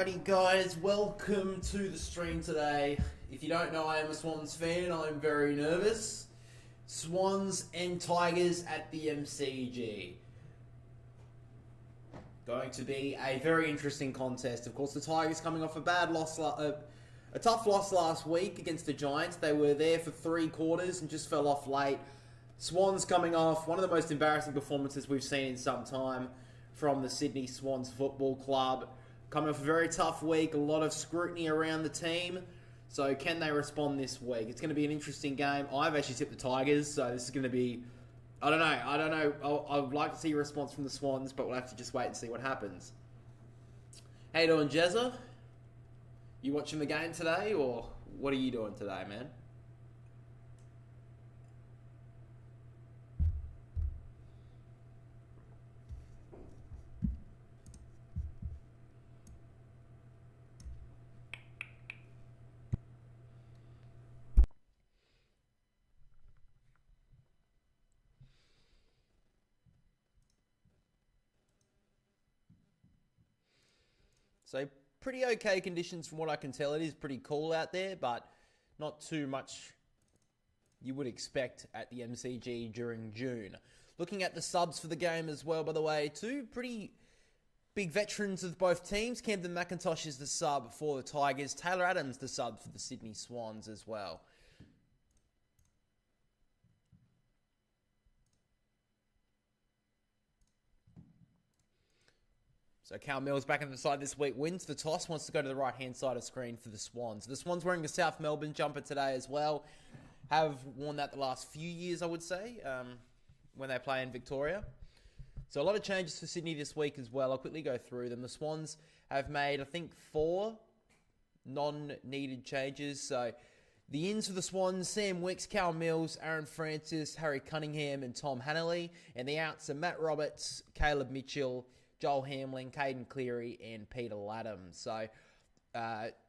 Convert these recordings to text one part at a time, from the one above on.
Alrighty guys, welcome to the stream today. If you don't know, I am a Swans fan. I'm very nervous. Swans and Tigers at the MCG. Going to be a very interesting contest. Of course, the Tigers coming off a bad loss, a tough loss last week against the Giants. They were there for 3 quarters and just fell off late. Swans coming off one of the most embarrassing performances we've seen in some time from the Sydney Swans Football Club. Coming off a very tough week, a lot of scrutiny around the team. So can they respond this week? It's going to be an interesting game. I've actually tipped the Tigers, so this is going to be... I don't know. I would like to see a response from the Swans, but we'll have to just wait and see what happens. How you doing, Jezza? You watching the game today, or what are you doing today, man? So pretty okay conditions from what I can tell. It is pretty cool out there, but not too much you would expect at the MCG during June. Looking at the subs for the game as well, by the way, 2 pretty big veterans of both teams. Camden McIntosh is the sub for the Tigers. Taylor Adams the sub for the Sydney Swans as well. So Cal Mills back on the side this week, wins the toss, wants to go to the right-hand side of screen for the Swans. The Swans wearing the South Melbourne jumper today as well. Have worn that the last few years, I would say, when they play in Victoria. So a lot of changes for Sydney this week as well. I'll quickly go through them. The Swans have made, I think, 4 non-needed changes. So the ins for the Swans, Sam Wicks, Cal Mills, Aaron Francis, Harry Cunningham and Tom Hanley. And the outs are Matt Roberts, Caleb Mitchell, Joel Hamling, Caden Cleary, and Peter Latham. So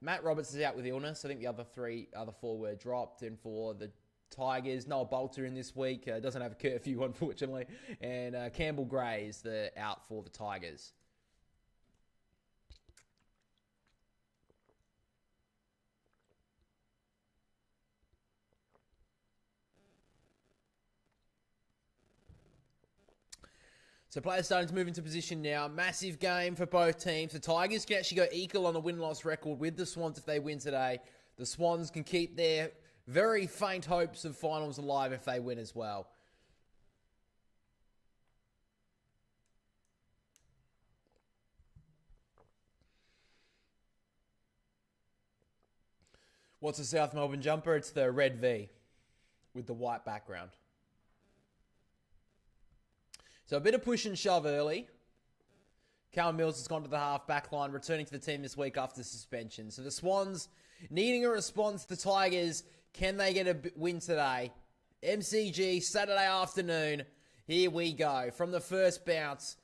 Matt Roberts is out with illness. I think the other 4 were dropped. And for the Tigers, Noah Bolter in this week. Doesn't have a curfew, unfortunately. And Campbell Gray is out for the Tigers. So players starting to move into position now. Massive game for both teams. The Tigers can actually go equal on a win-loss record with the Swans if they win today. The Swans can keep their very faint hopes of finals alive if they win as well. What's the South Melbourne jumper? It's the red V with the white background. So a bit of push and shove early. Cal Mills has gone to the half-back line, returning to the team this week after suspension. So the Swans needing a response. The Tigers, can they get a win today? MCG, Saturday afternoon. Here we go. From the first bounce.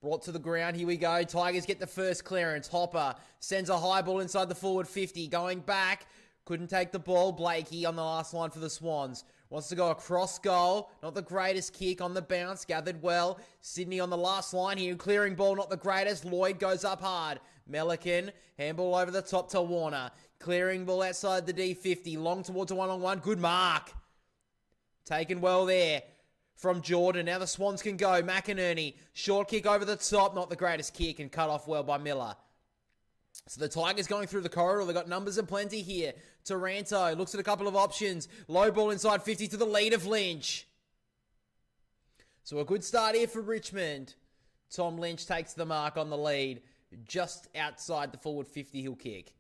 Brought to the ground. Here we go. Tigers get the first clearance. Hopper sends a high ball inside the forward 50. Going back. Couldn't take the ball. Blakey on the last line for the Swans. Wants to go across goal. Not the greatest kick on the bounce. Gathered well. Sydney on the last line here. Clearing ball, not the greatest. Lloyd goes up hard. Melican. Handball over the top to Warner. Clearing ball outside the D50. Long towards a one-on-one. Good mark. Taken well there from Jordan. Now the Swans can go. McInerney. Short kick over the top. Not the greatest kick and cut off well by Miller. So the Tigers going through the corridor. They've got numbers aplenty here. Taranto looks at a couple of options. Low ball inside 50 to the lead of Lynch. So a good start here for Richmond. Tom Lynch takes the mark on the lead. Just outside the forward 50 he'll kick.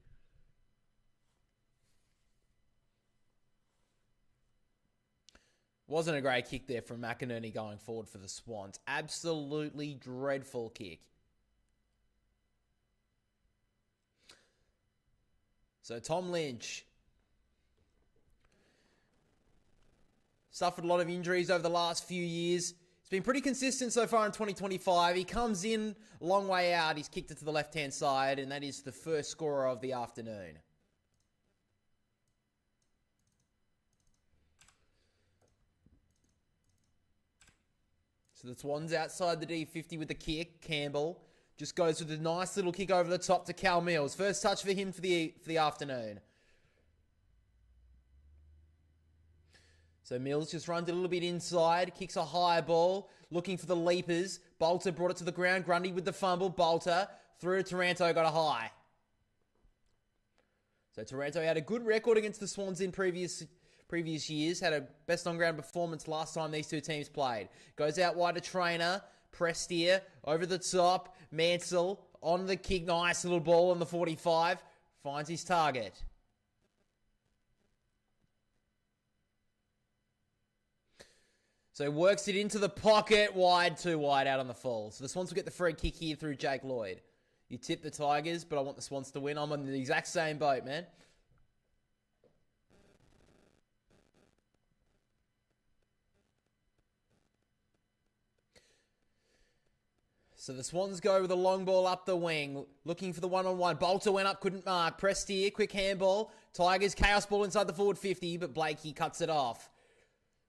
Wasn't a great kick there from McInerney going forward for the Swans. Absolutely dreadful kick. So Tom Lynch suffered a lot of injuries over the last few years. It's been pretty consistent so far in 2025. He comes in a long way out. He's kicked it to the left-hand side, and that is the first scorer of the afternoon. So the Swans outside the D50 with the kick. Campbell Just goes with a nice little kick over the top to Cal Mills. First touch for him for the afternoon. So Mills just runs a little bit inside, kicks a high ball, looking for the leapers. Bolter brought it to the ground. Grundy with the fumble. Bolter through to Taranto, got a high. So Taranto had a good record against the Swans in previous years. Had a best on-ground performance last time these two teams played. Goes out wide to Trainer. Prestia over the top. Mansell on the kick. Nice little ball on the 45. Finds his target. So works it into the pocket. Wide, too wide out on the fall. So the Swans will get the free kick here through Jake Lloyd. You tip the Tigers, but I want the Swans to win. I'm on the exact same boat, man. So the Swans go with a long ball up the wing, looking for the one-on-one. Bolter went up, couldn't mark. Prestia, quick handball. Tigers, chaos ball inside the forward 50, but Blakey cuts it off.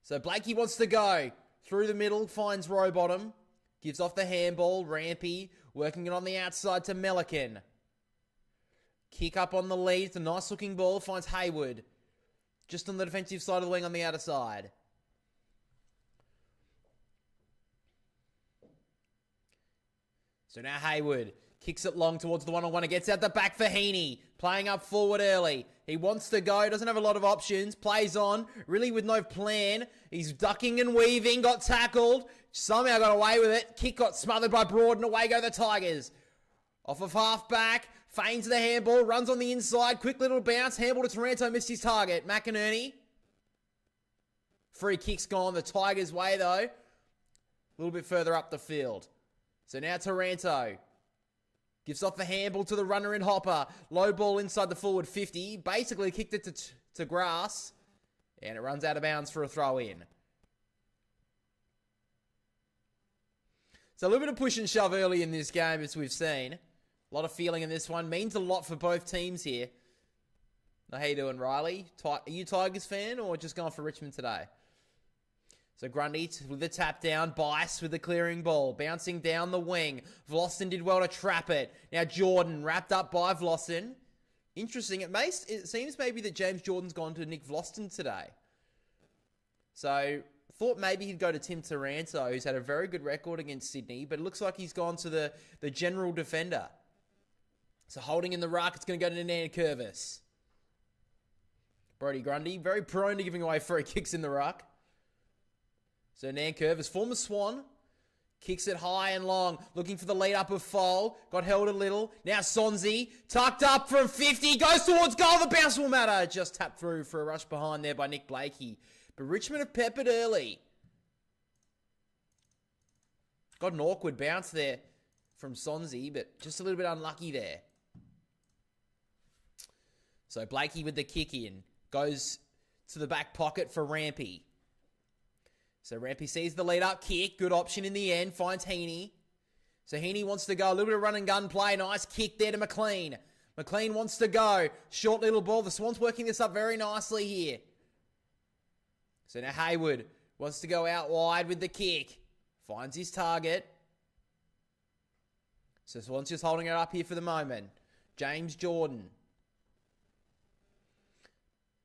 So Blakey wants to go. Through the middle, finds Rowbottom. Gives off the handball. Rampy, working it on the outside to Melican. Kick up on the lead. It's a nice-looking ball. Finds Hayward. Just on the defensive side of the wing on the outer side. So now Hayward kicks it long towards the one-on-one. It gets out the back for Heaney. Playing up forward early. He wants to go. Doesn't have a lot of options. Plays on. Really with no plan. He's ducking and weaving. Got tackled. Somehow got away with it. Kick got smothered by Broad and away go the Tigers. Off of half back. Feigns the handball. Runs on the inside. Quick little bounce. Handball to Taranto. Missed his target. McInerney. Free kick's gone the Tigers' way though. A little bit further up the field. So now Taranto. Gives off the handball to the runner in Hopper. Low ball inside the forward 50. Basically kicked it to grass. And it runs out of bounds for a throw in. So a little bit of push and shove early in this game as we've seen. A lot of feeling in this one. Means a lot for both teams here. Now, how you doing, Riley? Are you Tigers fan or just going for Richmond today? So Grundy with the tap down. Bice with the clearing ball. Bouncing down the wing. Vlossen did well to trap it. Now Jordan wrapped up by Vlossen. Interesting. It seems maybe that James Jordan's gone to Nick Vlossen today. So thought maybe he'd go to Tim Taranto, who's had a very good record against Sydney. But it looks like he's gone to the general defender. So holding in the ruck, it's going to go to Nankervis. Brodie Grundy, very prone to giving away free kicks in the ruck. So Nankervis, former Swan, kicks it high and long, looking for the lead up of Foal. Got held a little. Now Sonzi, tucked up from 50, goes towards goal. The bounce will matter. Just tapped through for a rush behind there by Nick Blakey. But Richmond have peppered early. Got an awkward bounce there from Sonzi, but just a little bit unlucky there. So Blakey with the kick in. Goes to the back pocket for Rampy. So Rampy sees the lead up kick. Good option in the end. Finds Heaney. So Heaney wants to go. A little bit of run and gun play. Nice kick there to McLean. McLean wants to go. Short little ball. The Swans working this up very nicely here. So now Hayward wants to go out wide with the kick. Finds his target. So Swans just holding it up here for the moment. James Jordan.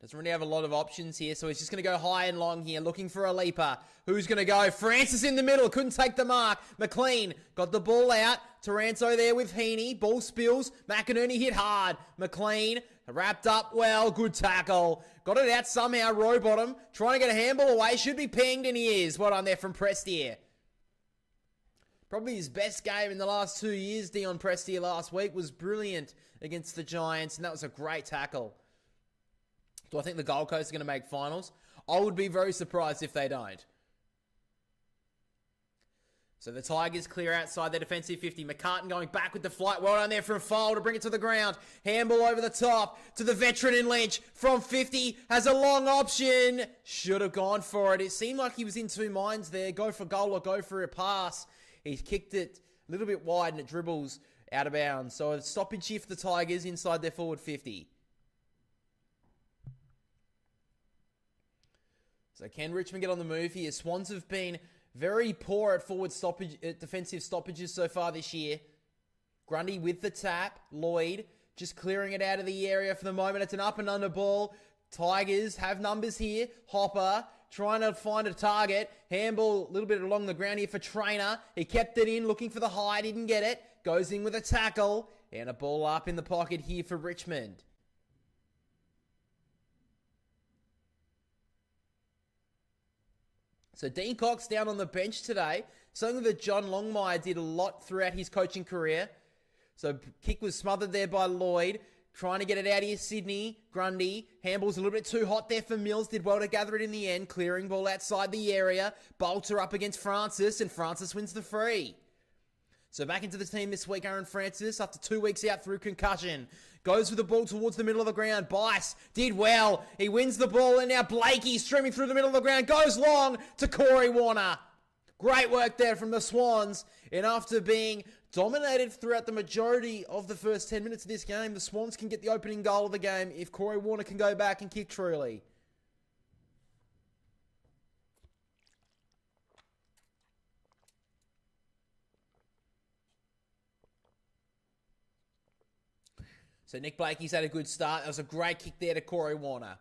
Doesn't really have a lot of options here, so he's just going to go high and long here, looking for a leaper. Who's going to go? Francis in the middle, couldn't take the mark. McLean got the ball out. Taranto there with Heaney. Ball spills. McInerney hit hard. McLean wrapped up well. Good tackle. Got it out somehow. Rowbottom trying to get a handball away. Should be pinged, and he is. Well done there from Prestia. Probably his best game in the last 2 years. Dion Prestia last week was brilliant against the Giants, and that was a great tackle. Do I think the Gold Coast are going to make finals? I would be very surprised if they don't. So the Tigers clear outside their defensive 50. McCartan going back with the flight. Well done there from Foal to bring it to the ground. Handball over the top to the veteran in Lynch. From 50, has a long option. Should have gone for it. It seemed like he was in two minds there. Go for goal or go for a pass. He's kicked it a little bit wide and it dribbles out of bounds. So a stoppage here for the Tigers inside their forward 50. So can Richmond get on the move here? Swans have been very poor at defensive stoppages so far this year. Grundy with the tap. Lloyd just clearing it out of the area for the moment. It's an up and under ball. Tigers have numbers here. Hopper trying to find a target. Handball a little bit along the ground here for Trainer. He kept it in, looking for the high, didn't get it. Goes in with a tackle. And a ball up in the pocket here for Richmond. So Dean Cox down on the bench today. Something that John Longmire did a lot throughout his coaching career. So kick was smothered there by Lloyd. Trying to get it out here, Sydney. Grundy. Handball's a little bit too hot there for Mills. Did well to gather it in the end. Clearing ball outside the area. Bolter up against Francis, and Francis wins the free. So back into the team this week, Aaron Francis, after 2 weeks out through concussion. Goes with the ball towards the middle of the ground. Bice did well. He wins the ball, and now Blakey streaming through the middle of the ground. Goes long to Corey Warner. Great work there from the Swans. And after being dominated throughout the majority of the first 10 minutes of this game, the Swans can get the opening goal of the game if Corey Warner can go back and kick truly. So Nick Blakey's had a good start. That was a great kick there to Corey Warner.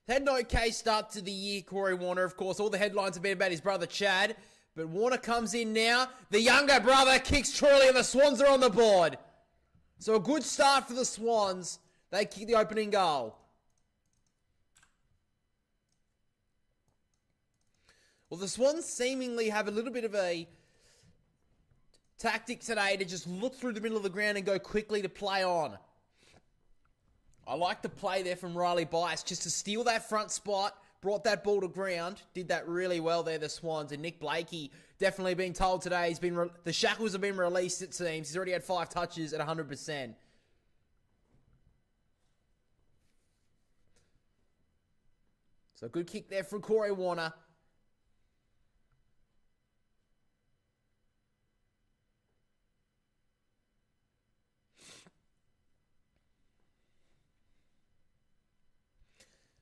Had an okay start to the year, Corey Warner. Of course, all the headlines have been about his brother Chad. But Warner comes in now. The younger brother kicks truly, and the Swans are on the board. So a good start for the Swans. They kick the opening goal. Well, the Swans seemingly have a little bit of a tactic today to just look through the middle of the ground and go quickly to play on. I like the play there from Riley Bice just to steal that front spot, brought that ball to ground, did that really well there, the Swans. And Nick Blakey definitely being told today the shackles have been released, it seems. He's already had 5 touches at 100%. So good kick there from Corey Warner.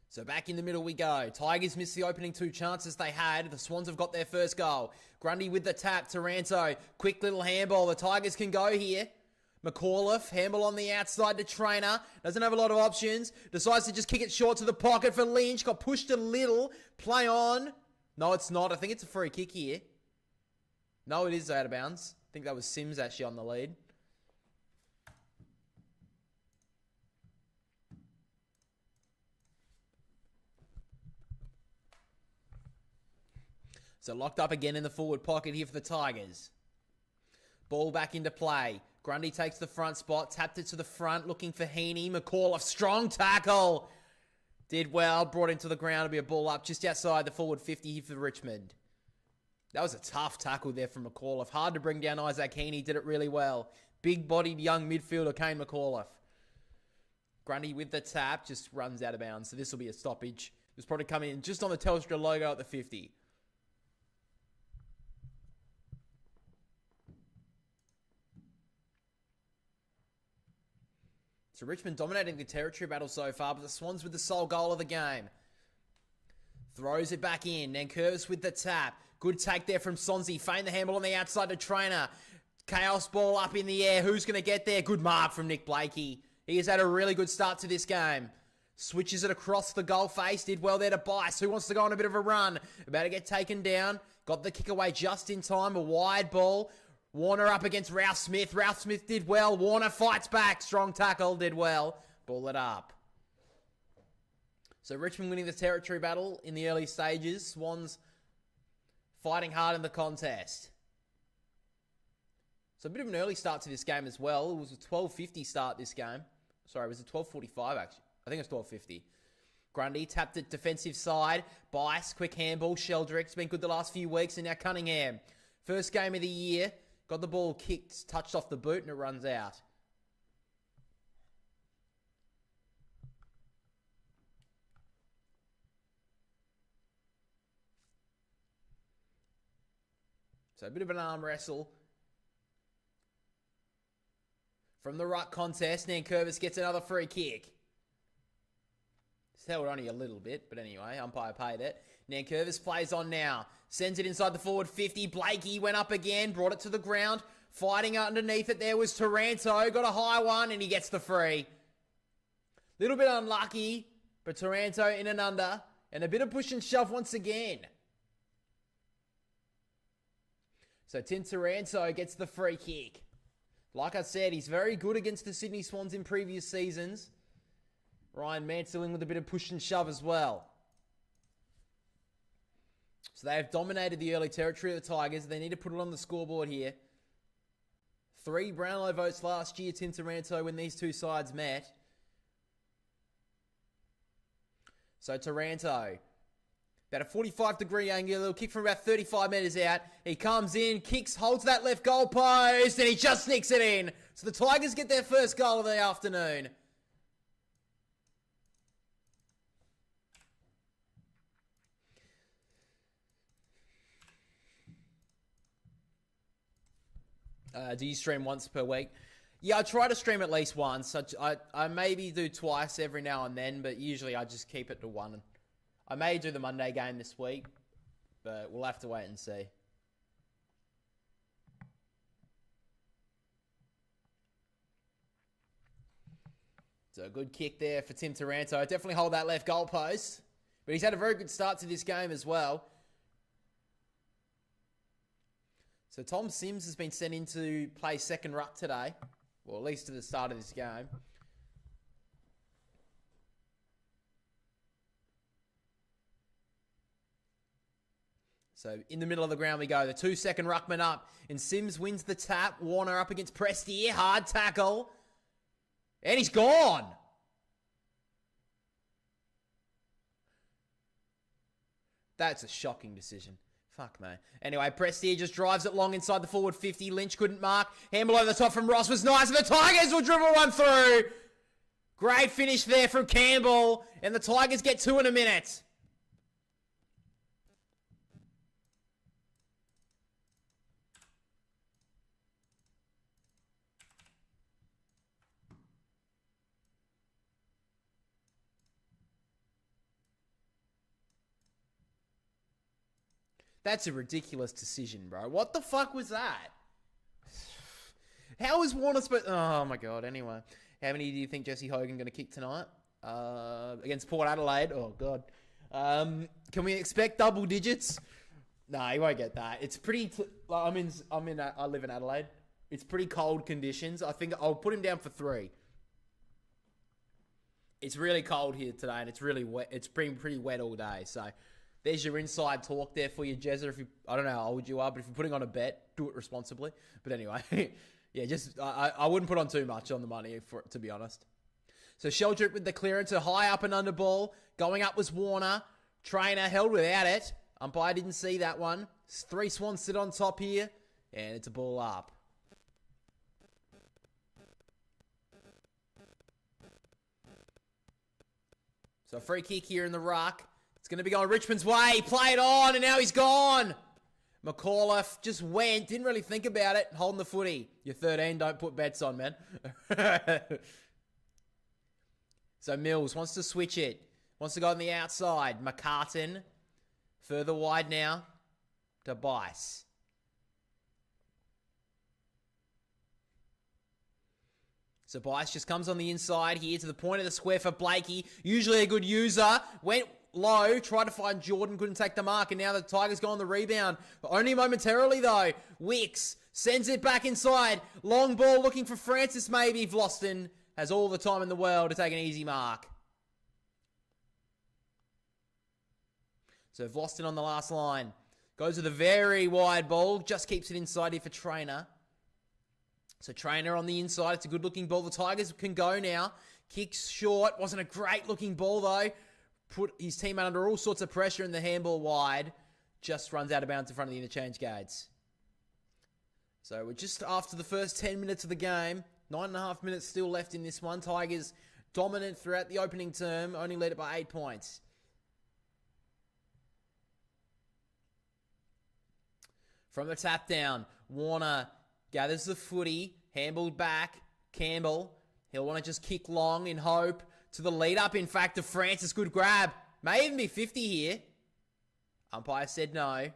So back in the middle we go. Tigers missed the opening 2 chances they had. The Swans have got their first goal. Grundy with the tap. Taranto. Quick little handball. The Tigers can go here. McAuliffe. Handball on the outside to Trainer. Doesn't have a lot of options. Decides to just kick it short to the pocket for Lynch. Got pushed a little. Play on. No, it's not. I think it's a free kick here. No, it is out of bounds. I think that was Sims actually on the lead. So locked up again in the forward pocket here for the Tigers. Ball back into play. Grundy takes the front spot. Tapped it to the front. Looking for Heaney. McAuliffe. Strong tackle. Did well. Brought into the ground to be a ball up just outside the forward 50 here for Richmond. That was a tough tackle there from McAuliffe. Hard to bring down Isaac Heaney. Did it really well. Big-bodied young midfielder Kane McAuliffe. Grundy with the tap. Just runs out of bounds. So this will be a stoppage. It was probably coming in just on the Telstra logo at the 50. So Richmond dominating the territory battle so far, but the Swans with the sole goal of the game. Throws it back in. Nankervis with the tap. Good take there from Sonzi. Feign the handball on the outside to Trainer. Chaos ball up in the air. Who's going to get there? Good mark from Nick Blakey. He has had a really good start to this game. Switches it across the goal face. Did well there to Bice. Who wants to go on a bit of a run? About to get taken down. Got the kick away just in time. A wide ball. Warner up against Ralph Smith. Ralph Smith did well. Warner fights back. Strong tackle. Did well. Ball it up. So Richmond winning the territory battle in the early stages. Swans fighting hard in the contest. So a bit of an early start to this game as well. It was a 12:50 start this game. Sorry, it was a 12:45 actually. I think it was 12:50. Grundy tapped it defensive side. Bice, quick handball. Sheldrick's been good the last few weeks. And now Cunningham. First game of the year. Got the ball kicked, touched off the boot, and it runs out. So a bit of an arm wrestle. From the ruck contest, Nankervis gets another free kick. It's held only a little bit, but anyway, umpire paid it. Nankervis plays on now. Sends it inside the forward 50. Blakey went up again, brought it to the ground. Fighting underneath it there was Taranto. Got a high one and he gets the free. Little bit unlucky, but Taranto in and under. And a bit of push and shove once again. So Tim Taranto gets the free kick. Like I said, he's very good against the Sydney Swans in previous seasons. Ryan Mansell in with a bit of push and shove as well. So they have dominated the early territory of the Tigers. They need to put it on the scoreboard here. 3 Brownlow votes last year, Tim Taranto, when these two sides met. So Taranto, about a 45-degree angle, little kick from about 35 metres out. He comes in, kicks, holds that left goal post, and he just sneaks it in. So the Tigers get their first goal of the afternoon. Do you stream once per week? Yeah, I try to stream at least once. I maybe do twice every now and then, but usually I just keep it to one. I may do the Monday game this week, but we'll have to wait and see. So a good kick there for Tim Taranto. Definitely hold that left goal post. But he's had a very good start to this game as well. So Tom Sims has been sent in to play second ruck today. Well, at least to the start of this game. So in the middle of the ground we go. The 2 second ruckman up. And Sims wins the tap. Warner up against Prestia. Hard tackle. And he's gone. That's a shocking decision. Fuck, man. Anyway, Prestia just drives it long inside the forward 50. Lynch couldn't mark. Handball over the top from Ross was nice. And the Tigers will dribble one through. Great finish there from Campbell. And the Tigers get 2 in a minute. That's a ridiculous decision, bro. What the fuck was that? How is Warner supposed... Oh, my God. Anyway. How many do you think Jesse Hogan going to kick tonight? Against Port Adelaide? Oh, God. Can we expect double digits? No, he won't get that. It's pretty... I live in Adelaide. It's pretty cold conditions. I think I'll put him down for 3. It's really cold here today, and it's really wet. It's been pretty wet all day, so... There's your inside talk there for you, Jezza. If you, I don't know how old you are, but if you're putting on a bet, do it responsibly. But anyway, yeah, just I wouldn't put on too much on the money, to be honest. So Sheldrick with the clearance, a high up and under ball. Going up was Warner. Trainer held without it. Umpire didn't see that one. 3 Swans sit on top here, and it's a ball up. So a free kick here in the ruck. It's going to be going Richmond's way. Play it on, and now he's gone. McAuliffe just went. Didn't really think about it. Holding the footy. You're 13. Don't put bets on, man. So Mills wants to switch it. Wants to go on the outside. McCartan. Further wide now to Bice. So Bice just comes on the inside here to the point of the square for Blakey. Usually a good user. Went low, tried to find Jordan, couldn't take the mark, and now the Tigers go on the rebound. Only momentarily, though. Wicks sends it back inside. Long ball looking for Francis, maybe. Vlosten has all the time in the world to take an easy mark. So Vlosten on the last line. Goes with a very wide ball. Just keeps it inside here for Trainer. So Trainer on the inside. It's a good-looking ball. The Tigers can go now. Kicks short. Wasn't a great-looking ball, though. Put his teammate under all sorts of pressure, and the handball wide. Just runs out of bounds in front of the interchange gates. So we're just after the first 10 minutes of the game. 9.5 minutes still left in this one. Tigers dominant throughout the opening term. Only led it by 8 points. From the tap down, Warner gathers the footy. Handballed back. Campbell. He'll want to just kick long in hope. To the lead up, in fact, of Francis. Good grab. May even be 50 here. Umpire said no.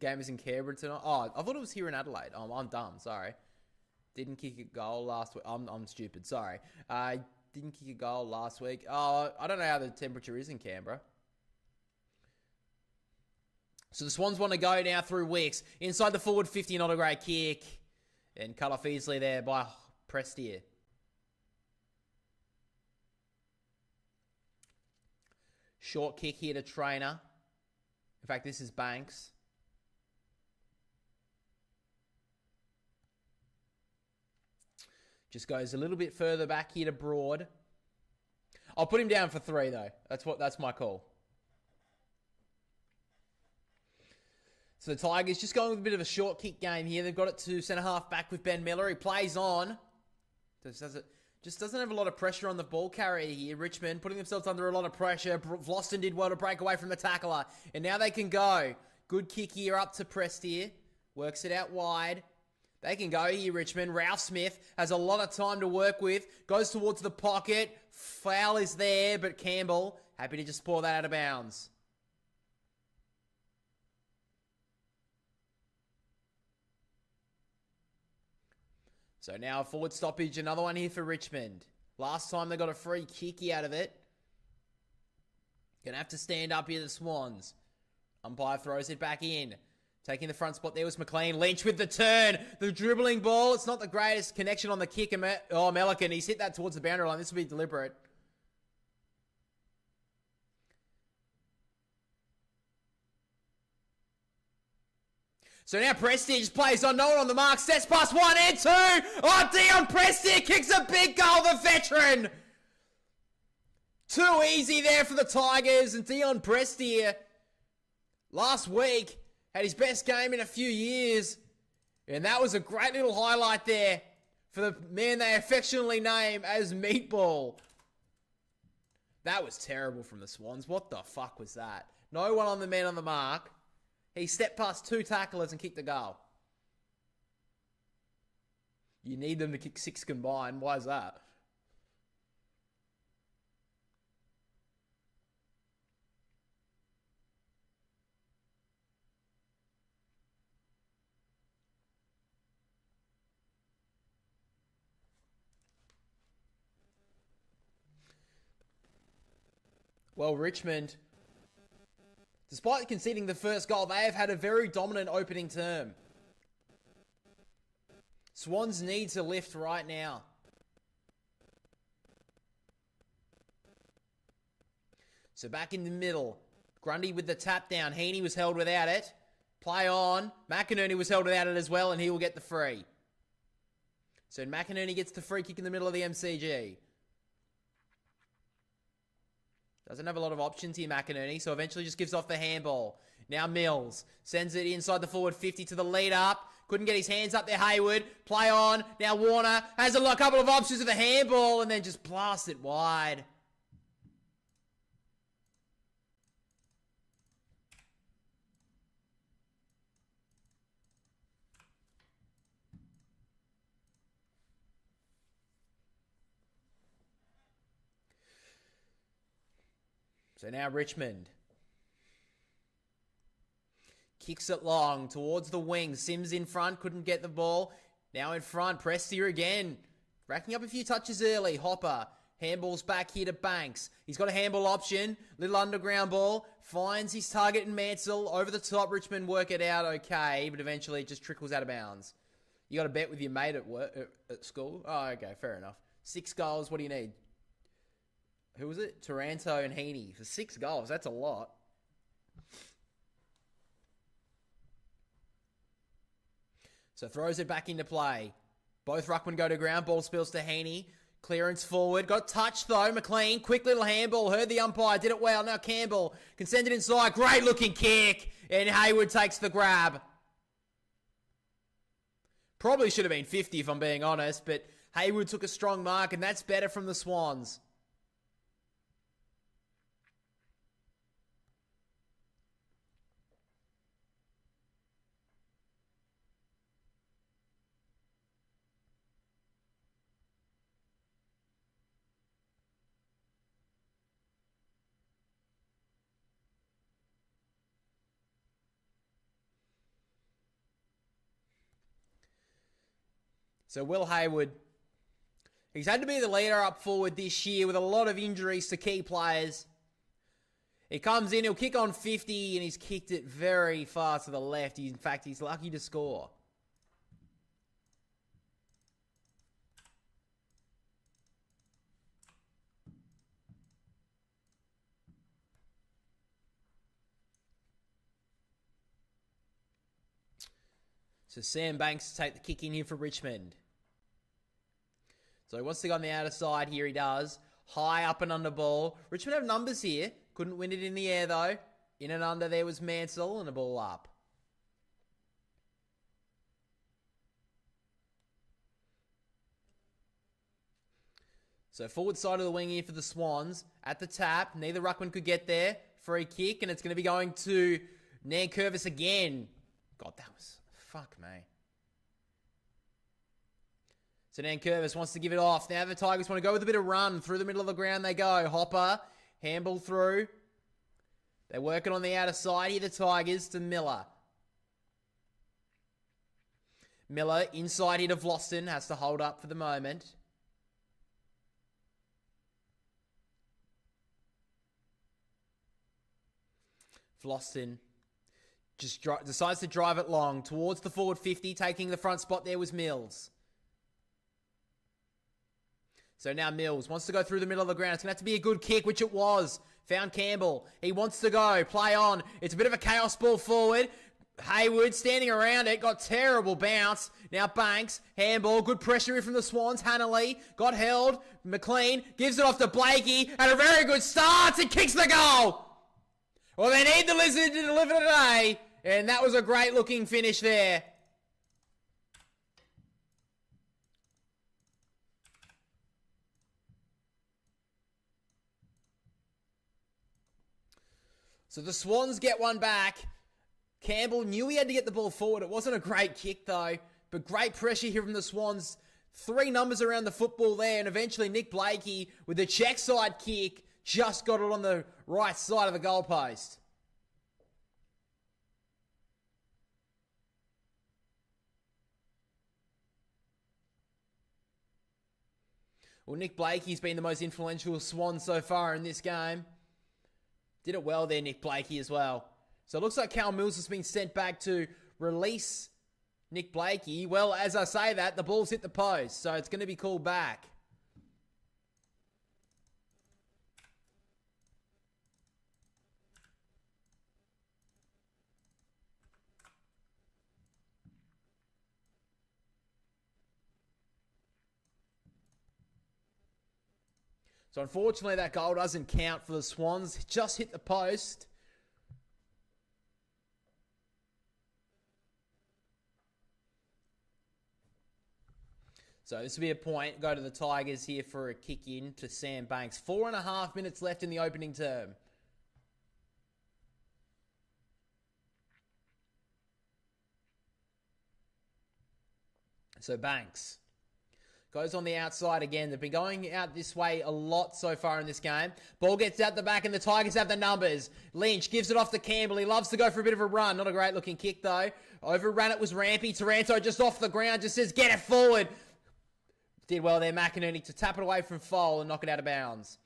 game is in Canberra tonight. Oh, I thought it was here in Adelaide. I'm dumb. Sorry. Didn't kick a goal last week. I'm stupid. Sorry. Didn't kick a goal last week. Oh, I don't know how the temperature is in Canberra. So the Swans want to go now through Wicks. Inside the forward 50, not a great kick. And cut off easily there by Prestia. Short kick here to Trainer. In fact, this is Banks. Just goes a little bit further back here to Broad. I'll put him down for 3 though. That's my call. So the Tigers just going with a bit of a short kick game here. They've got it to centre half back with Ben Miller. He plays on. Just doesn't have a lot of pressure on the ball carrier here. Richmond putting themselves under a lot of pressure. Vlosten did well to break away from the tackler. And now they can go. Good kick here up to Prestia. Works it out wide. They can go here, Richmond. Ralph Smith has a lot of time to work with. Goes towards the pocket. Foul is there, but Campbell happy to just pour that out of bounds. So now a forward stoppage. Another one here for Richmond. Last time they got a free kicky out of it. Gonna have to stand up here, the Swans. Umpire throws it back in. Taking the front spot there was McLean. Lynch with the turn. The dribbling ball. It's not the greatest connection on the kick. Melican. He's hit that towards the boundary line. This will be deliberate. So now Prestia just plays on. No one on the mark. Sets past 1 and 2. Oh, Dion Prestia kicks a big goal. The veteran. Too easy there for the Tigers. And Dion Prestia last week had his best game in a few years. And that was a great little highlight there for the man they affectionately name as Meatball. That was terrible from the Swans. What the fuck was that? No one on the man on the mark. He stepped past 2 tacklers and kicked the goal. You need them to kick 6 combined. Why is that? Well, Richmond, despite conceding the first goal, they have had a very dominant opening term. Swans need to lift right now. So back in the middle. Grundy with the tap down. Heaney was held without it. Play on. McInerney was held without it as well, and he will get the free. So McInerney gets the free kick in the middle of the MCG. Doesn't have a lot of options here, McInerney, so eventually just gives off the handball. Now Mills sends it inside the forward 50 to the lead up. Couldn't get his hands up there, Hayward. Play on. Now Warner has a couple of options with the handball and then just blasts it wide. So now Richmond kicks it long towards the wing. Sims in front, couldn't get the ball. Now in front, Prestia again. Racking up a few touches early. Hopper, handballs back here to Banks. He's got a handball option. Little underground ball. Finds his target in Mansell. Over the top, Richmond work it out okay, but eventually it just trickles out of bounds. You got to bet with your mate at work, at school? Oh, okay, fair enough. 6 goals, what do you need? Who was it? Taranto and Heaney for 6 goals. That's a lot. So throws it back into play. Both ruckmen go to ground. Ball spills to Heaney. Clearance forward. Got touched though. McLean. Quick little handball. Heard the umpire. Did it well. Now Campbell can send it inside. Great looking kick. And Hayward takes the grab. Probably should have been 50 if I'm being honest. But Hayward took a strong mark. And that's better from the Swans. So Will Hayward, he's had to be the leader up forward this year with a lot of injuries to key players. He comes in, he'll kick on 50, and he's kicked it very far to the left. In fact, he's lucky to score. So Sam Banks to take the kick in here for Richmond. So he wants to go on the outer side here, he does. High up and under ball. Richmond have numbers here. Couldn't win it in the air though. In and under there was Mansell and a ball up. So forward side of the wing here for the Swans. At the tap. Neither ruckman could get there. Free kick and it's going to be going to Nankervis again. God, that was... Fuck me. So Nankervis wants to give it off. Now the Tigers want to go with a bit of run. Through the middle of the ground they go. Hopper. Handball through. They're working on the outer side here, the Tigers, to Miller. Miller inside here to Vlosten. Has to hold up for the moment. Vlosten just decides to drive it long towards the forward 50. Taking the front spot there was Mills. So now Mills wants to go through the middle of the ground. It's going to have to be a good kick, which it was. Found Campbell. He wants to go. Play on. It's a bit of a chaos ball forward. Hayward standing around it. Got terrible bounce. Now Banks. Handball. Good pressure here from the Swans. Hanley got held. McLean gives it off to Blakey. And a very good start. And kicks the goal. Well, they need the Lizard to deliver today. And that was a great looking finish there. So the Swans get one back. Campbell knew he had to get the ball forward. It wasn't a great kick though, but great pressure here from the Swans. 3 numbers around the football there, and eventually Nick Blakey with the check side kick just got it on the right side of the goalpost. Well, Nick Blakey's been the most influential Swan so far in this game. Did it well there, Nick Blakey, as well. So it looks like Cal Mills has been sent back to release Nick Blakey. Well, as I say that, the ball's hit the post, so it's going to be called back. So unfortunately, that goal doesn't count for the Swans. It just hit the post. So this will be a point. Go to the Tigers here for a kick in to Sam Banks. 4.5 minutes left in the opening term. So Banks goes on the outside again. They've been going out this way a lot so far in this game. Ball gets out the back and the Tigers have the numbers. Lynch gives it off to Campbell. He loves to go for a bit of a run. Not a great looking kick though. Overrun it was Rampy. Taranto just off the ground just says get it forward. Did well there McInerney to tap it away from Foal and knock it out of bounds.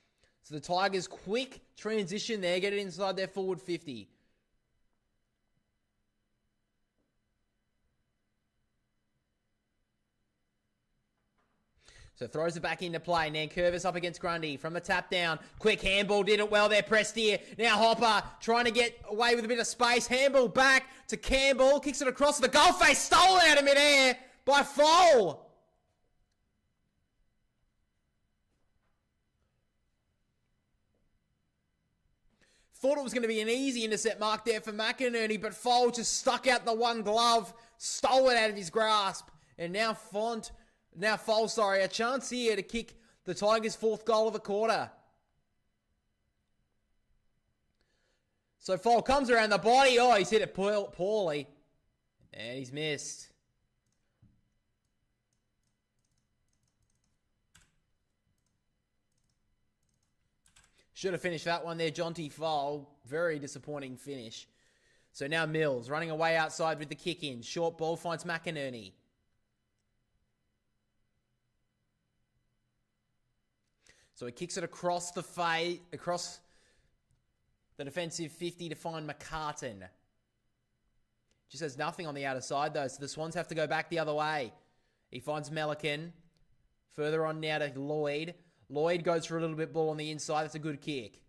So the Tigers quick transition there. Get it inside their forward 50. So throws it back into play. Nankervis up against Grundy from the tap down. Quick handball. Did it well there. Prestia. Now Hopper trying to get away with a bit of space. Handball back to Campbell. Kicks it across the goal face. Stolen out of midair by Foal. Thought it was going to be an easy intercept mark there for McInerney, but Foal just stuck out the one glove. Stole it out of his grasp. And now Foal, a chance here to kick the Tigers' 4th goal of the quarter. So Foal comes around the body. Oh, he's hit it poorly. And he's missed. Should have finished that one there, Jonty Foal. Very disappointing finish. So now Mills running away outside with the kick in. Short ball finds McInerney. So he kicks it across the defensive 50 to find McCartan. Just has nothing on the outer side, though, so the Swans have to go back the other way. He finds Melican. Further on now to Lloyd. Lloyd goes for a little bit ball on the inside. That's a good kick.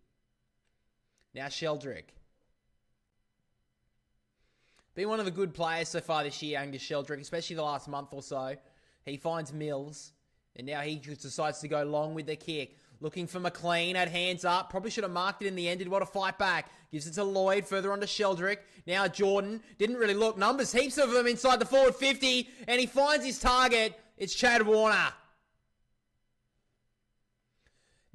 Now Sheldrick. Been one of the good players so far this year, Angus Sheldrick, especially the last month or so. He finds Mills. And now he just decides to go long with the kick. Looking for McLean, had hands up. Probably should have marked it in the end. Did want to fight back. Gives it to Lloyd, further on to Sheldrick. Now Jordan. Didn't really look. Numbers, heaps of them inside the forward 50. And he finds his target. It's Chad Warner.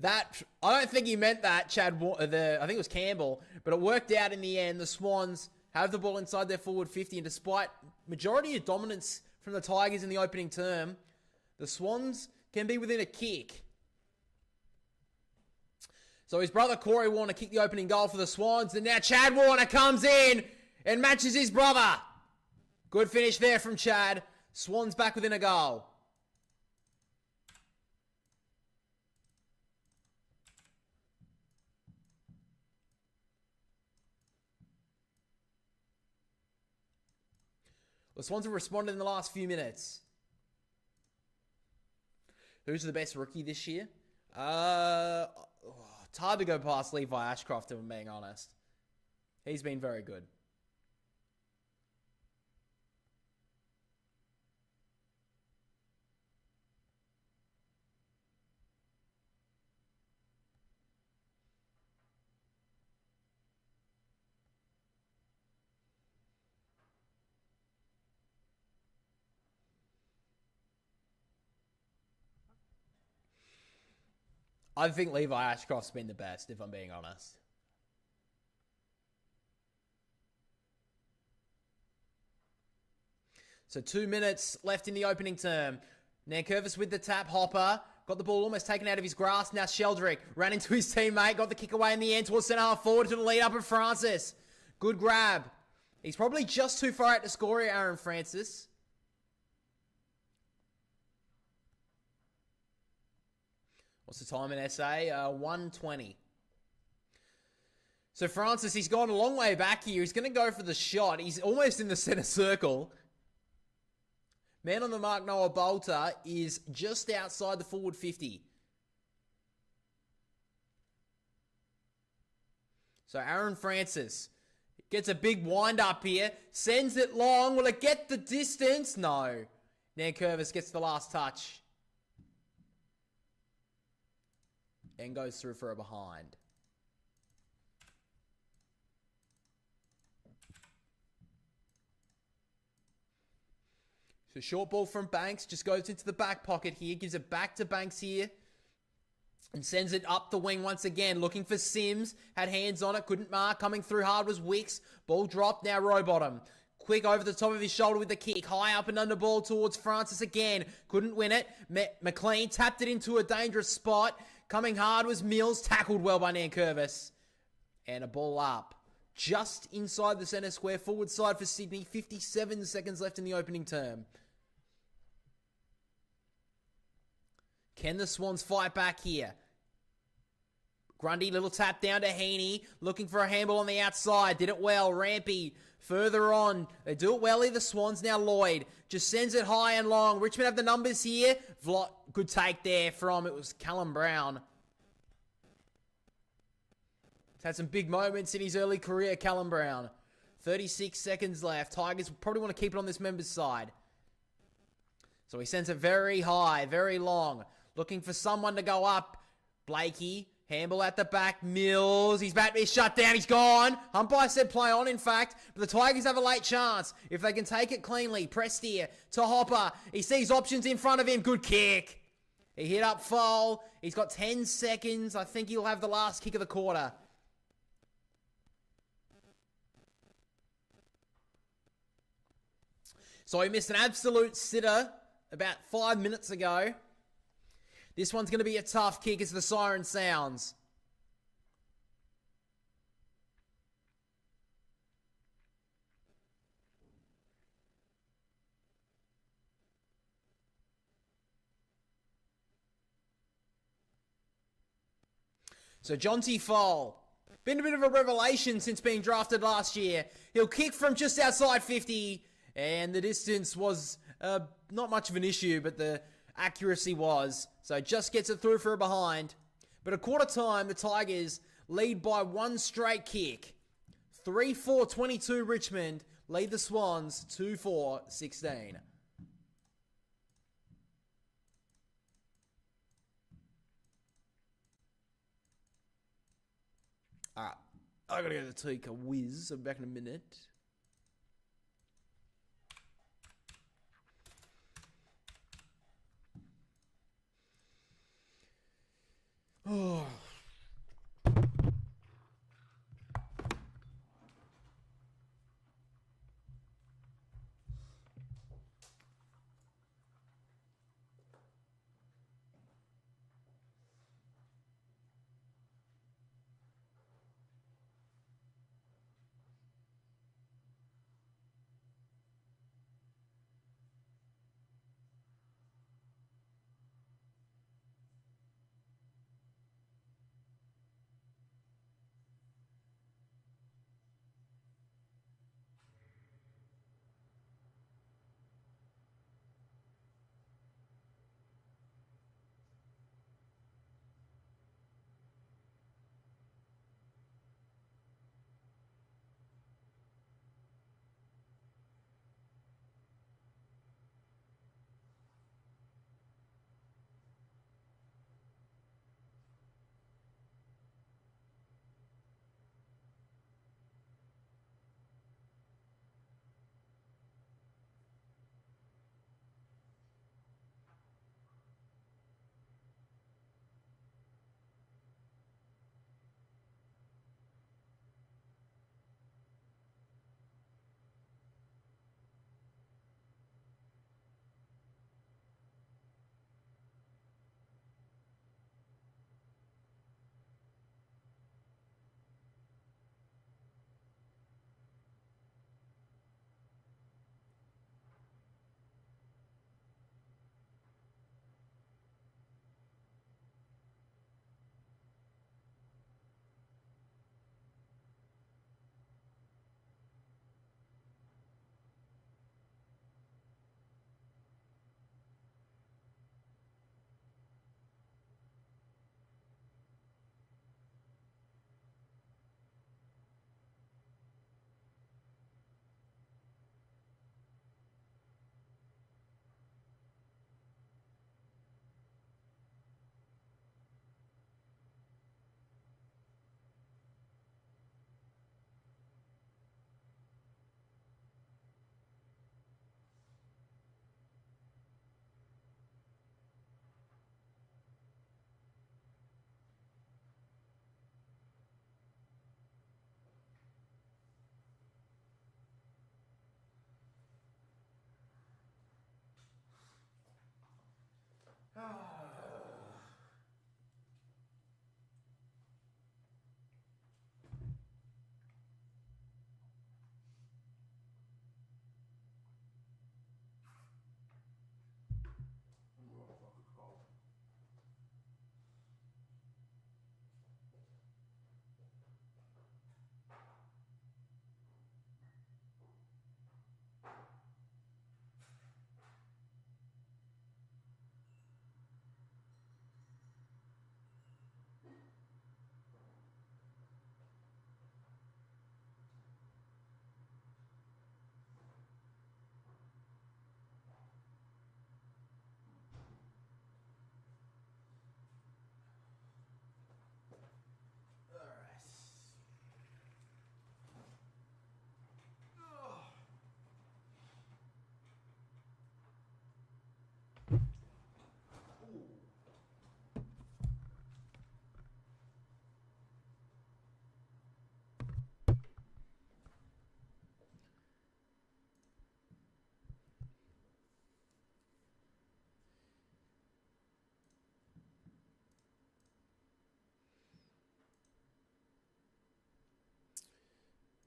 I don't think he meant that, I think it was Campbell. But it worked out in the end. The Swans have the ball inside their forward 50. And despite majority of dominance from the Tigers in the opening term, the Swans can be within a kick. So his brother Corey Warner kicked the opening goal for the Swans. And now Chad Warner comes in and matches his brother. Good finish there from Chad. Swans back within a goal. The Swans have responded in the last few minutes. Who's the best rookie this year? It's hard to go past Levi Ashcroft, if I'm being honest. He's been very good. I think Levi Ashcroft's been the best, if I'm being honest. So 2 minutes left in the opening term. Nankervis with the tap. Hopper got the ball almost taken out of his grasp. Now Sheldrick ran into his teammate. Got the kick away in the end towards centre half forward to the lead up of Francis. Good grab. He's probably just too far out to score here, Aaron Francis. What's the time in SA? 1:20. So Francis, he's gone a long way back here. He's going to go for the shot. He's almost in the centre circle. Man on the mark, Noah Bolter, is just outside the forward 50. So Aaron Francis gets a big wind up here. Sends it long. Will it get the distance? No. Nankervis gets the last touch. And goes through for a behind. So short ball from Banks. Just goes into the back pocket here. Gives it back to Banks here. And sends it up the wing once again. Looking for Sims. Had hands on it. Couldn't mark. Coming through hard was Wicks. Ball dropped. Now Rowbottom. Quick over the top of his shoulder with the kick. High up and under ball towards Francis again. Couldn't win it. McLean tapped it into a dangerous spot. Coming hard was Mills. Tackled well by Nankervis. And a ball up. Just inside the centre square. Forward side for Sydney. 57 seconds left in the opening term. Can the Swans fight back here? Grundy, little tap down to Heaney. Looking for a handball on the outside. Did it well. Rampy. Further on. They do it well here, the Swans. Now Lloyd. Just sends it high and long. Richmond have the numbers here. Good take there from, it was Callum Brown. He's had some big moments in his early career, Callum Brown. 36 seconds left. Tigers probably want to keep it on this member's side. So he sends it very high, very long. Looking for someone to go up. Blakey. Handball at the back. Mills. He's shut down. He's gone. Umpire said play on, in fact. But the Tigers have a late chance. If they can take it cleanly. Prestia to Hopper. He sees options in front of him. Good kick. He hit up foul. He's got 10 seconds. I think he'll have the last kick of the quarter. So he missed an absolute sitter about 5 minutes ago. This one's going to be a tough kick as the siren sounds. So Jonty Foal, been a bit of a revelation since being drafted last year. He'll kick from just outside 50, and the distance was not much of an issue, but the accuracy was. So just gets it through for a behind. But at quarter time, the Tigers lead by one straight kick. 3-4-22 Richmond lead the Swans 2-4-16. Alright, I gotta go to take a whiz. I'll be back in a minute. Oh.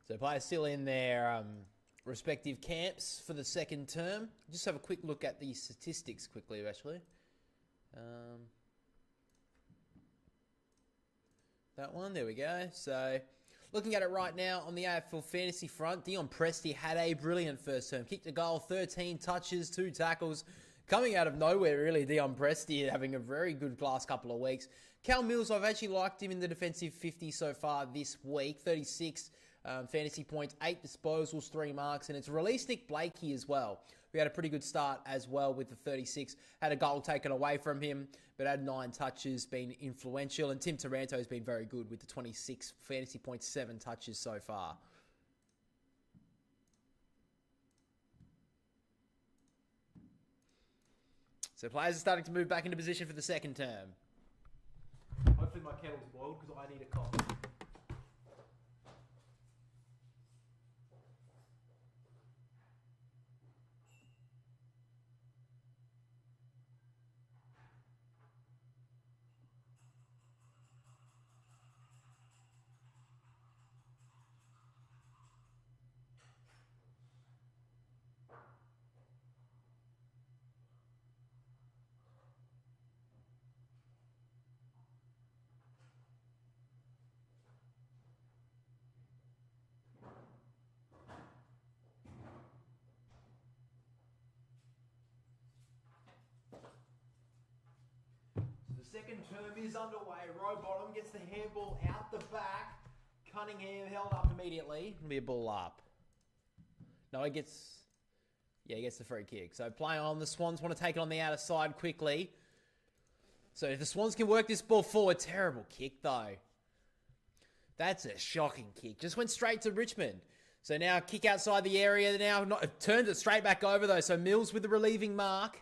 So players still in their respective camps for the second term. Just have a quick look at the statistics quickly, actually. that one. There we go. So, looking at it right now on the AFL fantasy front, Prestia had a brilliant first term. Kicked a goal, 13 touches, 2 tackles. Coming out of nowhere, really, Prestia having a very good last couple of weeks. Cal Mills, I've actually liked him in the defensive 50 so far this week. 36 fantasy points, 8 disposals, 3 marks, and it's released Nick Blakey as well. We had a pretty good start as well with the 36. Had a goal taken away from him, but had 9 touches, been influential. And Tim Taranto has been very good with the 26 fantasy points, 7 touches so far. So players are starting to move back into position for the second term. Hopefully my kettle's boiled because I need a coffee. Second term is underway. Rowbottom gets the handball out the back. Cunningham held up immediately. It'll be a ball up. No, he gets the free kick. So play on. The Swans want to take it on the outer side quickly. So if the Swans can work this ball forward, terrible kick though. That's a shocking kick. Just went straight to Richmond. So now kick outside the area. Now turns it straight back over though. So Mills with the relieving mark.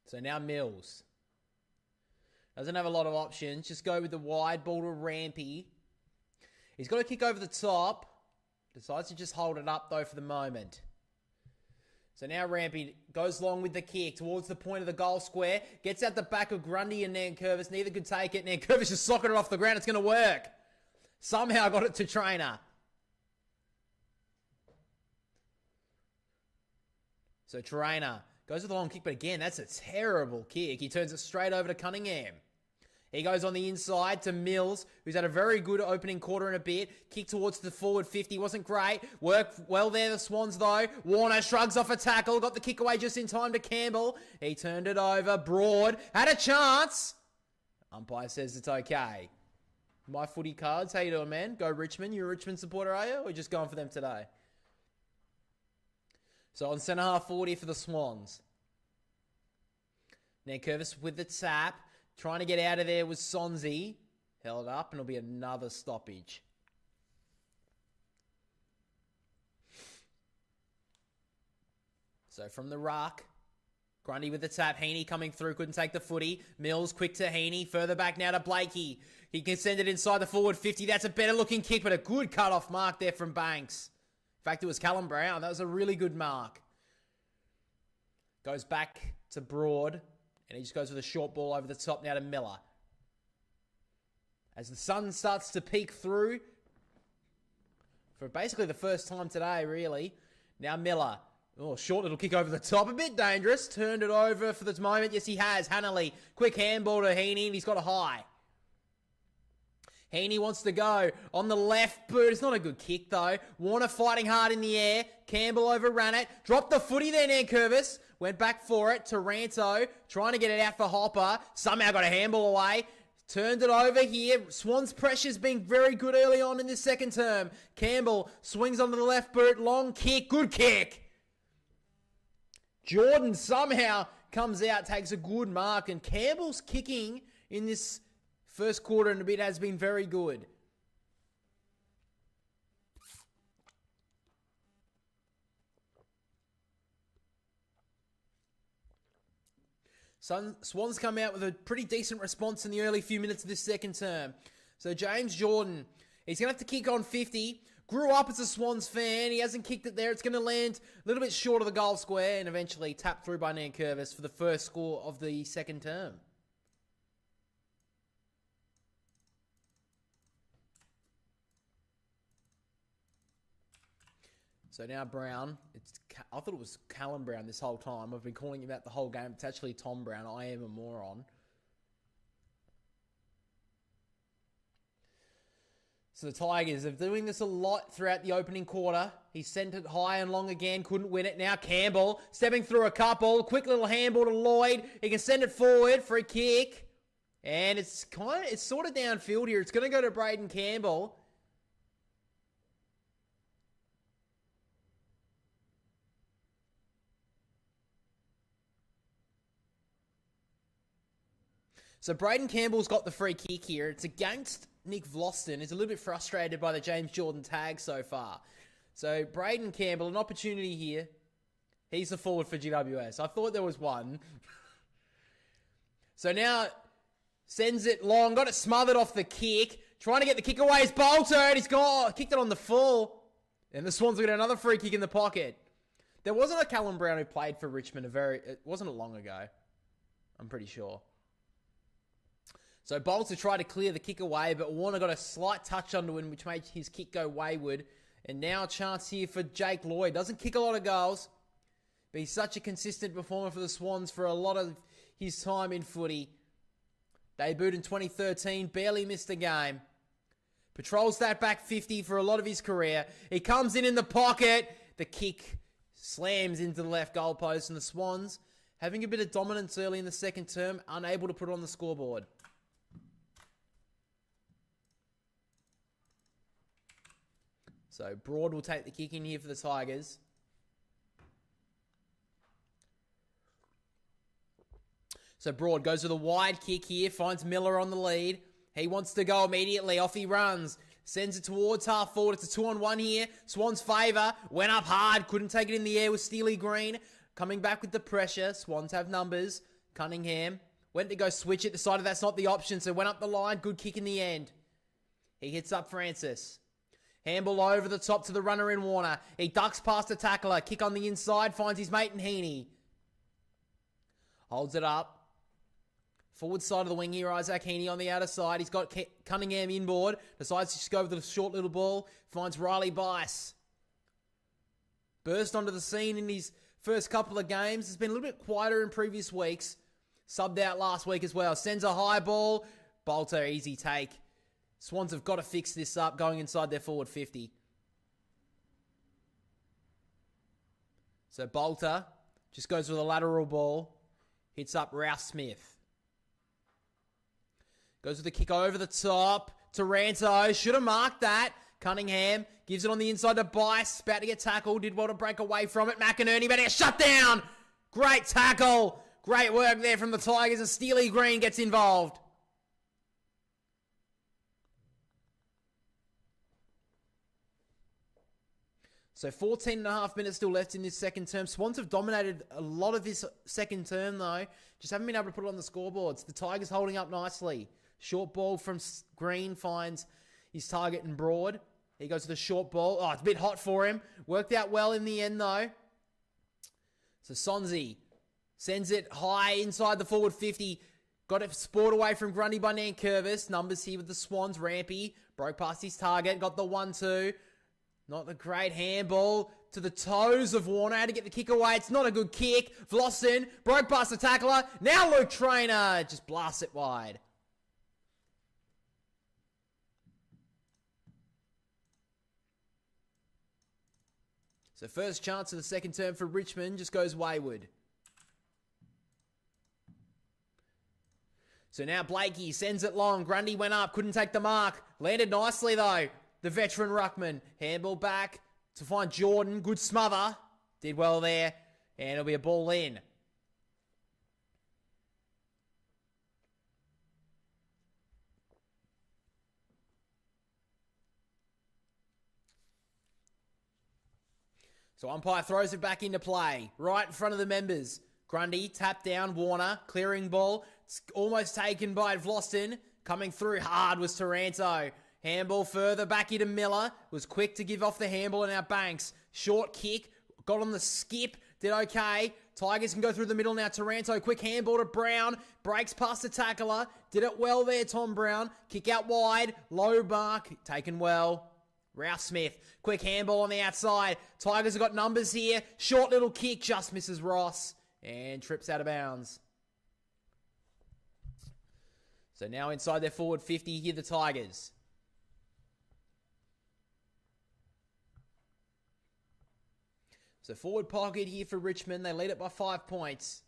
So now Mills. Doesn't have a lot of options. Just go with the wide ball to Rampy. He's got to kick over the top. Decides to just hold it up though for the moment. So now Rampy goes long with the kick towards the point of the goal square. Gets out the back of Grundy and Nankervis. Neither could take it. Nankervis just socketed it off the ground. It's going to work. Somehow got it to Trainer. So Trainer goes with the long kick, but again, that's a terrible kick. He turns it straight over to Cunningham. He goes on the inside to Mills, who's had a very good opening quarter and a bit. Kick towards the forward 50. Wasn't great. Worked well there, the Swans, though. Warner shrugs off a tackle. Got the kick away just in time to Campbell. He turned it over. Broad had a chance. Umpire says it's okay. My footy cards. How you doing, man? Go Richmond. You a Richmond supporter, are you? Or just going for them today? So on centre half 40 for the Swans. Nankervis with the tap. Trying to get out of there was Sonzi. Held up and it'll be another stoppage. So from the ruck. Grundy with the tap. Heaney coming through. Couldn't take the footy. Mills quick to Heaney. Further back now to Blakey. He can send it inside the forward 50. That's a better looking kick, but a good cut-off mark there from Banks. In fact, it was Callum Brown. That was a really good mark. Goes back to Broad. And he just goes with a short ball over the top now to Miller. As the sun starts to peek through. For basically the first time today, really. Now Miller. Oh, short little kick over the top. A bit dangerous. Turned it over for the moment. Yes, he has. Hanley. Quick handball to Heaney. And he's got a high. Heaney wants to go on the left boot. It's not a good kick, though. Warner fighting hard in the air. Campbell overran it. Dropped the footy there, Nankervis. Went back for it. Taranto trying to get it out for Hopper. Somehow got a handball away. Turned it over here. Swans' pressure's been very good early on in this second term. Campbell swings onto the left boot. Long kick. Good kick. Jordan somehow comes out, takes a good mark. And Campbell's kicking in this first quarter and a bit has been very good. Swans come out with a pretty decent response in the early few minutes of this second term. So James Jordan, he's going to have to kick on 50. Grew up as a Swans fan. He hasn't kicked it there. It's going to land a little bit short of the goal square and eventually tapped through by Nankervis for the first score of the second term. So So now Brown. I thought it was Callum Brown this whole time. I've been calling him out the whole game. It's actually Tom Brown. I am a moron. So the Tigers are doing this a lot throughout the opening quarter. He sent it high and long again. Couldn't win it. Now Campbell stepping through a couple. Quick little handball to Lloyd. He can send it forward for a kick. And it's sort of downfield here. It's going to go to Braden Campbell. So Braden Campbell's got the free kick here. It's against Nick Vlosten. He's a little bit frustrated by the James Jordan tag so far. So Braden Campbell, an opportunity here. He's the forward for GWS. I thought there was one. So now sends it long. Got it smothered off the kick. Trying to get the kick away is Bolter. And he's kicked it on the full. And the Swans will get another free kick in the pocket. There wasn't a Callum Brown who played for Richmond. It wasn't long ago. I'm pretty sure. So Bolter tried to clear the kick away, but Warner got a slight touch onto him, which made his kick go wayward. And now a chance here for Jake Lloyd. Doesn't kick a lot of goals, but he's such a consistent performer for the Swans for a lot of his time in footy. Debuted in 2013, barely missed a game. Patrols that back 50 for a lot of his career. He comes in the pocket. The kick slams into the left goalpost, and the Swans, having a bit of dominance early in the second term, unable to put it on the scoreboard. So Broad will take the kick in here for the Tigers. So Broad goes with a wide kick here, finds Miller on the lead. He wants to go immediately. Off he runs. Sends it towards half forward. It's a 2-on-1 here. Swans favour. Went up hard. Couldn't take it in the air with Steely Green. Coming back with the pressure. Swans have numbers. Cunningham went to go switch it. Decided that's not the option. So went up the line. Good kick in the end. He hits up Francis. Handball over the top to the runner in Warner. He ducks past the tackler. Kick on the inside. Finds his mate in Heaney. Holds it up. Forward side of the wing here, Isaac Heaney on the outer side. He's got Cunningham inboard. Decides to just go with the short little ball. Finds Riley Bice. Burst onto the scene in his first couple of games. Has been a little bit quieter in previous weeks. Subbed out last week as well. Sends a high ball. Bolter, easy take. Swans have got to fix this up going inside their forward 50. So Bolter just goes with a lateral ball. Hits up Rouse Smith. Goes with the kick over the top. Taranto should have marked that. Cunningham gives it on the inside to Bice. About to get tackled. Did well to break away from it. McInerney about to get shut down. Great tackle. Great work there from the Tigers. And Steely Green gets involved. So 14 and a half minutes still left in this second term. Swans have dominated a lot of this second term, though. Just haven't been able to put it on the scoreboards. The Tigers holding up nicely. Short ball from Green finds his target in Broad. He goes to the short ball. Oh, it's a bit hot for him. Worked out well in the end, though. So Sonzi sends it high inside the forward 50. Got it spoiled away from Grundy by Nankervis. Numbers here with the Swans. Rampy broke past his target. Got the 1-2. Not a great handball to the toes of Warner. Had to get the kick away. It's not a good kick. Vlossen broke past the tackler. Now Luke Traynor just blasts it wide. So first chance of the second term for Richmond just goes wayward. So now Blakey sends it long. Grundy went up. Couldn't take the mark. Landed nicely though. The veteran ruckman. Handball back to find Jordan. Good smother. Did well there. And it'll be a ball in. So umpire throws it back into play. Right in front of the members. Grundy tapped down. Warner clearing ball. It's almost taken by Vlosten. Coming through hard was Taranto. Handball further back into Miller. Was quick to give off the handball and now Banks. Short kick. Got on the skip. Did okay. Tigers can go through the middle now. Taranto. Quick handball to Brown. Breaks past the tackler. Did it well there, Tom Brown. Kick out wide. Low mark. Taken well. Ralph Smith, quick handball on the outside. Tigers have got numbers here. Short little kick, just misses Ross. And trips out of bounds. So now inside their forward 50, here the Tigers. So forward pocket here for Richmond. They lead it by 5 points.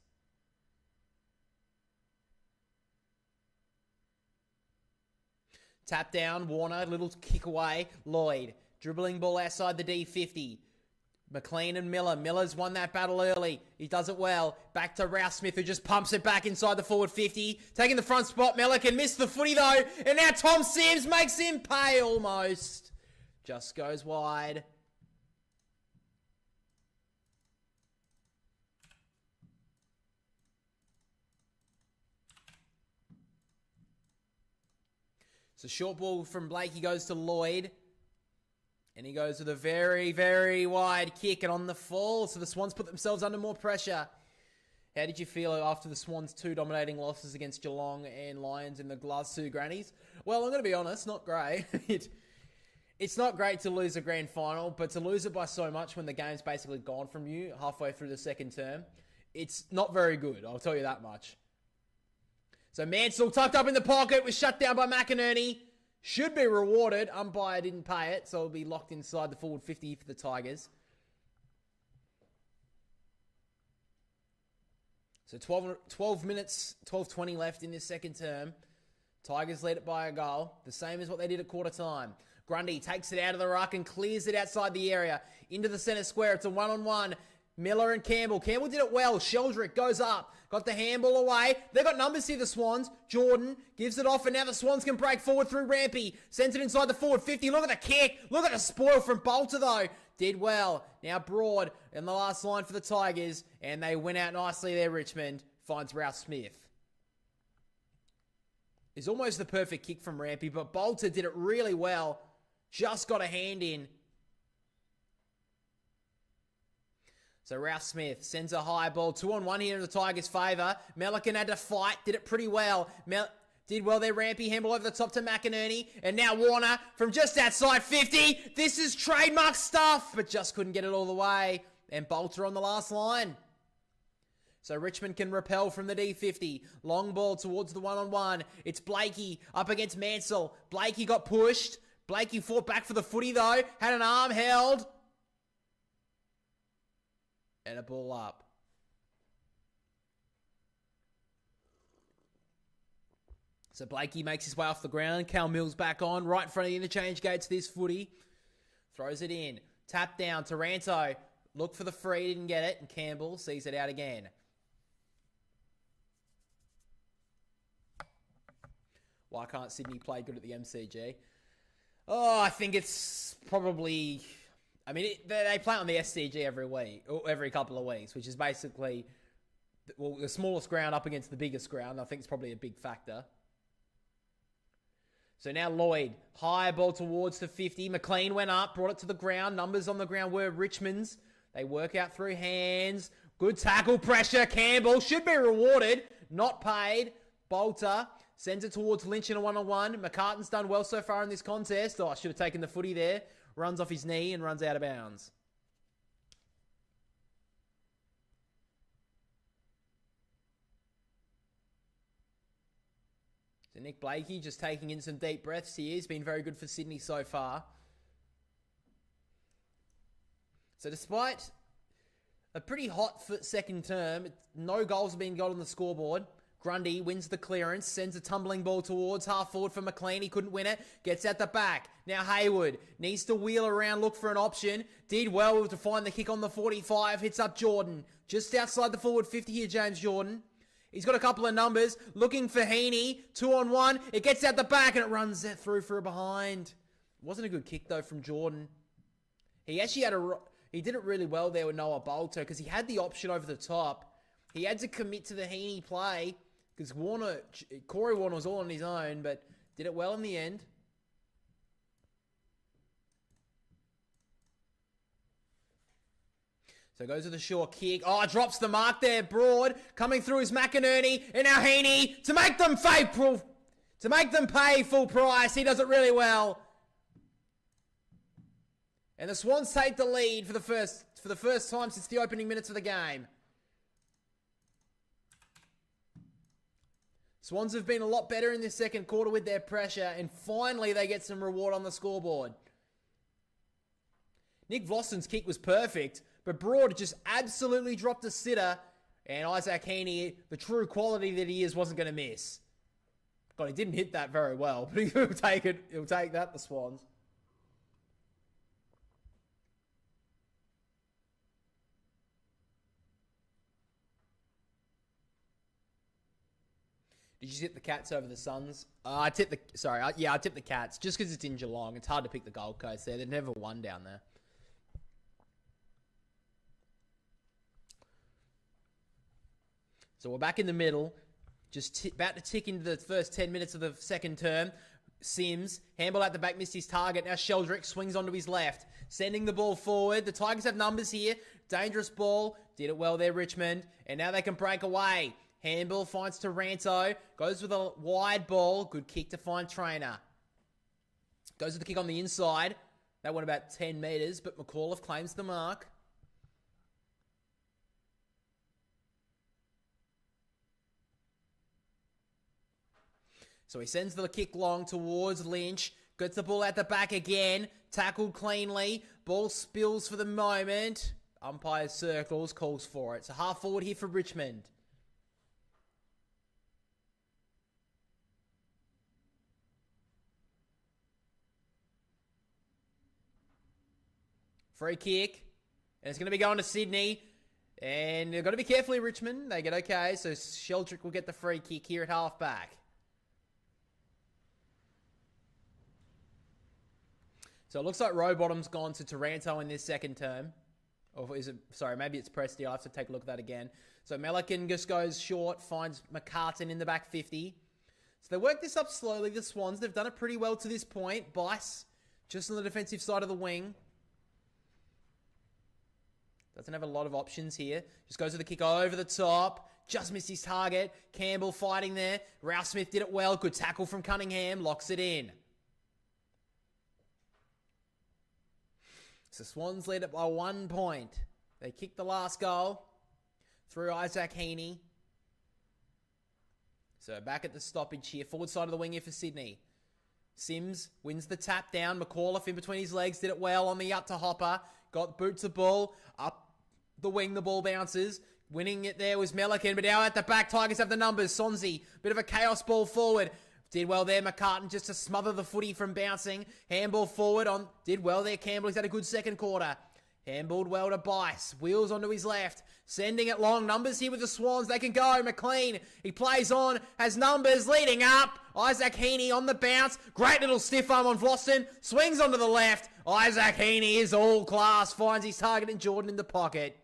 Tap down, Warner, little kick away. Lloyd, dribbling ball outside the D50. McLean and Miller. Miller's won that battle early. He does it well. Back to Rouse Smith, who just pumps it back inside the forward 50. Taking the front spot. Miller can miss the footy, though. And now Tom Sims makes him pay almost. Just goes wide. So short ball from Blake. He goes to Lloyd. And he goes with a very, very wide kick and on the fall. So the Swans put themselves under more pressure. How did you feel after the Swans' 2 dominating losses against Geelong and Lions in the last 2 grannies? Well, I'm going to be honest, not great. It's not great to lose a grand final, but to lose it by so much when the game's basically gone from you halfway through the second term, it's not very good, I'll tell you that much. So Mansell tucked up in the pocket, was shut down by McInerney. Should be rewarded. Umpire didn't pay it, so it'll be locked inside the forward 50 for the Tigers. So 12 minutes, 12:20 left in this second term. Tigers lead it by a goal. The same as what they did at quarter time. Grundy takes it out of the ruck and clears it outside the area. Into the centre square. It's a one-on-one. Miller and Campbell. Campbell did it well. Sheldrick goes up. Got the handball away. They've got numbers here, the Swans. Jordan gives it off, and now the Swans can break forward through Rampy. Sends it inside the forward 50. Look at the kick. Look at the spoil from Bolter, though. Did well. Now Broad in the last line for the Tigers, and they win out nicely there, Richmond. Finds Ralph Smith. It's almost the perfect kick from Rampy, but Bolter did it really well. Just got a hand in. So Ralph Smith sends a high ball. 2-on-1 here in the Tigers' favour. Melican had to fight. Did it pretty well. Did well there. Rampy handball over the top to McInerney. And now Warner from just outside 50. This is trademark stuff. But just couldn't get it all the way. And Bolter on the last line. So Richmond can repel from the D50. Long ball towards the 1-on-1. It's Blakey up against Mansell. Blakey got pushed. Blakey fought back for the footy though. Had an arm held. And a ball up. So Blakey makes his way off the ground. Cal Mills back on. Right in front of the interchange gates this footy. Throws it in. Tap down. Taranto. Look for the free. Didn't get it. And Campbell sees it out again. Why can't Sydney play good at the MCG? Oh, I think it's probably... I mean, they play on the SCG every week, or every couple of weeks, which is basically, well, the smallest ground up against the biggest ground. I think it's probably a big factor. So now Lloyd, high ball towards the 50. McLean went up, brought it to the ground. Numbers on the ground were Richmond's. They work out through hands. Good tackle pressure. Campbell should be rewarded. Not paid. Bolter sends it towards Lynch in a 1-on-1. McCartan's done well so far in this contest. Oh, I should have taken the footy there. Runs off his knee and runs out of bounds. So Nick Blakey just taking in some deep breaths here. He's been very good for Sydney so far. So despite a pretty hot second term, no goals have been got on the scoreboard. Grundy wins the clearance, sends a tumbling ball towards half forward for McLean. He couldn't win it. Gets out the back. Now Hayward needs to wheel around, look for an option. Did well to find the kick on the 45. Hits up Jordan. Just outside the forward 50 here, James Jordan. He's got a couple of numbers. Looking for Heaney. 2-on-1. It gets out the back and it runs through for a behind. Wasn't a good kick though from Jordan. He actually had he did it really well there with Noah Bolter because he had the option over the top. He had to commit to the Heaney play. Because Corey Warner was all on his own, but did it well in the end. So goes with the short kick. Oh, drops the mark there. Broad coming through is McInerney. And now Heaney to make them pay full price. He does it really well. And the Swans take the lead for the first time since the opening minutes of the game. Swans have been a lot better in this second quarter with their pressure, and finally they get some reward on the scoreboard. Nick Vlosten's kick was perfect, but Broad just absolutely dropped a sitter, and Isaac Heaney, the true quality that he is, wasn't going to miss. God, he didn't hit that very well, but he'll take it. He'll take that, the Swans. Did you tip the Cats over the Suns? I tipped the Cats just because it's in Geelong. It's hard to pick the Gold Coast there. They've never won down there. So we're back in the middle, just about to tick into the first 10 minutes of the second term. Sims, handball at the back, missed his target. Now Sheldrick swings onto his left, sending the ball forward. The Tigers have numbers here. Dangerous ball. Did it well there, Richmond. And now they can break away. Handball finds Taranto. Goes with a wide ball. Good kick to find Trainer. Goes with the kick on the inside. That went about 10 metres, but McAuliffe claims the mark. So he sends the kick long towards Lynch. Gets the ball at the back again. Tackled cleanly. Ball spills for the moment. Umpire circles, calls for it. So half forward here for Richmond. Free kick. And it's going to be going to Sydney. And they've got to be careful in Richmond. They get okay. So Sheldrick will get the free kick here at half back. So it looks like Rowbottom's gone to Taranto in this second term. Or is it, sorry, maybe it's Prestia. I'll have to take a look at that again. So Melican just goes short, finds McCartan in the back 50. So they work this up slowly, the Swans. They've done it pretty well to this point. Bice, just on the defensive side of the wing. Doesn't have a lot of options here. Just goes with the kick over the top. Just missed his target. Campbell fighting there. Rouse Smith did it well. Good tackle from Cunningham. Locks it in. So Swans lead it by 1 point. They kicked the last goal through Isaac Heaney. So back at the stoppage here. Forward side of the wing here for Sydney. Sims wins the tap down. McAuliffe in between his legs. Did it well on the up to Hopper. Got boots the ball. Up the wing, the ball bounces. Winning it there was Melican. But now at the back, Tigers have the numbers. Sonzi, bit of a chaos ball forward. Did well there, McCartan, just to smother the footy from bouncing. Handball forward on. Did well there, Campbell. He's had a good second quarter. Handballed well to Bice. Wheels onto his left. Sending it long. Numbers here with the Swans. They can go. McLean, he plays on. Has numbers leading up. Isaac Heaney on the bounce. Great little stiff arm on Vlosten. Swings onto the left. Isaac Heaney is all class. Finds his target in Jordan in the pocket.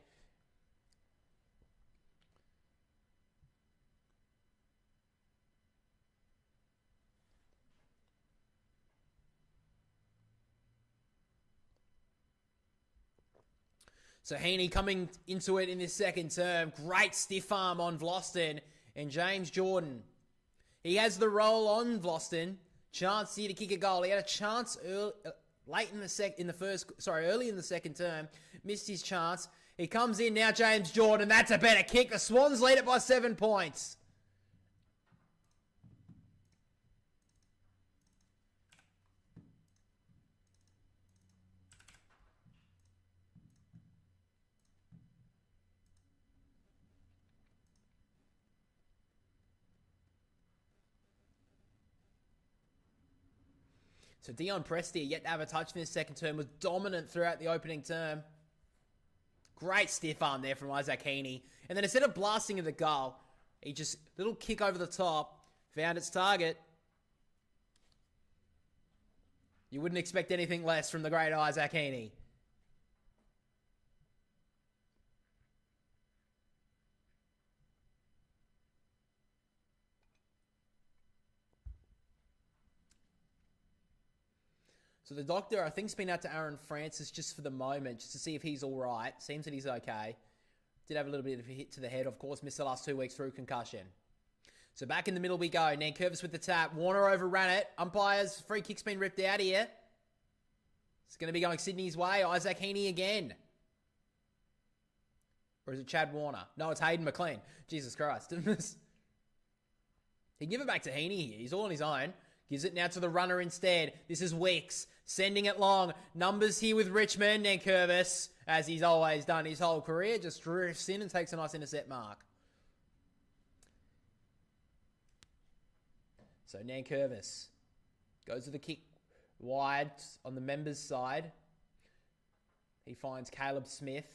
So Heaney coming into it in this second term. Great stiff arm on Vlosten and James Jordan. He has the roll on Vlosten. Chance here to kick a goal. He had a chance early in the second term. Missed his chance. He comes in now, James Jordan. That's a better kick. The Swans lead it by 7 points. So Dion Prestia, yet to have a touch in this second term, was dominant throughout the opening term. Great stiff arm there from Isaac Heaney. And then instead of blasting at the goal, he just, little kick over the top, found its target. You wouldn't expect anything less from the great Isaac Heaney. So the doctor, I think, has been out to Aaron Francis just for the moment, just to see if he's all right. Seems that he's okay. Did have a little bit of a hit to the head, of course. Missed the last 2 weeks through concussion. So back in the middle we go. Nankervis with the tap. Warner overran it. Umpires, free kick's been ripped out here. It's going to be going Sydney's way. Isaac Heaney again. Or is it Chad Warner? No, it's Hayden McLean. Jesus Christ. He give it back to Heaney here. He's all on his own. Gives it now to the runner instead. This is Wicks. Sending it long. Numbers here with Richmond. And Curvis, as he's always done his whole career, just drifts in and takes a nice intercept mark. So Nankervis goes with the kick wide on the members' side. He finds Caleb Smith.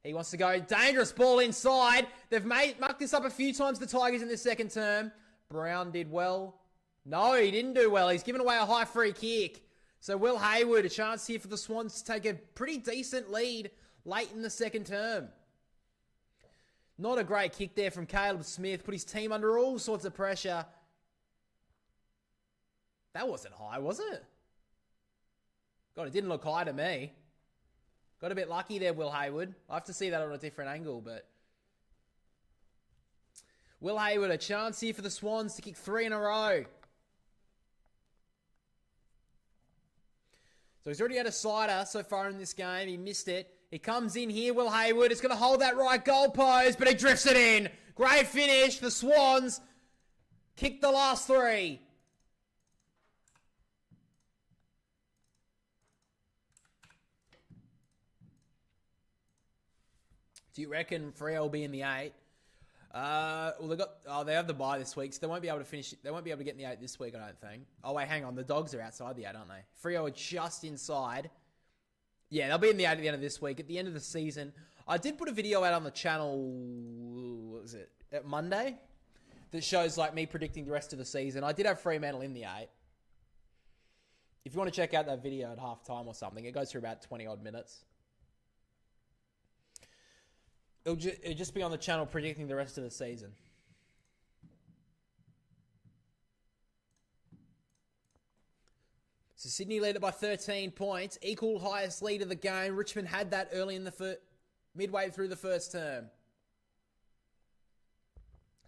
He wants to go. Dangerous ball inside. They've mucked this up a few times, the Tigers, in this second term. Brown did well. No, he didn't do well. He's given away a high free kick. So Will Hayward, a chance here for the Swans to take a pretty decent lead late in the second term. Not a great kick there from Caleb Smith. Put his team under all sorts of pressure. That wasn't high, was it? God, it didn't look high to me. Got a bit lucky there, Will Hayward. I have to see that on a different angle, but... Will Hayward, a chance here for the Swans to kick 3 in a row. So he's already had a sider so far in this game. He missed it. He comes in here, Will Hayward. It's going to hold that right goal post, but he drifts it in. Great finish. The Swans kicked the last 3. Do you reckon Freo will be in the 8? Well, they have the bye this week, so they won't be able to finish. They won't be able to get in the 8 this week, I don't think. Oh wait, hang on. The Dogs are outside the 8, aren't they? Freo are just inside. Yeah, they'll be in the 8 at the end of this week. At the end of the season, I did put a video out on the channel. What was it? At Monday, that shows like me predicting the rest of the season. I did have Fremantle in the 8. If you want to check out that video at halftime or something, it goes for about 20 odd minutes. It'll just be on the channel predicting the rest of the season. So Sydney led it by 13 points. Equal highest lead of the game. Richmond had that early in the midway through the first term.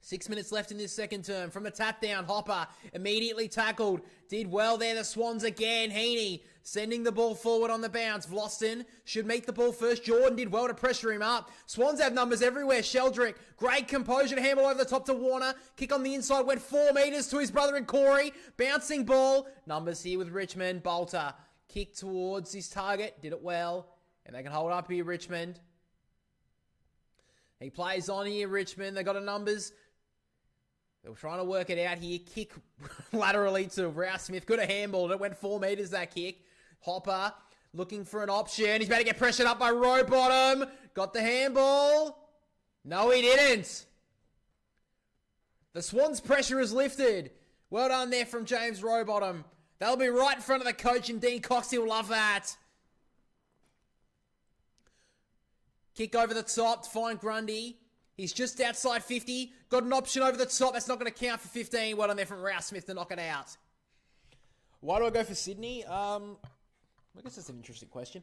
6 minutes left in this second term. From the tap down, Hopper immediately tackled. Did well there, the Swans again. Heaney sending the ball forward on the bounce. Vlosten should meet the ball first. Jordan did well to pressure him up. Swans have numbers everywhere. Sheldrick, great composure to handle over the top to Warner. Kick on the inside, went 4 metres to his brother and Corey. Bouncing ball. Numbers here with Richmond. Bolter, kick towards his target. Did it well. And they can hold up here, Richmond. He plays on here, Richmond. They got a numbers. They were trying to work it out here. Kick laterally to Rouse Smith. Could have handballed it. Went 4 metres, that kick. Hopper looking for an option. He's about to get pressured up by Rowbottom. Got the handball. No, he didn't. The Swans' pressure is lifted. Well done there from James Rowbottom. They'll be right in front of the coach, and Dean Cox, he'll love that. Kick over the top to find Grundy. He's just outside 50. Got an option over the top. That's not going to count for 15. Well done there from Rouse Smith to knock it out. Why do I go for Sydney? I guess that's an interesting question.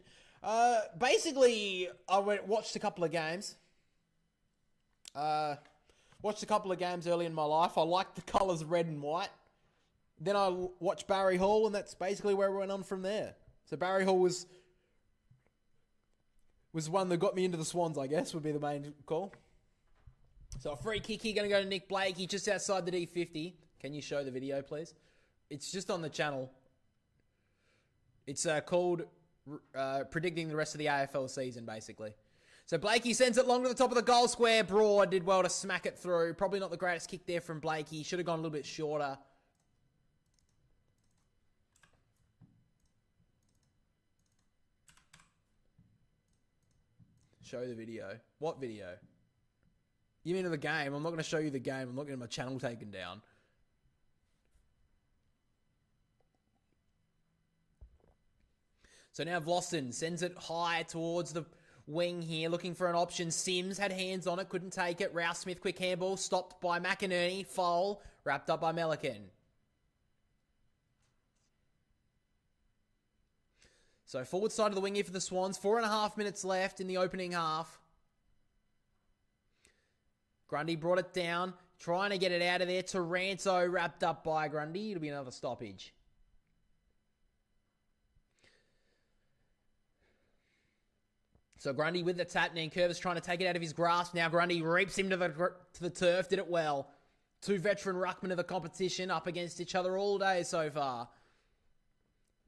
Basically, I watched a couple of games. Watched a couple of games early in my life. I liked the colours red and white. Then I watched Barry Hall, and that's basically where we went on from there. So Barry Hall was one that got me into the Swans, I guess, would be the main call. So a free kick here, going to go to Nick Blakey just outside the D50. Can you show the video, please? It's just on the channel. It's called predicting the rest of the AFL season, basically. So Blakey sends it long to the top of the goal square. Broad did well to smack it through. Probably not the greatest kick there from Blakey. Should have gone a little bit shorter. Show the video. What video? You mean of the game? I'm not going to show you the game. I'm not getting my channel taken down. So now Vlosten sends it high towards the wing here, looking for an option. Sims had hands on it, couldn't take it. Rouse Smith, quick handball, stopped by McInerney. Foul, wrapped up by Melican. So forward side of the wing here for the Swans. 4.5 minutes left in the opening half. Grundy brought it down, trying to get it out of there. Taranto wrapped up by Grundy. It'll be another stoppage. So Grundy with the tap. Nankervis trying to take it out of his grasp. Now Grundy reaps him to the turf. Did it well. Two veteran ruckmen of the competition up against each other all day so far.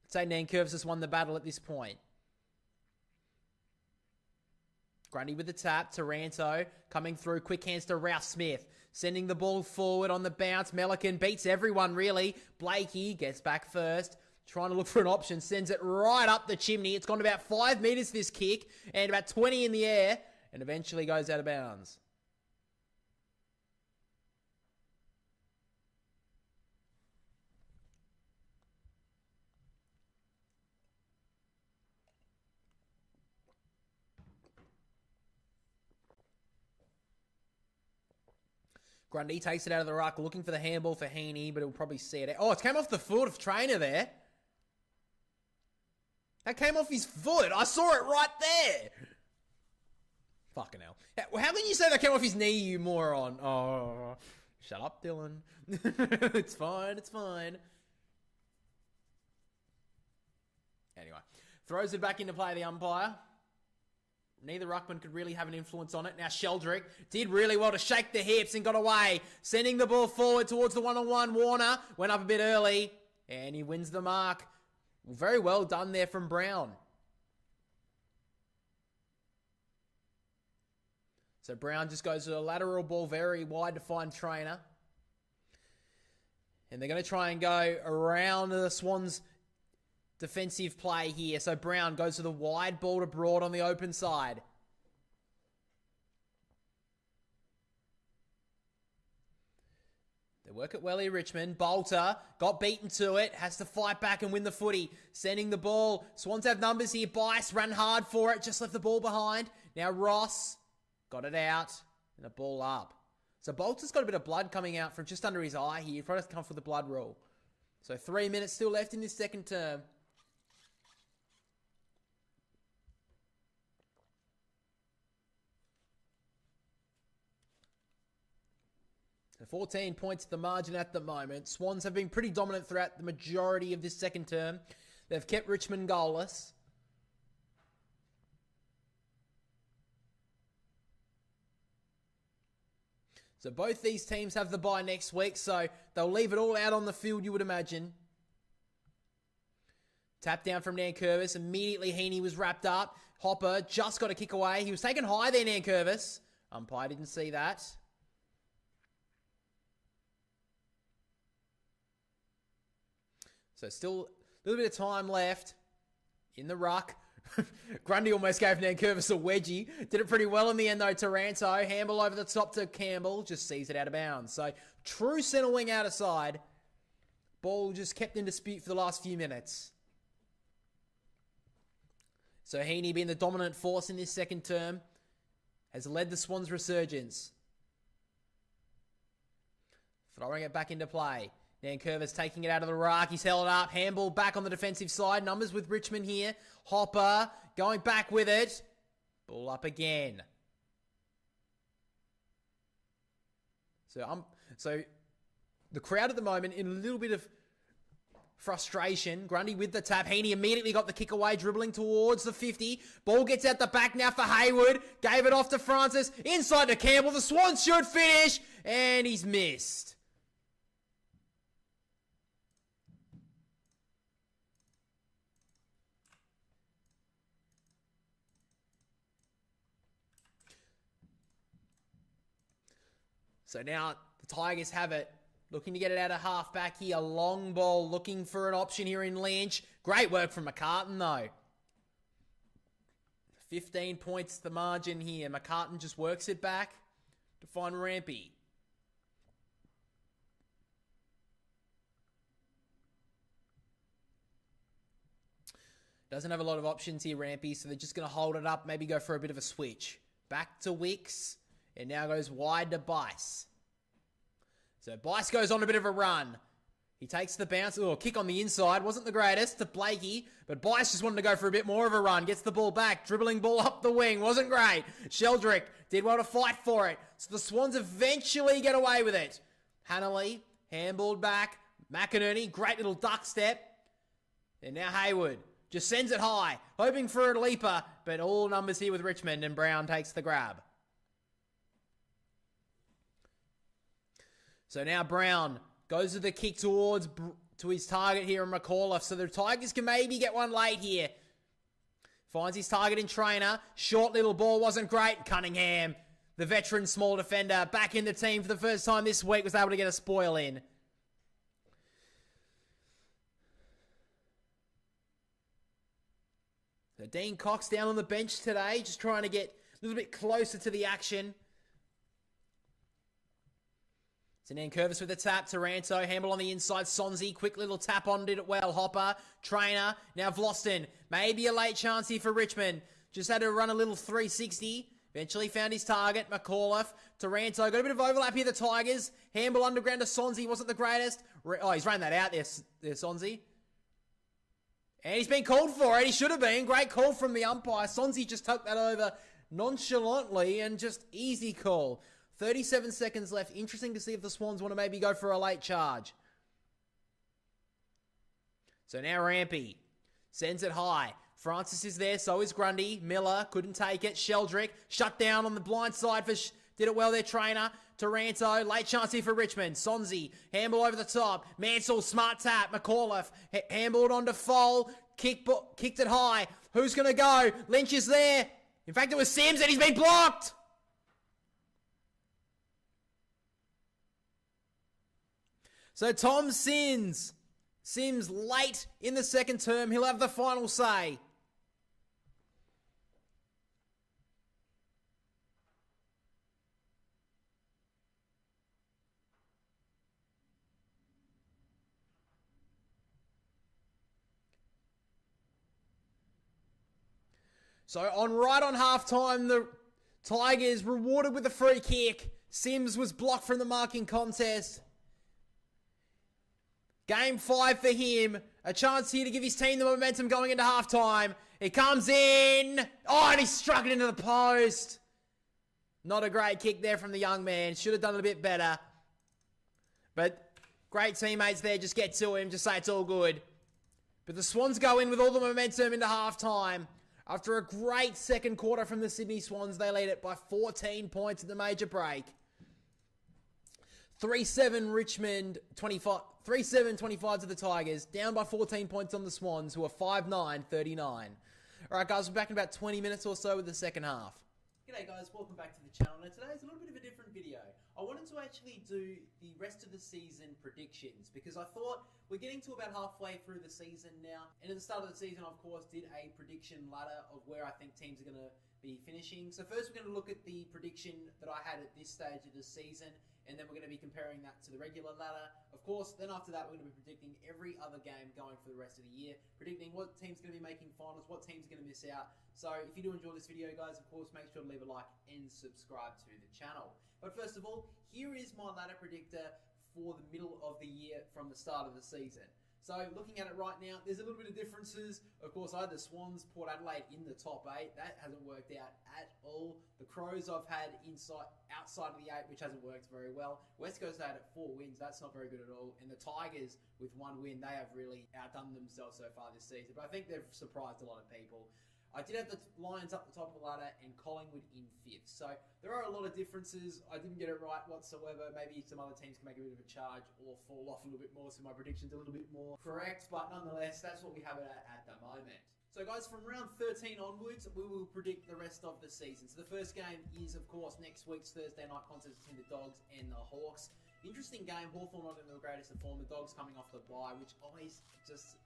I'd say Nankervis has won the battle at this point. Grundy with the tap. Taranto coming through. Quick hands to Rouse Smith. Sending the ball forward on the bounce. Melican beats everyone, really. Blakey gets back first. Trying to look for an option. Sends it right up the chimney. It's gone about 5 metres, this kick. And about 20 in the air. And eventually goes out of bounds. Grundy takes it out of the ruck, looking for the handball for Heaney, but he'll probably see it. Oh, it came off the foot of Trainer there. That came off his foot. I saw it right there. Fucking hell. How can you say that came off his knee, you moron? Oh, shut up, Dylan. It's fine, it's fine. Anyway, throws it back into play, the umpire. Neither ruckman could really have an influence on it. Now Sheldrick did really well to shake the hips and got away. Sending the ball forward towards the one-on-one. Warner went up a bit early. And he wins the mark. Very well done there from Brown. So Brown just goes to a lateral ball very wide to find Trainer. And they're going to try and go around the Swans' defensive play here. So Brown goes to the wide ball to Broad on the open side. They work it well here, Richmond. Bolter got beaten to it. Has to fight back and win the footy. Sending the ball. Swans have numbers here. Bice ran hard for it. Just left the ball behind. Now Ross got it out. And a ball up. So Bolter's got a bit of blood coming out from just under his eye here. He probably has to come for the blood rule. So 3 minutes still left in this second term. So 14 points at the margin at the moment. Swans have been pretty dominant throughout the majority of this second term. They've kept Richmond goalless. So both these teams have the bye next week, so they'll leave it all out on the field, you would imagine. Tap down from Nankervis. Immediately Heaney was wrapped up. Hopper just got a kick away. He was taken high there, Nankervis. Umpire didn't see that. So still a little bit of time left in the ruck. Grundy almost gave Nankervis a wedgie. Did it pretty well in the end though. Taranto, handball over the top to Campbell. Just sees it out of bounds. So true centre wing out of side. Ball just kept in dispute for the last few minutes. So Heaney, being the dominant force in this second term, has led the Swans' resurgence. Throwing it back into play. Nankervis taking it out of the ruck. He's held it up. Handball back on the defensive side. Numbers with Richmond here. Hopper going back with it. Ball up again. So the crowd at the moment in a little bit of frustration. Grundy with the tap. Heaney immediately got the kick away, dribbling towards the 50. Ball gets out the back now for Hayward. Gave it off to Francis. Inside to Campbell. The Swans should finish. And he's missed. So now the Tigers have it. Looking to get it out of half back here. Long ball. Looking for an option here in Lynch. Great work from McCartan though. 15 points the margin here. McCartan just works it back to find Rampy. Doesn't have a lot of options here, Rampy, so they're just going to hold it up, maybe go for a bit of a switch. Back to Wicks. It now goes wide to Bice. So Bice goes on a bit of a run. He takes the bounce. Oh, kick on the inside. Wasn't the greatest to Blakey, but Bice just wanted to go for a bit more of a run. Gets the ball back. Dribbling ball up the wing. Wasn't great. Sheldrick did well to fight for it. So the Swans eventually get away with it. Hanley, handballed back. McInerney, great little duck step. And now Hayward Just sends it high, hoping for a leaper, but all numbers here with Richmond, and Brown takes the grab. So now Brown goes with the kick to his target here in McAuliffe, so the Tigers can maybe get one late here. Finds his target in Trainer. Short little ball wasn't great. Cunningham, the veteran small defender, back in the team for the first time this week, was able to get a spoil in. So Dean Cox down on the bench today, just trying to get a little bit closer to the action. So Nankervis with the tap. Taranto, handle on the inside. Sonzi, quick little tap on, did it well. Hopper, Trainer. Now Vlosten. Maybe a late chance here for Richmond. Just had to run a little 360. Eventually found his target. McAuliffe, Taranto. Got a bit of overlap here, the Tigers. Handle underground to Sonzi. Wasn't the greatest. Oh, he's ran that out there, Sonzi. And he's been called for it. He should have been. Great call from the umpire. Sonzi just tucked that over nonchalantly and just easy call. 37 seconds left. Interesting to see if the Swans want to maybe go for a late charge. So now Rampy sends it high. Francis is there, so is Grundy. Miller couldn't take it. Sheldrick shut down on the blind side for... Did it well there, Trainer. Taranto, late chance here for Richmond. Sonzi, handball over the top. Mansell, smart tap. McAuliffe, handballed onto Foal. Kicked it high. Who's going to go? Lynch is there. In fact, it was Sims, and he's been blocked. So Tom Sims late in the second term. He'll have the final say. So right on halftime, the Tigers rewarded with a free kick. Sims was blocked from the marking contest. Game 5 for him. A chance here to give his team the momentum going into halftime. It comes in. Oh, and he struck it into the post. Not a great kick there from the young man. Should have done it a bit better. But great teammates there. Just get to him. Just say it's all good. But the Swans go in with all the momentum into halftime. After a great second quarter from the Sydney Swans, they lead it by 14 points at the major break. 3-7 Richmond, 3-7-25 to the Tigers, down by 14 points on the Swans, who are 5-9-39. All right, guys, we're back in about 20 minutes or so with the second half. G'day, guys. Welcome back to the channel. Now, today's a little bit of a different video. I wanted to actually do the rest of the season predictions because I thought we're getting to about halfway through the season now. And at the start of the season, of course, did a prediction ladder of where I think teams are going to be finishing. So first, we're going to look at the prediction that I had at this stage of the season. And then we're going to be comparing that to the regular ladder. Of course, then after that, we're going to be predicting every other game going for the rest of the year. Predicting what team's going to be making finals, what team's going to miss out. So if you do enjoy this video, guys, of course, make sure to leave a like and subscribe to the channel. But first of all, here is my ladder predictor for the middle of the year from the start of the season. So looking at it right now, there's a little bit of differences. Of course, I had the Swans, Port Adelaide in the top 8. That hasn't worked out at all. The Crows I've had outside of the 8, which hasn't worked very well. West Coast I had at 4 wins. That's not very good at all. And the Tigers with 1 win, they have really outdone themselves so far this season. But I think they've surprised a lot of people. I did have the Lions up the top of the ladder and Collingwood in 5th. So there are a lot of differences. I didn't get it right whatsoever. Maybe some other teams can make a bit of a charge or fall off a little bit more, so my prediction's a little bit more correct. But nonetheless, that's what we have it at the moment. So guys, from round 13 onwards, we will predict the rest of the season. So the first game is, of course, next week's Thursday night contest between the Dogs and the Hawks. Interesting game. Hawthorn not in the greatest of form. The Dogs coming off the bye, which always just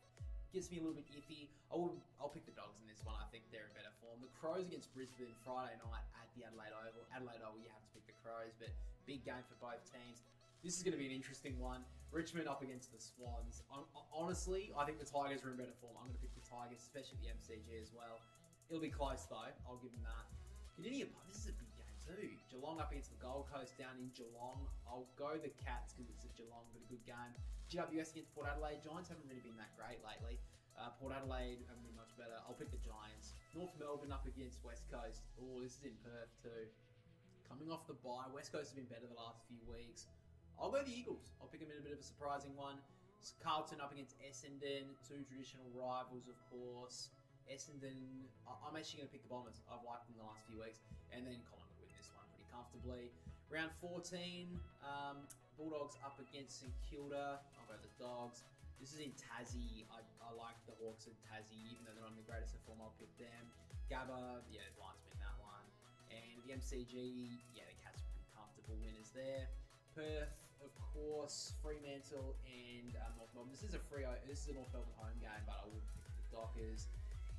gets me a little bit iffy. I'll pick the Dogs in this one. I think they're in better form. The Crows against Brisbane Friday night at the Adelaide Oval. Adelaide Oval, you have to pick the Crows, but big game for both teams. This is going to be an interesting one. Richmond up against the Swans. Honestly, I think the Tigers are in better form. I'm going to pick the Tigers, especially the MCG as well. It'll be close though. I'll give them that. This is a big game too. Geelong up against the Gold Coast down in Geelong. I'll go the Cats because it's a Geelong, but a good game. GWS against Port Adelaide. Giants haven't really been that great lately. Port Adelaide haven't been much better. I'll pick the Giants. North Melbourne up against West Coast. Oh, this is in Perth too. Coming off the bye, West Coast have been better the last few weeks. I'll go the Eagles. I'll pick them in a bit of a surprising one. Carlton up against Essendon, two traditional rivals, of course. Essendon, I'm actually going to pick the Bombers. I've liked them the last few weeks. And then Collingwood win this one pretty comfortably. Round 14, Bulldogs up against St Kilda. I'll go the Dogs. This is in Tassie. I like the Hawks in Tassie, even though they're not in the greatest of form. I'll pick them. Gabba, yeah, the Lions win that one. And the MCG, yeah, the Cats are pretty comfortable winners there. Perth, of course, Fremantle and North Melbourne. This is a North Melbourne home game, but I would pick the Dockers.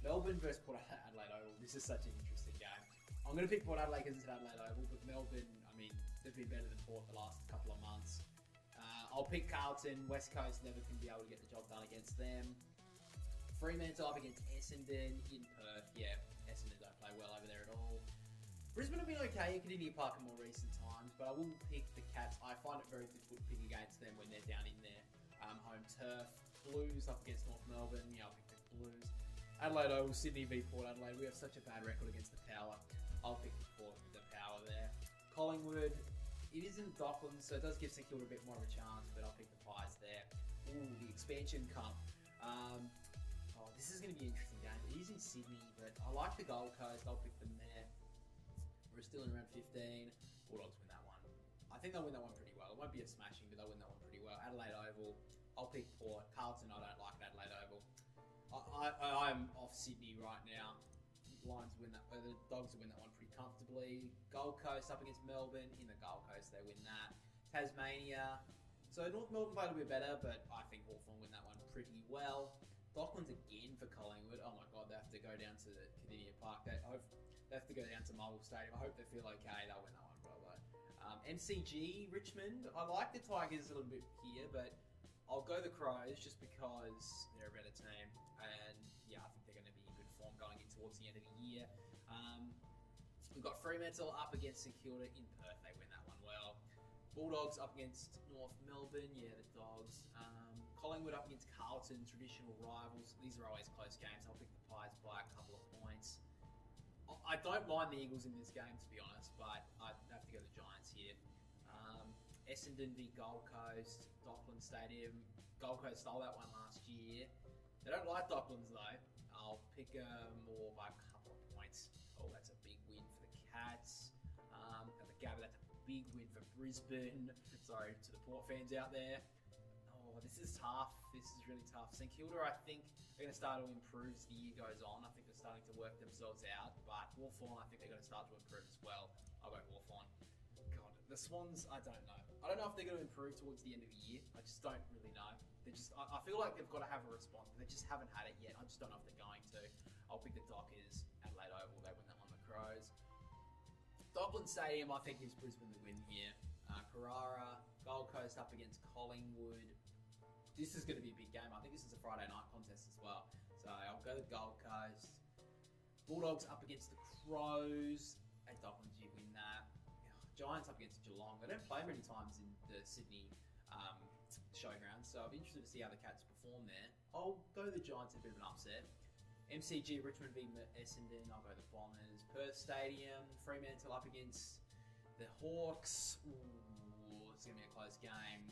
Melbourne versus Port Adelaide Oval. This is such an interesting game. I'm going to pick Port Adelaide because it's at Adelaide Oval, but Melbourne, I mean, they've been better than Port the last couple of months. I'll pick Carlton. West Coast never can be able to get the job done against them. Fremantle up against Essendon in Perth. Yeah, Essendon don't play well over there at all. Brisbane have been okay at Kardinia Park in more recent times, but I will pick the Cats. I find it very difficult to pick against them when they're down in their home turf. Blues up against North Melbourne. Yeah, I'll pick the Blues. Adelaide Oval, Sydney v Port Adelaide. We have such a bad record against the Power. I'll pick the Port with the Power there. Collingwood, it isn't Docklands, so it does give St Kilda a bit more of a chance, but I'll pick the Pies there. Ooh, the expansion cup. This is going to be an interesting game. It is in Sydney, but I like the Gold Coast. I'll pick them there. We're still in round 15. Bulldogs win that one. I think they'll win that one pretty well. It won't be a smashing, but they'll win that one pretty well. Adelaide Oval, I'll pick Port. Carlton, I don't like Adelaide Oval. I'm off Sydney right now. Lions win that. The Dogs will win that one pretty comfortably. Gold Coast up against Melbourne. In the Gold Coast, they win that. Tasmania. So North Melbourne played a bit better, but I think Hawthorn win that one pretty well. Docklands again for Collingwood. Oh my God, they have to go down to Kardinia Park. They have to go down to Marvel Stadium. I hope they feel okay. They'll win that one probably. MCG, Richmond. I like the Tigers a little bit here, but I'll go the Crows just because they're a better team. And yeah, I think they're going to be in good form going in towards the end of the year. We've got Fremantle up against St Kilda in Perth. They win that one well. Bulldogs up against North Melbourne. Yeah, the Dogs. Collingwood up against Carlton, traditional rivals. These are always close games. I'll pick the Pies by a couple of points. I don't mind the Eagles in this game, to be honest, but I have to go the Giants here. Essendon v Gold Coast, Docklands Stadium. Gold Coast stole that one last year. They don't like Docklands though. I'll pick more by a couple of points. Oh, that's a big win for the Cats. At the Gabba, that's a big win for Brisbane. Sorry to the Port fans out there. Oh, this is tough. This is really tough. St Kilda, I think, they're going to start to improve as the year goes on. I think they're starting to work themselves out. But Hawthorn, I think they're going to start to improve as well. I'll go Hawthorn. God, the Swans, I don't know. I don't know if they're going to improve towards the end of the year. I just don't really know. I feel like they've got to have a response, but they just haven't had it yet. I just don't know if they're going to. I'll pick the Dockers. Adelaide Oval, they win that one, the Crows. Docklands Stadium, I think, gives Brisbane the win here. Carrara, Gold Coast up against Collingwood. This is going to be a big game. I think this is a Friday night contest as well. So I'll go the Gold Coast. Bulldogs up against the Crows. At Docklands, you win that. Giants up against Geelong. They don't play many times in the Sydney showground, so I'm interested to see how the Cats perform there. I'll go the Giants in a bit of an upset. MCG, Richmond v Essendon. I'll go the Bombers. Perth Stadium, Fremantle up against the Hawks. Ooh, it's going to be a close game.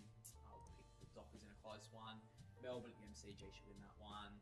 I'll pick the Dockers in a close one. Melbourne at the MCG should win that one.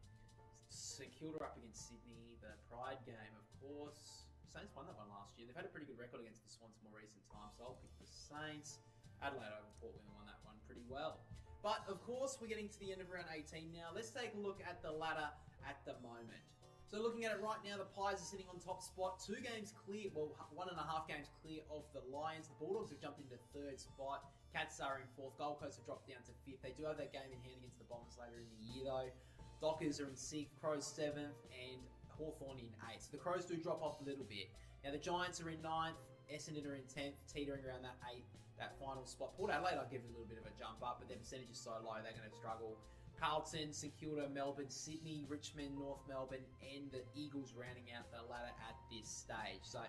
St Kilda up against Sydney. The Pride game, of course. Saints won that one last year. They've had a pretty good record against the Swans in more recent times, so I'll pick the Saints. Adelaide Oval, Portland won that one pretty well. But, of course, we're getting to the end of round 18 now. Let's take a look at the ladder at the moment. So looking at it right now, the Pies are sitting on top spot. 2 games clear, well, 1.5 games clear of the Lions. The Bulldogs have jumped into 3rd spot. Cats are in 4th. Gold Coast have dropped down to 5th. They do have that game in hand against the Bombers later in the year, though. Dockers are in 6th, Crows 7th, and Hawthorn in 8th. So the Crows do drop off a little bit. Now the Giants are in 9th, Essendon are in 10th, teetering around that 8th, that final spot. Port Adelaide, I'll give it a little bit of a jump up, but their percentage is so low, they're going to struggle. Carlton, St Kilda, Melbourne, Sydney, Richmond, North Melbourne, and the Eagles rounding out the ladder at this stage. So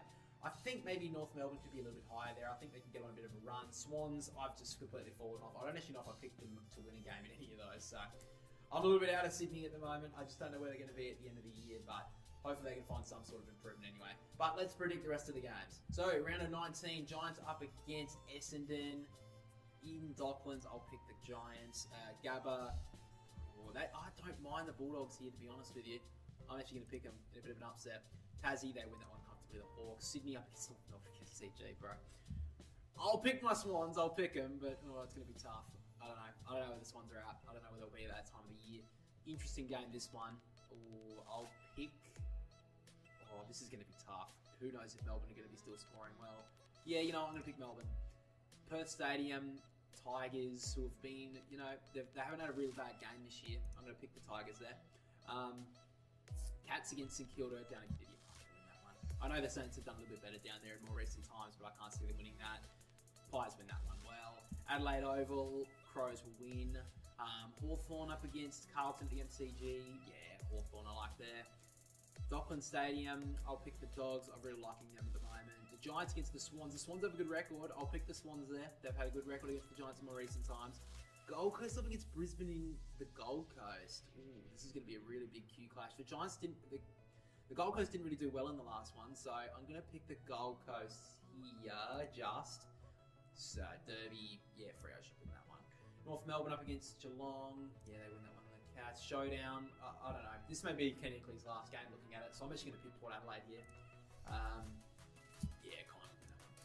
I think maybe North Melbourne could be a little bit higher there. I think they can get on a bit of a run. Swans, I've just completely fallen off. I don't actually know if I picked them to win a game in any of those. So I'm a little bit out of Sydney at the moment. I just don't know where they're going to be at the end of the year, but hopefully they can find some sort of improvement anyway. But let's predict the rest of the games. So, round of 19, Giants up against Essendon. in Docklands, I'll pick the Giants. Gabba, I don't mind the Bulldogs here, to be honest with you. I'm actually going to pick them in a bit of an upset. Tassie, they win that one comfortably. The Hawks. Sydney up against CG, bro. I'll pick my Swans. I'll pick them, but it's going to be tough. I don't know. I don't know where the Swans are at. I don't know where they'll be at that time of the year. Interesting game, this one. I'll pick... this is going to be tough. Who knows if Melbourne are going to be still scoring well. Yeah, I'm going to pick Melbourne. Perth Stadium, Tigers, who have been, they haven't had a really bad game this year. I'm going to pick the Tigers there. Cats against St Kilda down in Gideon. Win that one. I know the Saints have done a little bit better down there in more recent times, but I can't see them winning that. Pies win that one well. Adelaide Oval, Crows will win. Hawthorn up against Carlton at the MCG. Yeah, Hawthorn I like there. Dockland Stadium, I'll pick the Dogs. I'm really liking them at the moment. The Giants against the Swans. The Swans have a good record. I'll pick the Swans there. They've had a good record against the Giants in more recent times. Gold Coast up against Brisbane in the Gold Coast. This is going to be a really big Q clash. The Giants didn't... The Gold Coast didn't really do well in the last one, so I'm going to pick the Gold Coast here, just. So, Derby, yeah, Freo should win that one. North Melbourne up against Geelong. Yeah, they win that one. The Cats. Showdown. I don't know. This may be Ken Incley's last game looking at it, so I'm actually going to pick Port Adelaide here. Yeah, kind of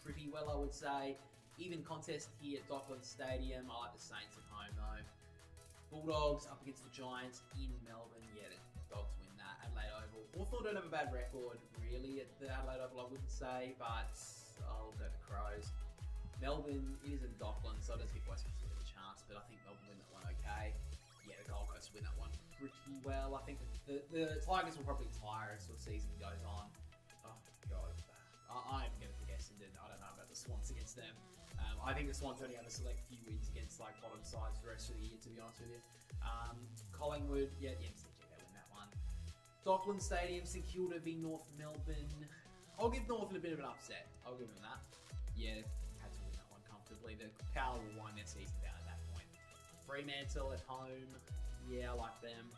pretty well, I would say. Even contest here at Dockland Stadium. I like the Saints at home, though. Bulldogs up against the Giants in Melbourne. Yeah, the Dogs win that. Adelaide Oval. Hawthorn don't have a bad record, really, at the Adelaide Oval, I wouldn't say, but I'll go the Crows. Melbourne, it is in Dockland, so I don't think West Coast will have a chance, but I think Melbourne win that one okay. Yeah, the Gold Coast win that one pretty well. I think the Tigers will probably tire as the season goes on. Oh, God. I'm going to pick Essendon. I don't know about the Swans against them. I think the Swans only have a select few wins against bottom sides the rest of the year, to be honest with you. Collingwood, yeah, the MCG, they win that one. Dockland Stadium, St Kilda v North Melbourne. I'll give North a bit of an upset. I'll give them that. Yeah, had to win that one comfortably. The Power will wind their season down at that point. Fremantle at home. Yeah, I like them.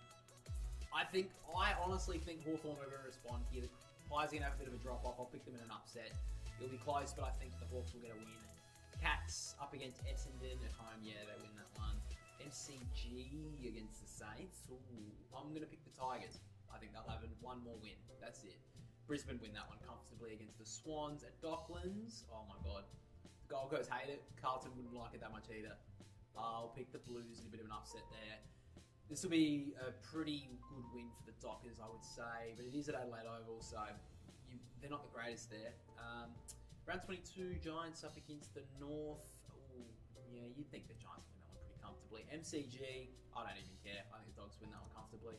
I honestly think Hawthorn are going to respond here. The Pies are going to have a bit of a drop-off. I'll pick them in an upset. It'll be close, but I think the Hawks will get a win. Cats up against Essendon at home. Yeah, they win that one. MCG against the Saints. Ooh, I'm going to pick the Tigers. I think they'll have one more win. That's it. Brisbane win that one comfortably against the Swans at Docklands. Oh my God. The Gold Coast hate it. Carlton wouldn't like it that much either. I'll pick the Blues in a bit of an upset there. This will be a pretty good win for the Dockers, I would say, but it is at Adelaide Oval, so they're not the greatest there. Round 22, Giants up against the North. Ooh, yeah, you'd think the Giants win that one pretty comfortably. MCG, I don't even care. I think the Dogs win that one comfortably.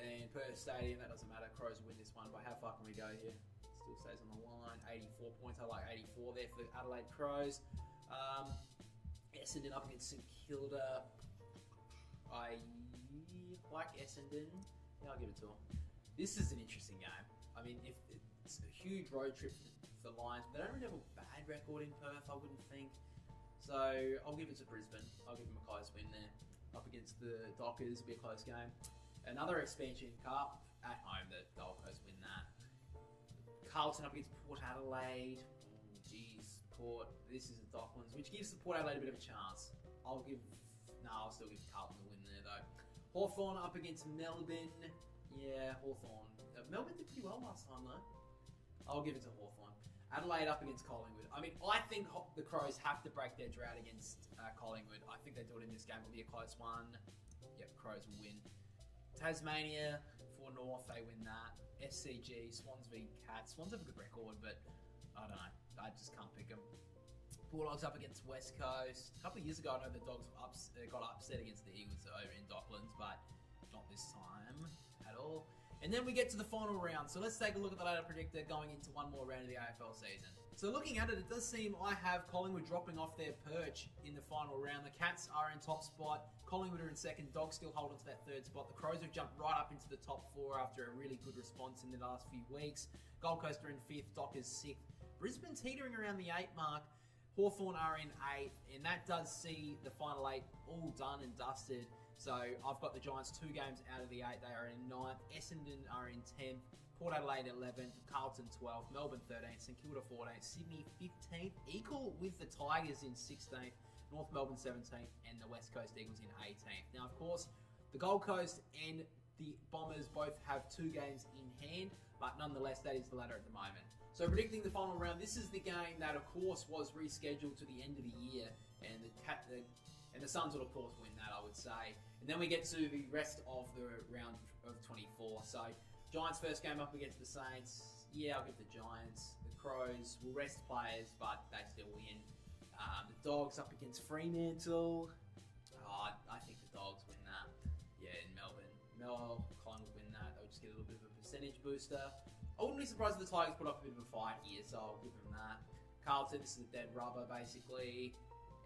And Perth Stadium, that doesn't matter. Crows win this one, but how far can we go here? Still stays on the line. 84 points. I like 84 there for the Adelaide Crows. Essendon up against St Kilda. I like Essendon. Yeah, I'll give it to them. This is an interesting game. I mean, if it's a huge road trip for the Lions, but they don't really have a bad record in Perth, I wouldn't think. So I'll give it to Brisbane. I'll give them a close win there. Up against the Dockers, it'll be a close game. Another expansion cup at home. The Gold Coast win that. Carlton up against Port Adelaide. Oh, geez, Port. This is a Docklands, which gives the Port Adelaide a bit of a chance. I'll still give Carlton the win there though. Hawthorn up against Melbourne. Yeah, Hawthorn. Melbourne did pretty well last time though. I'll give it to Hawthorn. Adelaide up against Collingwood. I mean, I think the Crows have to break their drought against Collingwood. I think they do it in this game. It'll be a close one. Yep, Crows will win. Tasmania for North, they win that. SCG, Swans v Cats. Swans have a good record, but I don't know. I just can't pick them. Bulldogs up against West Coast. A couple of years ago, I know the Dogs got upset against the Eagles over in Docklands, but not this time at all. And then we get to the final round. So let's take a look at the ladder predictor going into one more round of the AFL season. So looking at it, it does seem I have Collingwood dropping off their perch in the final round. The Cats are in top spot. Collingwood are in second. Dogs still hold on to that third spot. The Crows have jumped right up into the top four after a really good response in the last few weeks. Gold Coast are in fifth. Dockers sixth. Brisbane teetering around the 8 mark. Hawthorn are in 8th, and that does see the final 8 all done and dusted. So I've got the Giants 2 games out of the 8. They are in 9th. Essendon are in 10th. Port Adelaide 11th. Carlton 12th. Melbourne 13th. St Kilda 14th. Sydney 15th. Equal with the Tigers in 16th. North Melbourne 17th, and the West Coast Eagles in 18th. Now, of course, the Gold Coast and the Bombers both have 2 games in hand, but nonetheless, that is the ladder at the moment. So predicting the final round, this is the game that, of course, was rescheduled to the end of the year, and the Suns will, of course, win that, I would say. And then we get to the rest of the round of 24. So Giants first game up against the Saints. Yeah, I'll give the Giants. The Crows will rest players, but they still win. The Dogs up against Fremantle. Oh, I think the Dogs win that. Yeah, in Melbourne. Collingwood will win that. They'll just get a little bit of a percentage booster. I wouldn't be surprised if the Tigers put up a bit of a fight here, so I'll give them that. Carlton, this is a dead rubber, basically.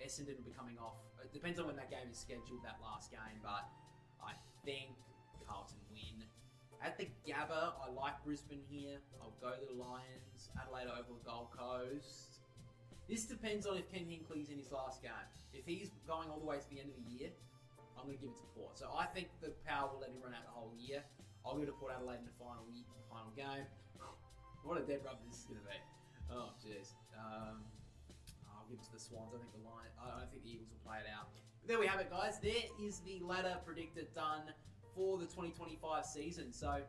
Essendon will be coming off. It depends on when that game is scheduled, that last game, but I think Carlton win. At the Gabba, I like Brisbane here. I'll go to the Lions. Adelaide over Gold Coast. This depends on if Ken Hinkley's in his last game. If he's going all the way to the end of the year, I'm going to give it to Port. So I think the Power will let him run out the whole year. I'll give it to Port Adelaide in the final game. What a dead rubber this is going to be. Oh, jeez. I'll give it to the Swans. I think the Lions. I don't think the Eagles will play it out. But there we have it, guys. There is the ladder predictor done for the 2025 season. So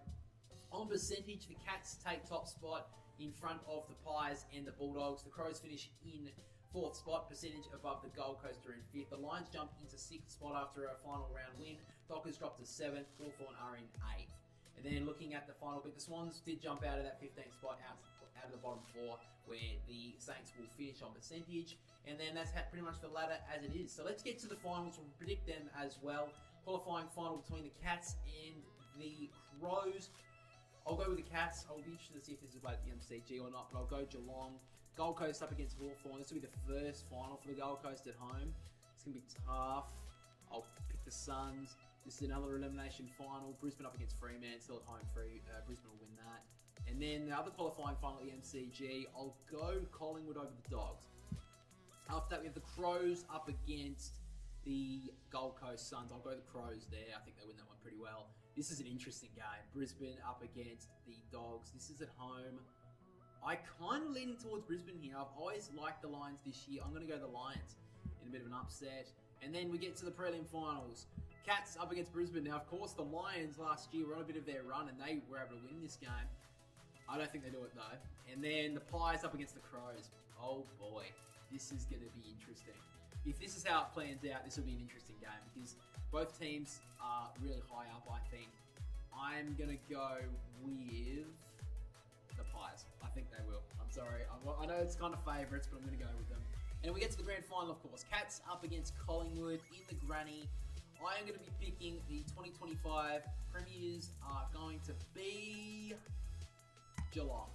on percentage, the Cats take top spot in front of the Pies and the Bulldogs. The Crows finish in 4th spot, percentage above the Gold Coast are in 5th. The Lions jump into 6th spot after a final round win. Dockers drop to 7th. Hawthorn are in 8th. And then looking at the final bit, the Swans did jump out of that 15th spot out of the bottom 4, where the Saints will finish on percentage. And then that's pretty much the ladder as it is. So let's get to the finals. We'll predict them as well. Qualifying final between the Cats and the Crows. I'll go with the Cats. I'll be interested to see if this is played at the MCG or not, but I'll go Geelong. Gold Coast up against Hawthorn. This will be the first final for the Gold Coast at home. It's going to be tough. I'll pick the Suns. This is another elimination final. Brisbane up against Fremantle at home. Brisbane will win that. And then the other qualifying final at the MCG, I'll go Collingwood over the Dogs. After that, we have the Crows up against the Gold Coast Suns. I'll go the Crows there. I think they win that one pretty well. This is an interesting game. Brisbane up against the Dogs. This is at home. I kind of leaning towards Brisbane here. I've always liked the Lions this year. I'm going to go the Lions in a bit of an upset. And then we get to the prelim finals. Cats up against Brisbane. Now, of course, the Lions last year were on a bit of their run and they were able to win this game. I don't think they do it though. And then the Pies up against the Crows. Oh boy, this is going to be interesting. If this is how it plans out, this will be an interesting game because both teams are really high up, I think. I'm going to go with the Pies. I think they will. I'm sorry. I know it's kind of favourites, but I'm going to go with them. And we get to the grand final, of course. Cats up against Collingwood in the granny. I am going to be picking the 2025 premiers are going to be Geelong.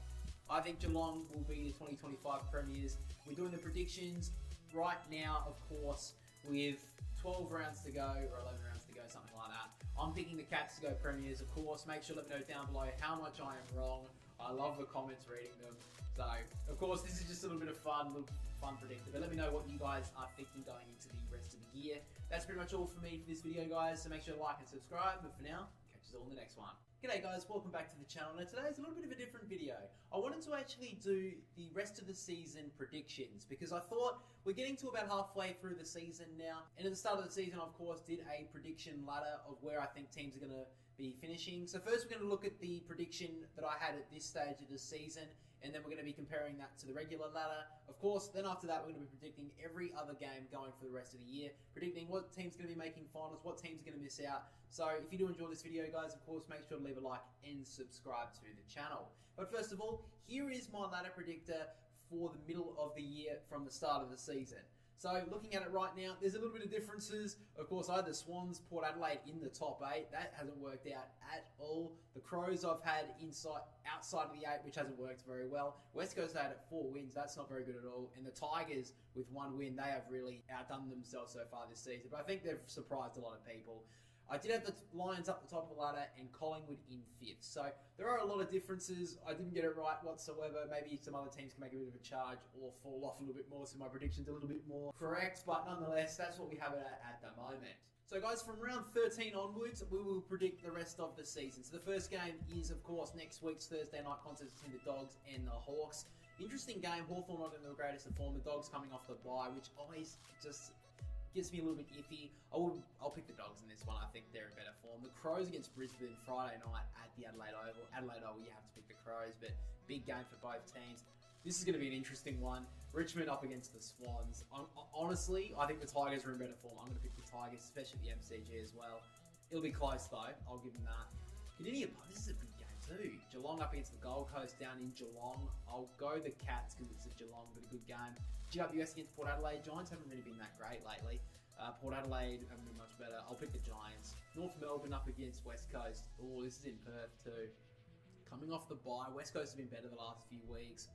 I think Geelong will be the 2025 premiers. We're doing the predictions right now, of course, with 12 rounds to go, or 11 rounds to go, something like that. I'm picking the Cats to go premiers, of course. Make sure to let me know down below how much I am wrong. I love the comments, reading them. So, of course, this is just a little bit of little fun predictor. But let me know what you guys are thinking going into the rest of the year. That's pretty much all for me for this video, guys. So make sure to like and subscribe. But for now, catch us all in the next one. G'day guys, welcome back to the channel. Now today's a little bit of a different video. I wanted to actually do the rest of the season predictions because I thought we're getting to about halfway through the season now. And at the start of the season, I, of course, did a prediction ladder of where I think teams are going to be finishing. So first we're going to look at the prediction that I had at this stage of the season, and then we're going to be comparing that to the regular ladder. Of course, then after that we're going to be predicting every other game going for the rest of the year, predicting what team's going to be making finals, what teams are going to miss out. So if you do enjoy this video, guys, of course, make sure to leave a like and subscribe to the channel. But first of all, here is my ladder predictor for the middle of the year from the start of the season. So looking at it right now, there's a little bit of differences. Of course, I had the Swans, Port Adelaide in the top 8. That hasn't worked out at all. The Crows I've had outside of the 8, which hasn't worked very well. West Coast I had at 4 wins. That's not very good at all. And the Tigers with 1 win, they have really outdone themselves so far this season. But I think they've surprised a lot of people. I did have the Lions up the top of the ladder and Collingwood in 5th. So there are a lot of differences. I didn't get it right whatsoever. Maybe some other teams can make a bit of a charge or fall off a little bit more, so my prediction's a little bit more correct. But nonetheless, that's what we have at the moment. So guys, from round 13 onwards, we will predict the rest of the season. So the first game is, of course, next week's Thursday night contest between the Dogs and the Hawks. Interesting game. Hawthorn not in the greatest of form. The Dogs coming off the bye, which always just gets me a little bit iffy. I'll pick the Dogs in this one. I think they're in better form. The Crows against Brisbane Friday night at the Adelaide Oval. Adelaide Oval, you have to pick the Crows, but big game for both teams. This is going to be an interesting one. Richmond up against the Swans. Honestly, I think the Tigers are in better form. I'm going to pick the Tigers, especially the MCG as well. It'll be close though. I'll give them that. This is a big game too. Geelong up against the Gold Coast down in Geelong. I'll go the Cats because it's a Geelong, but a good game. GWS against Port Adelaide. Giants haven't really been that great lately. Port Adelaide haven't been much better. I'll pick the Giants. North Melbourne up against West Coast. Oh, this is in Perth too. Coming off the bye, West Coast have been better the last few weeks.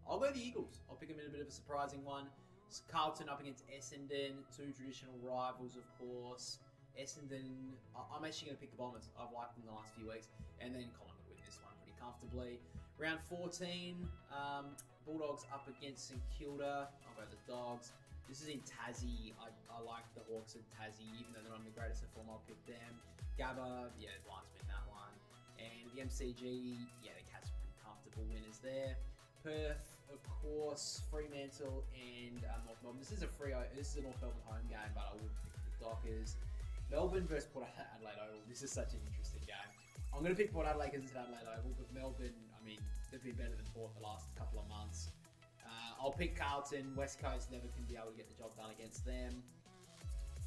I'll go the Eagles. I'll pick them in a bit of a surprising one. Carlton up against Essendon. Two traditional rivals, of course. Essendon, I'm actually going to pick the Bombers. I've liked them the last few weeks. And then Collingwood win this one pretty comfortably. Round 14, Bulldogs up against St Kilda. I'll go the Dogs. This is in Tassie. I like the Hawks at Tassie. Even though they're not in the greatest of form, I'll pick them. Gabba, yeah, the Lions win that one. And the MCG, yeah, the Cats are pretty comfortable winners there. Perth, of course, Fremantle and North Melbourne. This is a North Melbourne home game, but I would pick the Dockers. Melbourne versus Port Adelaide Oval. This is such an interesting game. I'm going to pick Port Adelaide because it's at Adelaide Oval, but Melbourne, I mean, they've been better than Port the last couple of months. I'll pick Carlton. West Coast never can be able to get the job done against them.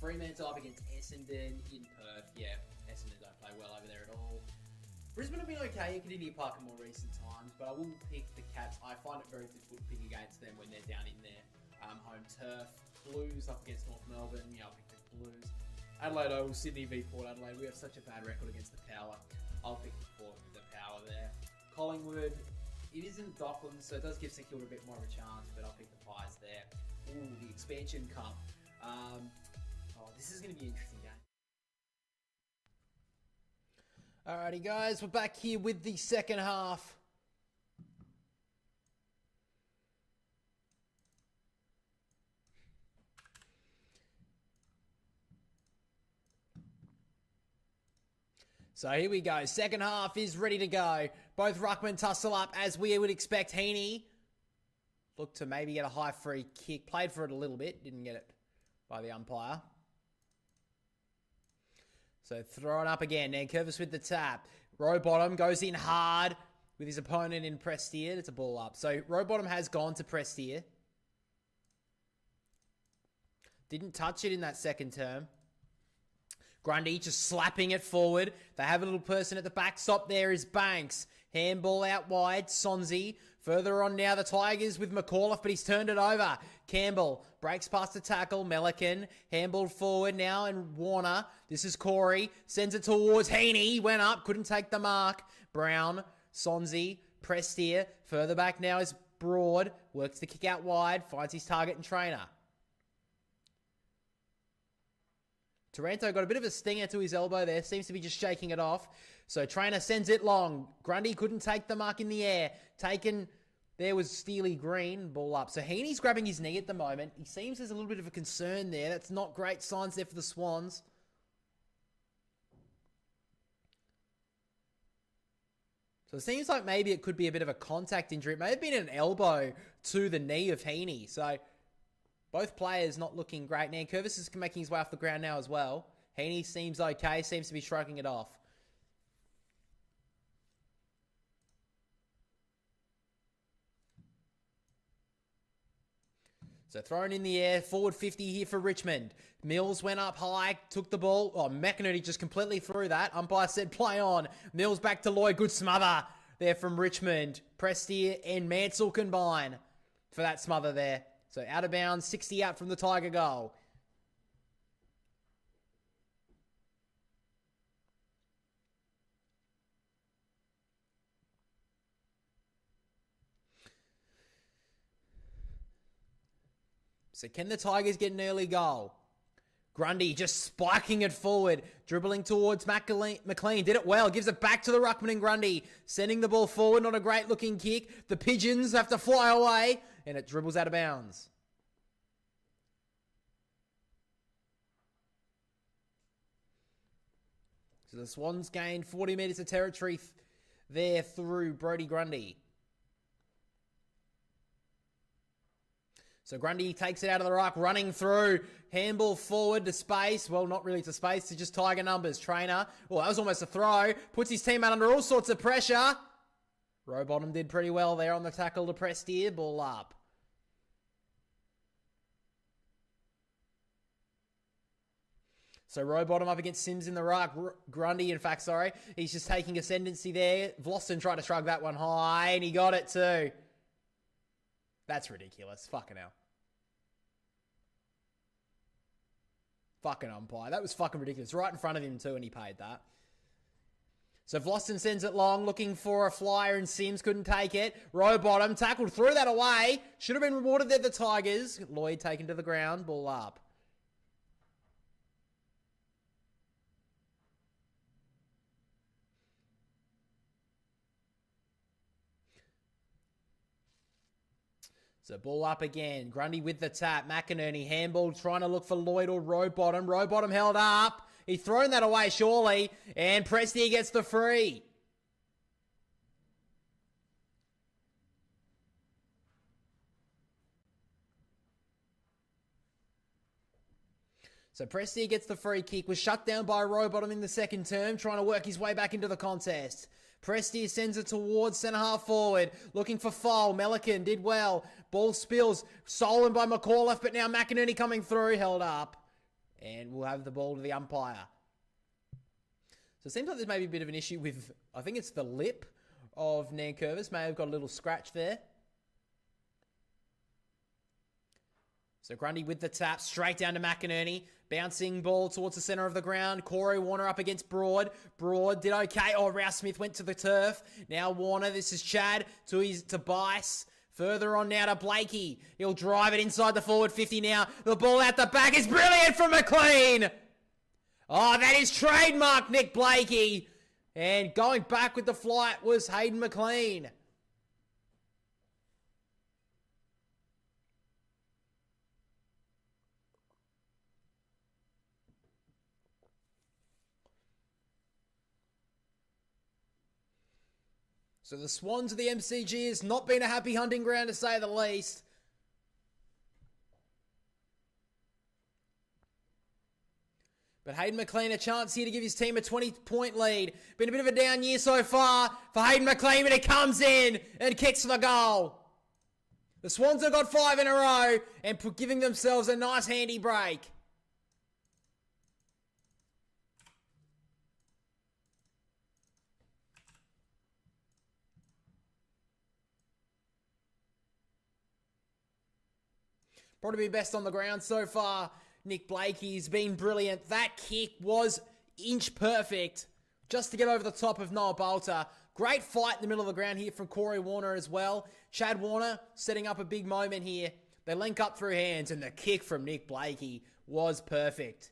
Fremantle up against Essendon in Perth. Yeah, Essendon don't play well over there at all. Brisbane have been okay at Kardinia Park in more recent times, but I will pick the Cats. I find it very difficult to pick against them when they're down in their home turf. Blues up against North Melbourne. Yeah, I'll pick the Blues. Adelaide Oval, Sydney v Port Adelaide. We have such a bad record against the Power. I'll pick the Power there. Collingwood, it isn't Docklands, so it does give St Kilda a bit more of a chance, but I'll pick the Pies there. Ooh, the expansion cup. This is going to be an interesting game. Alrighty, guys, we're back here with the second half. So here we go. Second half is ready to go. Both ruckmen tussle up as we would expect. Heaney looked to maybe get a high free kick. Played for it a little bit. Didn't get it by the umpire. So throw it up again. Nankervis with the tap. Rowbottom goes in hard with his opponent in Prestia. It's a ball up. So Rowbottom has gone to Prestia. Didn't touch it in that second term. Grundy just slapping it forward. They have a little person at the backstop. There is Banks. Handball out wide. Sonzi. Further on now, the Tigers with McAuliffe, but he's turned it over. Campbell breaks past the tackle. Melican. Handball forward now, and Warner. This is Corey. Sends it towards Heaney. Went up. Couldn't take the mark. Brown. Sonzi. Prestia. Further back now is Broad. Works the kick out wide. Finds his target and trainer. Taranto got a bit of a stinger to his elbow there. Seems to be just shaking it off. So Trainer sends it long. Grundy couldn't take the mark in the air. Taken. There was Steely Green. Ball up. So Heaney's grabbing his knee at the moment. He seems there's a little bit of a concern there. That's not great signs there for the Swans. So it seems like maybe it could be a bit of a contact injury. It may have been an elbow to the knee of Heaney. So both players not looking great. Nankervis is making his way off the ground now as well. Heaney seems okay. Seems to be shrugging it off. So thrown in the air. Forward 50 here for Richmond. Mills went up high. Took the ball. Oh, McInerney just completely threw that. Umpire said play on. Mills back to Lloyd. Good smother there from Richmond. Prestia and Mansell combine for that smother there. So out of bounds, 60 out from the Tiger goal. So can the Tigers get an early goal? Grundy just spiking it forward, dribbling towards McLean. Did it well, gives it back to the ruckman and Grundy. Sending the ball forward, not a great looking kick. The Pigeons have to fly away, and it dribbles out of bounds. So the Swans gained 40 metres of territory there through Brodie Grundy. So Grundy takes it out of the ruck, running through. Handball forward to space. Well, not really to space, to just Tiger numbers. Trainer. Well, that was almost a throw. Puts his teammate under all sorts of pressure. Rowbottom did pretty well there on the tackle to Prestia. Ball up. So Rowbottom up against Sims in the ruck. Grundy, in fact, sorry. He's just taking ascendancy there. Vlossen tried to shrug that one high, and he got it too. That's ridiculous. Fucking hell. Fucking umpire. That was fucking ridiculous. Right in front of him too, and he paid that. So Vlossen sends it long, looking for a flyer, and Sims couldn't take it. Rowbottom tackled, threw that away. Should have been rewarded there, the Tigers. Lloyd taken to the ground. Ball up. So ball up again. Grundy with the tap. McInerney handball trying to look for Lloyd or Rowbottom. Rowbottom held up. He's thrown that away surely. And Prestia gets the free. So Prestia gets the free kick. Was shut down by Rowbottom in the second term. Trying to work his way back into the contest. Prestia sends it towards centre half forward. Looking for foul. Melican did well. Ball spills. Stolen by McAuliffe, but now McInerney coming through. Held up. And we'll have the ball to the umpire. So it seems like there's maybe a bit of an issue with, I think it's the lip of Nankervis. May have got a little scratch there. So Grundy with the tap, straight down to McInerney. Bouncing ball towards the centre of the ground. Corey Warner up against Broad. Broad did okay. Oh, Rouse Smith went to the turf. Now Warner, this is Chad to Bice. Further on now to Blakey. He'll drive it inside the forward 50 now. The ball out the back is brilliant from McLean. Oh, that is trademark Nick Blakey. And going back with the flight was Hayden McLean. So the Swans of the MCG has not been a happy hunting ground, to say the least. But Hayden McLean a chance here to give his team a 20-point lead. Been a bit of a down year so far for Hayden McLean, but he comes in and kicks the goal. The Swans have got 5 in a row and giving themselves a nice handy break. Probably best on the ground so far. Nick Blakey's been brilliant. That kick was inch perfect just to get over the top of Noah Bolter. Great fight in the middle of the ground here from Corey Warner as well. Chad Warner setting up a big moment here. They link up through hands and the kick from Nick Blakey was perfect.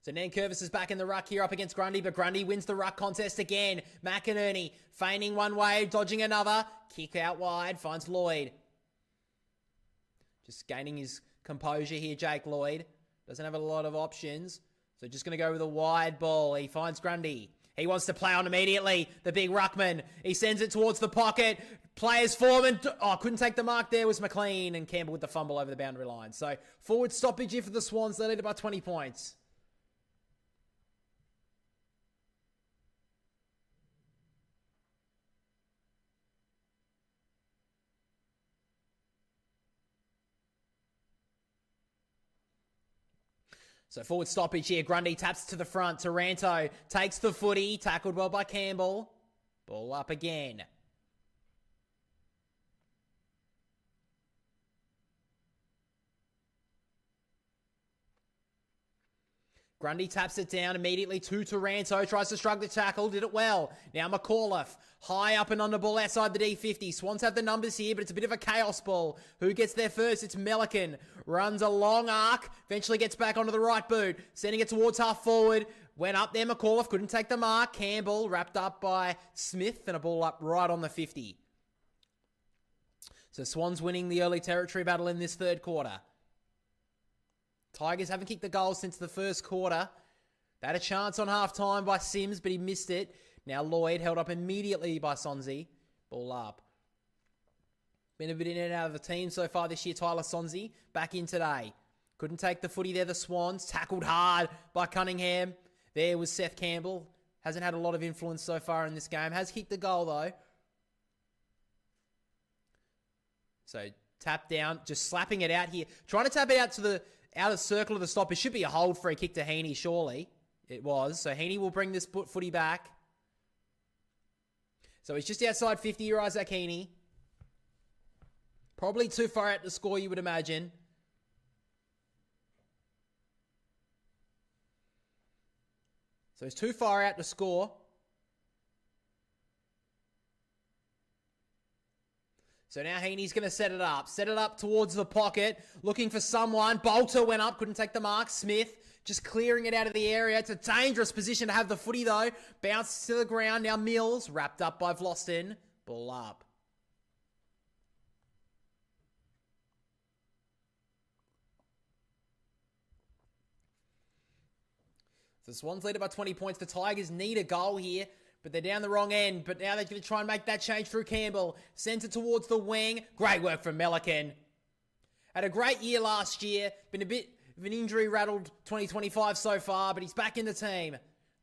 So Nankervis is back in the ruck here up against Grundy, but Grundy wins the ruck contest again. McInerney feigning one way, dodging another. Kick out wide, finds Lloyd. Just gaining his composure here, Jake Lloyd. Doesn't have a lot of options. So just going to go with a wide ball. He finds Grundy. He wants to play on immediately. The big ruckman. He sends it towards the pocket. Players form and... Oh, couldn't take the mark there was McLean, and Campbell with the fumble over the boundary line. So forward stoppage here for the Swans. They lead it by 20 points. So forward stoppage here. Grundy taps to the front. Taranto takes the footy. Tackled well by Campbell. Ball up again. Grundy taps it down immediately to Taranto. Tries to shrug the tackle. Did it well. Now McAuliffe. High up and on the ball outside the D50. Swans have the numbers here, but it's a bit of a chaos ball. Who gets there first? It's Melican. Runs a long arc. Eventually gets back onto the right boot. Sending it towards half forward. Went up there. McAuliffe couldn't take the mark. Campbell wrapped up by Smith and a ball up right on the 50. So Swans winning the early territory battle in this third quarter. Tigers haven't kicked the goal since the first quarter. They had a chance on half-time by Sims, but he missed it. Now Lloyd held up immediately by Sonzi. Ball up. Been a bit in and out of the team so far this year, Tyler Sonzi. Back in today. Couldn't take the footy there, the Swans. Tackled hard by Cunningham. There was Seth Campbell. Hasn't had a lot of influence so far in this game. Has kicked the goal, though. So, tap down. Just slapping it out here. Trying to tap it out to the outer circle of the stop. It should be a hold free kick to Heaney, surely. It was. So, Heaney will bring this footy back. So, he's just outside 50, Isaac Heaney. Probably too far out to score, you would imagine. So he's too far out to score. So now Heaney's going to set it up. Set it up towards the pocket. Looking for someone. Bolter went up. Couldn't take the mark. Smith just clearing it out of the area. It's a dangerous position to have the footy though. Bounces to the ground. Now Mills. Wrapped up by Vlosten. Ball up. So the Swans lead it by 20 points. The Tigers need a goal here, but they're down the wrong end. But now they're going to try and make that change through Campbell. Sends it towards the wing. Great work from Melican. Had a great year last year. Been a bit of an injury-rattled 2025 so far, but he's back in the team.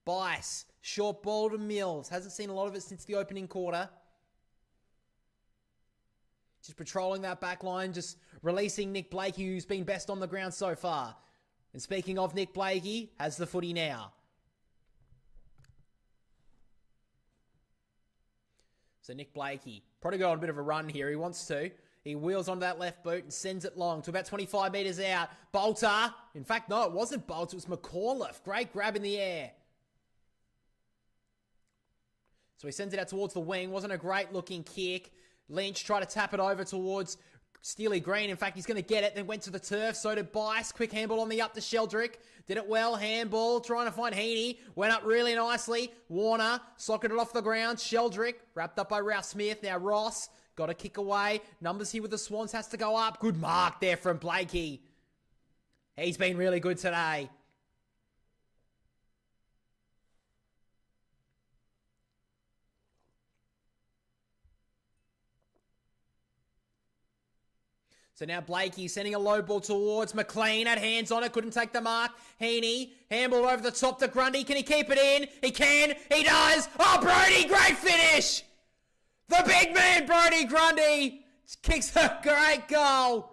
Bice. Short ball to Mills. Hasn't seen a lot of it since the opening quarter. Just patrolling that back line. Just releasing Nick Blakey, who's been best on the ground so far. And speaking of Nick Blakey, has the footy now. So Nick Blakey, probably go on a bit of a run here. He wants to. He wheels onto that left boot and sends it long to about 25 metres out. Bolter. In fact, no, it wasn't Bolter. It was McAuliffe. Great grab in the air. So he sends it out towards the wing. Wasn't a great looking kick. Lynch tried to tap it over towards Steely Green. In fact, he's going to get it. Then went to the turf. So did Bice. Quick handball on the up to Sheldrick. Did it well. Handball. Trying to find Heaney. Went up really nicely. Warner. Socketed it off the ground. Sheldrick. Wrapped up by Ralph Smith. Now Ross. Got a kick away. Numbers here with the Swans. Has to go up. Good mark there from Blakey. He's been really good today. So now Blakey sending a low ball towards McLean. Had hands on it. Couldn't take the mark. Heaney. Handball over the top to Grundy. Can he keep it in? He can. He does. Oh, Brody. Great finish. The big man, Brody Grundy. Kicks a great goal.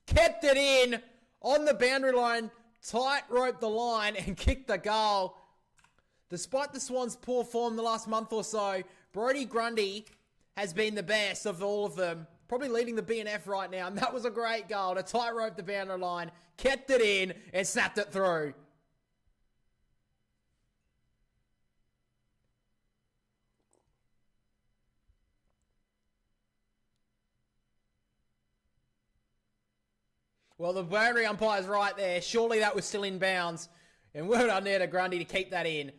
Kept it in on the boundary line. Tight roped the line and kicked the goal. Despite the Swans' poor form the last month or so, Brody Grundy has been the best of all of them. Probably leading the BNF right now. And that was a great goal to tight rope the boundary line. Kept it in and snapped it through. Well, the boundary umpire's right there. Surely that was still in bounds. And well done there to Grundy to keep that in.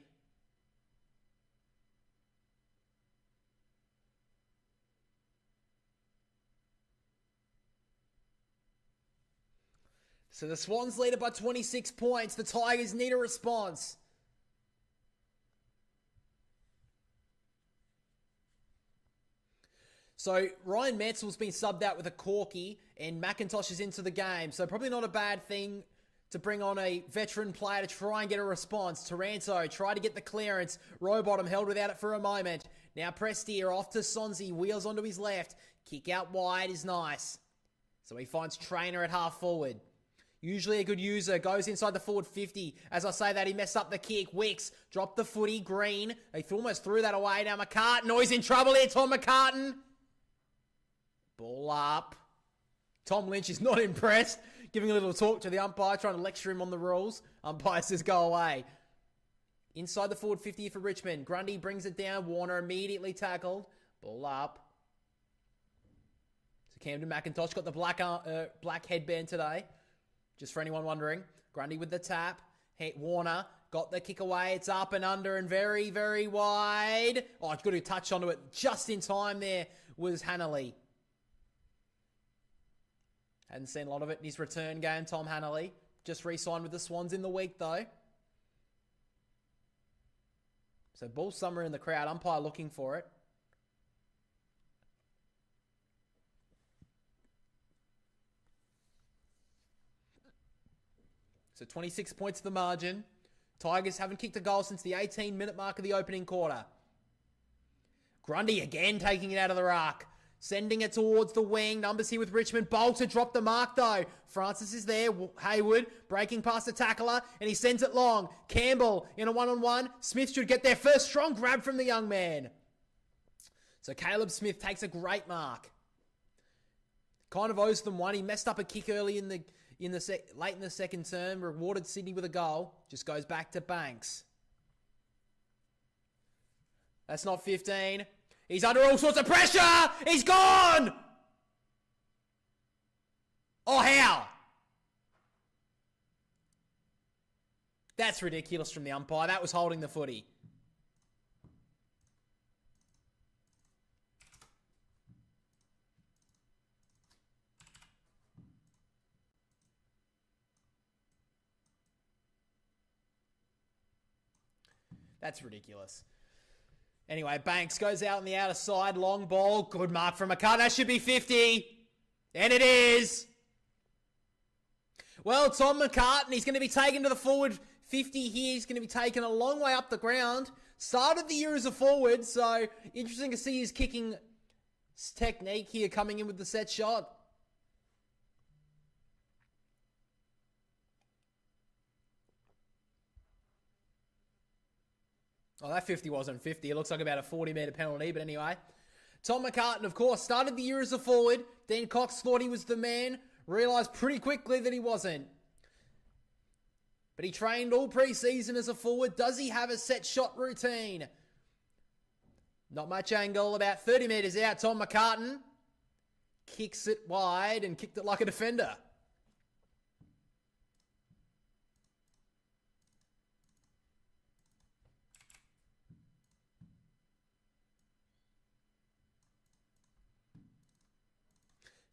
So the Swans lead it by 26 points. The Tigers need a response. So Ryan Mansell's been subbed out with a corky and McIntosh is into the game. So probably not a bad thing to bring on a veteran player to try and get a response. Taranto tried to get the clearance. Rowbottom held without it for a moment. Now Prestia off to Sonzi. Wheels onto his left. Kick out wide is nice. So he finds Trainer at half forward. Usually a good user, goes inside the forward 50. As I say that, he messed up the kick. Wicks dropped the footy. Green, they almost threw that away. Now McCartan, oh, he's in trouble here, Tom McCartan. Ball up. Tom Lynch is not impressed. Giving a little talk to the umpire, trying to lecture him on the rules. Umpire says go away. Inside the forward 50 for Richmond. Grundy brings it down. Warner immediately tackled. Ball up. So Camden McIntosh got the black headband today. Just for anyone wondering. Grundy with the tap. Warner got the kick away. It's up and under and very, very wide. Oh, it's got to touch onto it just in time there was Hanley. Hadn't seen a lot of it in his return game, Tom Hanley. Just re-signed with the Swans in the week, though. So ball somewhere in the crowd. Umpire looking for it. So 26 points to the margin. Tigers haven't kicked a goal since the 18-minute mark of the opening quarter. Grundy again taking it out of the ruck. Sending it towards the wing. Numbers here with Richmond. Bolter dropped the mark though. Francis is there. Hayward breaking past the tackler. And he sends it long. Campbell in a one-on-one. Smith should get there first. Strong grab from the young man. So Caleb Smith takes a great mark. Kind of owes them one. He messed up a kick early late in the second term. Rewarded Sydney with a goal. Just goes back to Banks. That's not 15. He's under all sorts of pressure. He's gone. Oh, how? That's ridiculous from the umpire. That was holding the footy. That's ridiculous. Anyway, Banks goes out on the outer side. Long ball. Good mark from McCartan. That should be 50. And it is. Well, Tom McCartan, he's going to be taken to the forward 50 here. He's going to be taken a long way up the ground. Started the year as a forward, so interesting to see his kicking technique here coming in with the set shot. Oh, that 50 wasn't 50. It looks like about a 40-metre penalty, but anyway. Tom McCartan, of course, started the year as a forward. Dean Cox thought he was the man. Realised pretty quickly that he wasn't. But he trained all pre-season as a forward. Does he have a set shot routine? Not much angle. About 30 metres out, Tom McCartan kicks it wide and kicked it like a defender.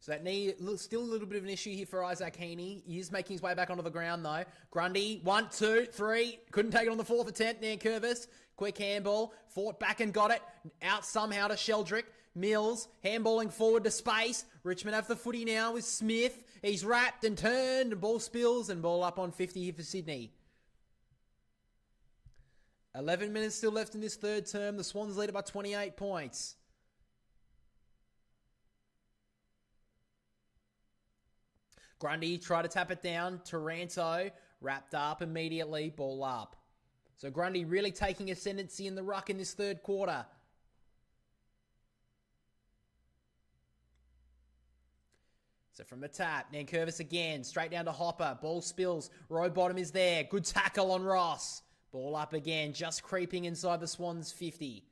So that knee, still a little bit of an issue here for Isaac Heaney. He is making his way back onto the ground though. Grundy, 1, 2, 3. Couldn't take it on the fourth attempt. Nankervis, quick handball. Fought back and got it. Out somehow to Sheldrick. Mills, handballing forward to space. Richmond have the footy now with Smith. He's wrapped and turned and ball spills and ball up on 50 here for Sydney. 11 minutes still left in this third term. The Swans lead it by 28 points. Grundy tried to tap it down. Taranto wrapped up immediately. Ball up. So Grundy really taking ascendancy in the ruck in this third quarter. So from the tap, Nankervis again. Straight down to Hopper. Ball spills. Row bottom is there. Good tackle on Ross. Ball up again. Just creeping inside the Swans 50.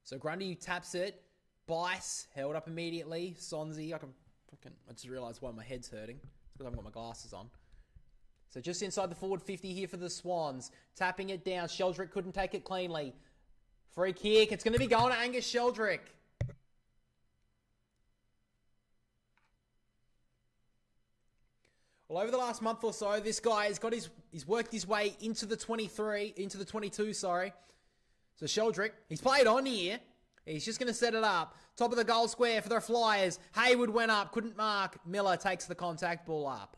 So Grundy taps it. Bice held up immediately. Sonzi, I just realised why my head's hurting. It's because I haven't got my glasses on. So just inside the forward 50 here for the Swans. Tapping it down. Sheldrick couldn't take it cleanly. Free kick. It's going to be going to Angus Sheldrick. Well, over the last month or so, this guy has got he's worked his way into the 22, sorry. So Sheldrick, he's played on here. He's just going to set it up. Top of the goal square for the Flyers. Hayward went up, couldn't mark. Miller takes the contact, ball up.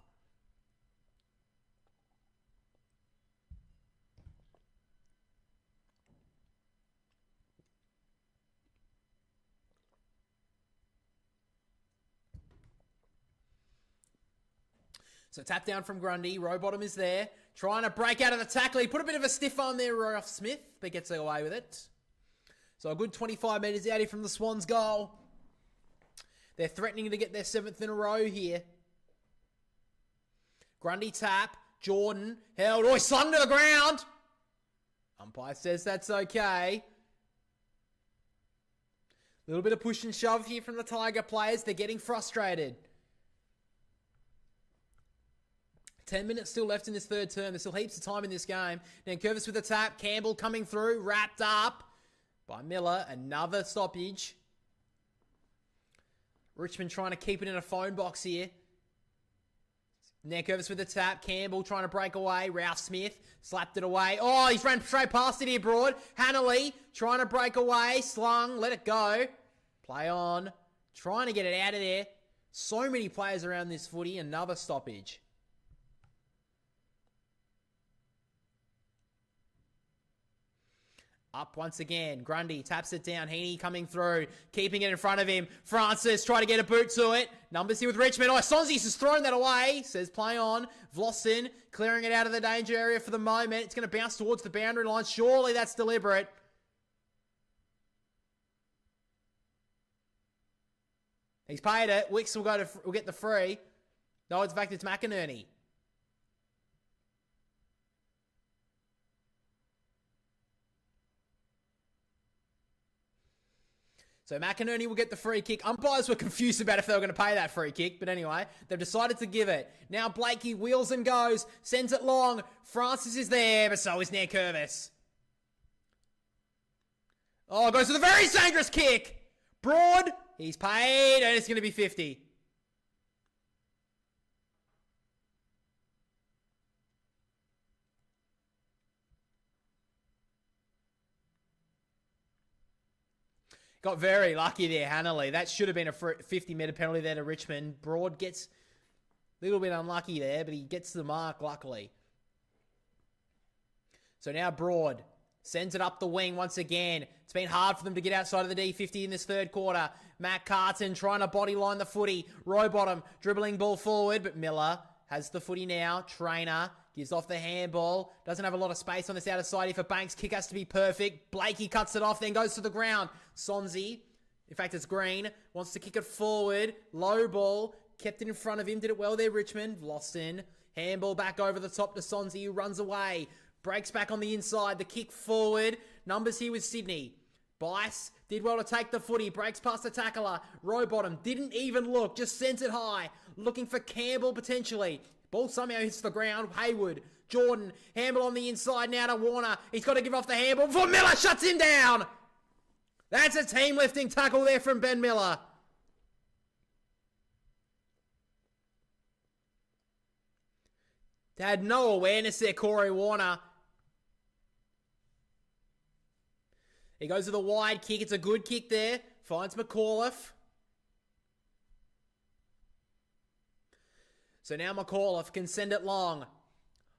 So tap down from Grundy. Rowbottom is there. Trying to break out of the tackle. He put a bit of a stiff on there, Roy Smith, but gets away with it. So a good 25 metres out here from the Swans' goal. They're threatening to get their 7th in a row here. Grundy tap. Jordan held. Oh, he slung to the ground. Umpire says that's okay. A little bit of push and shove here from the Tiger players. They're getting frustrated. 10 minutes still left in this third term. There's still heaps of time in this game. Now Curvis with the tap. Campbell coming through. Wrapped up by Miller. Another stoppage. Richmond trying to keep it in a phone box here. Now Curvis with the tap. Campbell trying to break away. Ralph Smith slapped it away. Oh, he's ran straight past it here, Broad. Hanley trying to break away. Slung. Let it go. Play on. Trying to get it out of there. So many players around this footy. Another stoppage. Up once again. Grundy taps it down. Heaney coming through. Keeping it in front of him. Francis trying to get a boot to it. Numbers here with Richmond. Oh, Sonzies has thrown that away. Says play on. Vlossen clearing it out of the danger area for the moment. It's going to bounce towards the boundary line. Surely that's deliberate. He's paid it. Wicks will get the free. No, it's back to McInerney. So McInerney will get the free kick. Umpires were confused about if they were going to pay that free kick. But anyway, they've decided to give it. Now Blakey wheels and goes. Sends it long. Francis is there, but so is Curvis. Oh, goes to the very dangerous kick. Broad. He's paid, and it's going to be 50. Got very lucky there, Hanley. That should have been a 50-metre penalty there to Richmond. Broad gets a little bit unlucky there, but he gets to the mark, luckily. So now Broad sends it up the wing once again. It's been hard for them to get outside of the D50 in this third quarter. Matt Carton trying to body line the footy. Rowbottom dribbling ball forward, but Miller has the footy now. Trainer gives off the handball. Doesn't have a lot of space on this outer side. If a Banks kick has to be perfect. Blakey cuts it off, then goes to the ground. Sonzi, in fact it's Green, wants to kick it forward. Low ball, kept it in front of him. Did it well there, Richmond. Lost in. Handball back over the top to Sonzi, who runs away. Breaks back on the inside. The kick forward. Numbers here with Sydney. Bice did well to take the footy. Breaks past the tackler. Rowbottom didn't even look. Just sent it high. Looking for Campbell potentially. Ball somehow hits the ground. Hayward. Jordan. Handball on the inside now to Warner. He's got to give off the handball before Miller shuts him down. That's a team lifting tackle there from Ben Miller. They had no awareness there, Corey Warner. He goes to the wide kick. It's a good kick there. Finds McAuliffe. So now McAuliffe can send it long.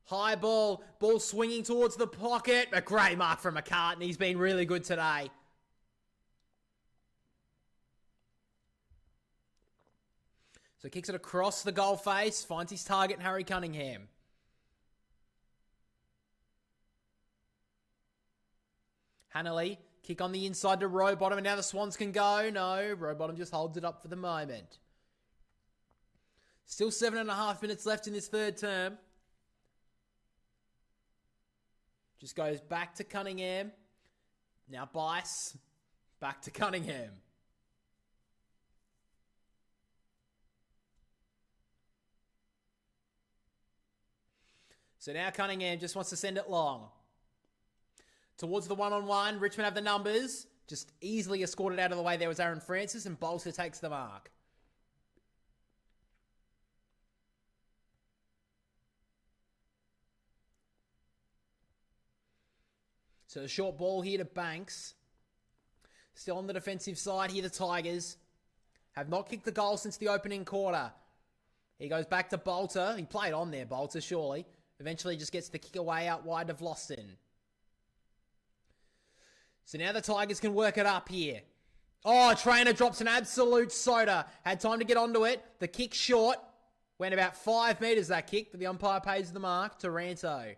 High ball. Ball swinging towards the pocket. A great mark from McCartan. He's been really good today. So kicks it across the goal face. Finds his target, Harry Cunningham. Hanley, kick on the inside to Rowbottom, and now the Swans can go. No, Rowbottom just holds it up for the moment. Still 7.5 minutes left in this third term. Just goes back to Cunningham. Now Bice. Back to Cunningham. So now Cunningham just wants to send it long. Towards the one-on-one, Richmond have the numbers. Just easily escorted out of the way there was Aaron Francis, and Bolter takes the mark. So the short ball here to Banks. Still on the defensive side here, the Tigers have not kicked the goal since the opening quarter. He goes back to Bolter. He played on there, Bolter, surely. Eventually just gets the kick away out wide to Vlossen. So now the Tigers can work it up here. Oh, Trainer drops an absolute soda. Had time to get onto it. The kick short. Went about 5 metres, that kick, but the umpire pays the mark. Taranto.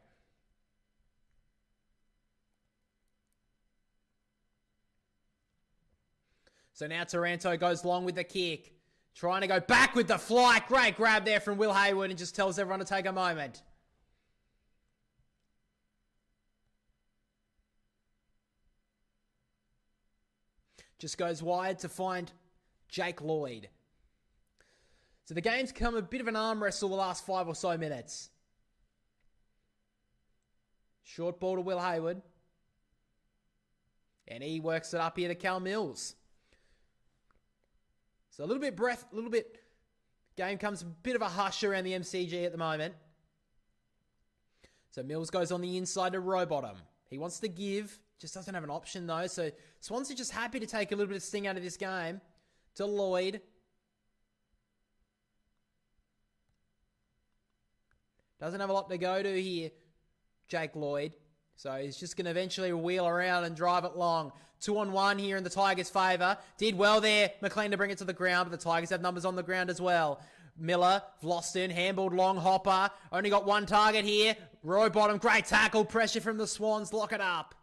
So now Taranto goes long with the kick. Trying to go back with the flight. Great grab there from Will Hayward and just tells everyone to take a moment. Just goes wide to find Jake Lloyd. So the game's come a bit of an arm wrestle the last 5 or so minutes. Short ball to Will Hayward. And he works it up here to Cal Mills. So a little bit, game comes a bit of a hush around the MCG at the moment. So Mills goes on the inside to Rowbottom. He wants to give, just doesn't have an option though. So Swans are just happy to take a little bit of sting out of this game. To Lloyd. Doesn't have a lot to go to here, Jake Lloyd. So he's just going to eventually wheel around and drive it long. 2-on-1 here in the Tigers' favour. Did well there, McLean, to bring it to the ground, but the Tigers have numbers on the ground as well. Miller, Vlosten, handballed long, Hopper. Only got one target here. Rowbottom, great tackle, pressure from the Swans, lock it up.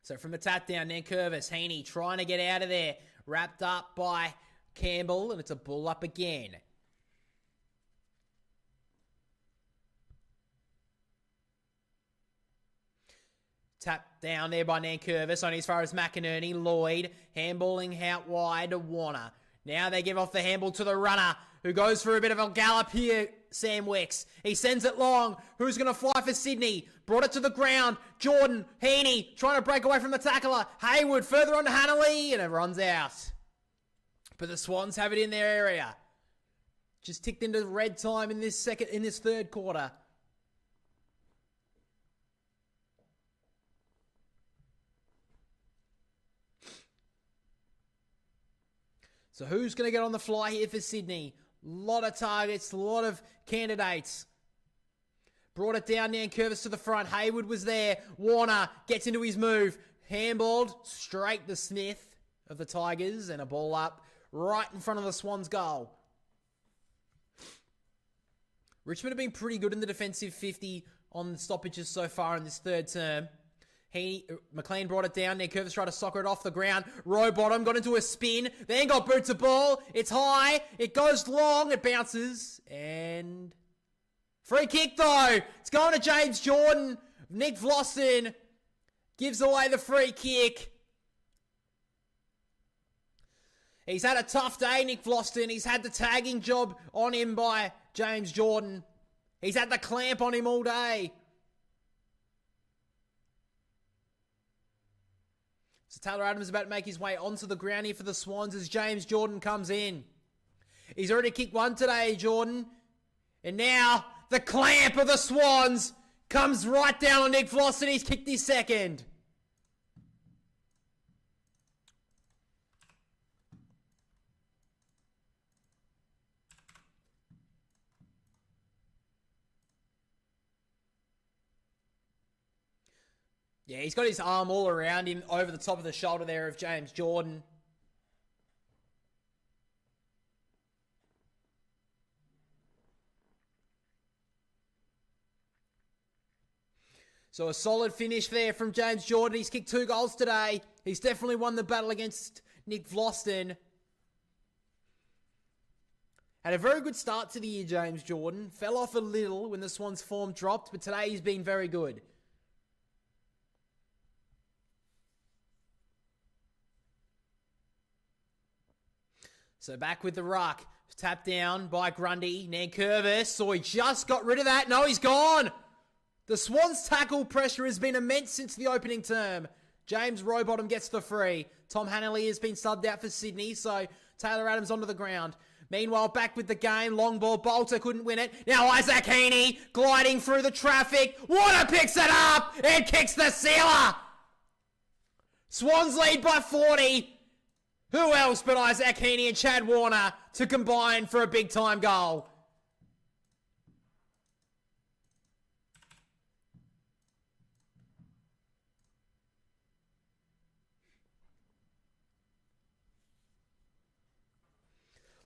So from the tap down, Nankervis, Heaney trying to get out of there. Wrapped up by Campbell, and it's a ball up again. Tap down there by Nankervis, only as far as McInerney. Lloyd, handballing out wide to Warner. Now they give off the handball to the runner, who goes for a bit of a gallop here, Sam Wicks. He sends it long. Who's going to fly for Sydney? Brought it to the ground. Jordan, Heaney, trying to break away from the tackler. Hayward further on to Hanley, and it runs out. But the Swans have it in their area. Just ticked into red time in this third quarter. So who's going to get on the fly here for Sydney? A lot of targets, a lot of candidates. Brought it down, Nankervis to the front. Hayward was there. Warner gets into his move. Handballed straight to Smith of the Tigers, and a ball up right in front of the Swans' goal. Richmond have been pretty good in the defensive 50 on stoppages so far in this third term. McLean brought it down. Nankervis tried to soccer it off the ground. Rowbottom got into a spin. Then got boot to ball. It's high. It goes long. It bounces. And free kick though. It's going to James Jordan. Nick Vlosten gives away the free kick. He's had a tough day, Nick Vlosten. He's had the tagging job on him by James Jordan. He's had the clamp on him all day. So Taylor Adams is about to make his way onto the ground here for the Swans as James Jordan comes in. He's already kicked one today, Jordan. And now the clamp of the Swans comes right down on Nick Vlosten. He's kicked his second. Yeah, he's got his arm all around him over the top of the shoulder there of James Jordan. So a solid finish there from James Jordan. He's kicked 2 goals today. He's definitely won the battle against Nick Vlosten. Had a very good start to the year, James Jordan. Fell off a little when the Swans' form dropped, but today he's been very good. So back with the ruck. Tapped down by Grundy. Nankervis. So he just got rid of that. No, he's gone. The Swans' tackle pressure has been immense since the opening term. James Rowbottom gets the free. Tom Hanley has been subbed out for Sydney, so Taylor Adams onto the ground. Meanwhile, back with the game. Long ball. Bolter couldn't win it. Now Isaac Heaney gliding through the traffic. Warner picks it up and kicks the sealer. Swans lead by 40. Who else but Isaac Heaney and Chad Warner to combine for a big-time goal?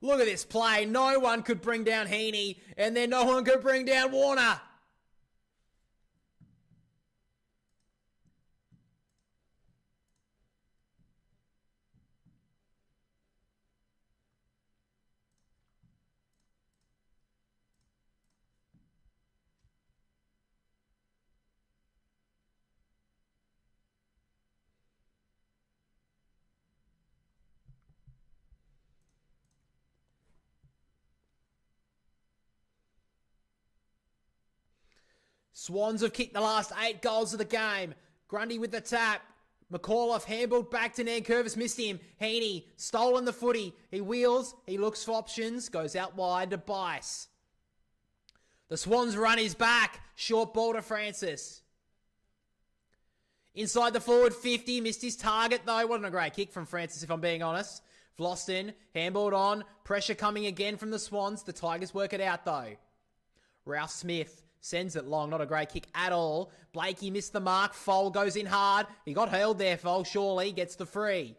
Look at this play. No one could bring down Heaney, and then no one could bring down Warner. Swans have kicked the last 8 goals of the game. Grundy with the tap. McAuliffe handballed back to Nankervis, missed him. Heaney stolen the footy. He wheels, he looks for options, goes out wide to Bice. The Swans run his back. Short ball to Francis. Inside the forward 50, missed his target though. Wasn't a great kick from Francis if I'm being honest. Vlosten, handballed on. Pressure coming again from the Swans. The Tigers work it out though. Ralph Smith sends it long. Not a great kick at all. Blakey missed the mark. Foal goes in hard. He got hurled there, Foal. Surely gets the free.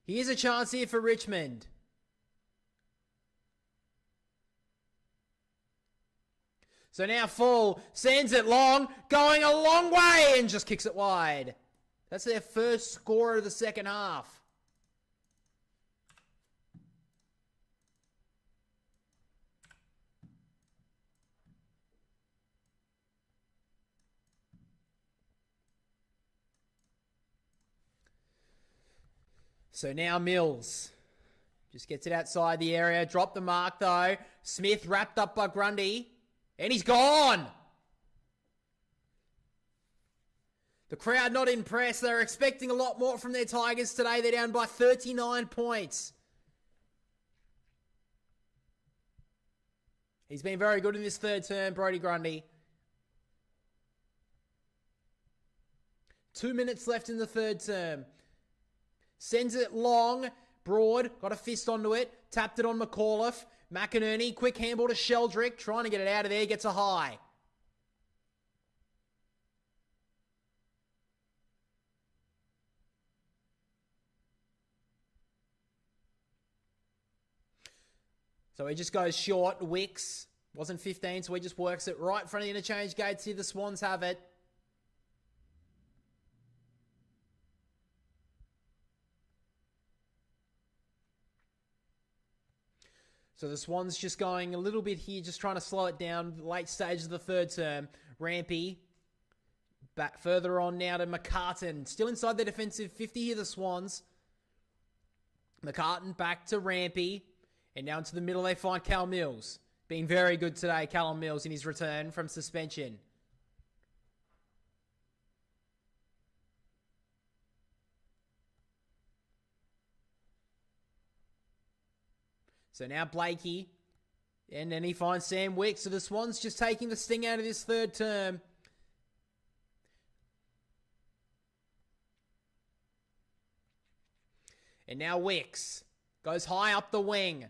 Here's a chance here for Richmond. So now Foal sends it long. Going a long way and just kicks it wide. That's their first score of the second half. So now Mills just gets it outside the area. Dropped the mark though. Smith wrapped up by Grundy. And he's gone. The crowd not impressed. They're expecting a lot more from their Tigers today. They're down by 39 points. He's been very good in this third term, Brodie Grundy. 2 minutes left in the third term. Sends it long. Broad got a fist onto it. Tapped it on McAuliffe. McInerney, quick handball to Sheldrick. Trying to get it out of there. Gets a high. So he just goes short. Wicks. Wasn't 15, so he just works it right in front of the interchange gates here. The Swans have it. So the Swans just going a little bit here, just trying to slow it down. Late stage of the third term. Rampy. Back further on now to McCartan. Still inside the defensive 50 here, the Swans. McCartan back to Rampy. And now into the middle they find Cal Mills. Being very good today, Callum Mills, in his return from suspension. So now Blakey. And then he finds Sam Wicks. So the Swans just taking the sting out of this third term. And now Wicks goes high up the wing.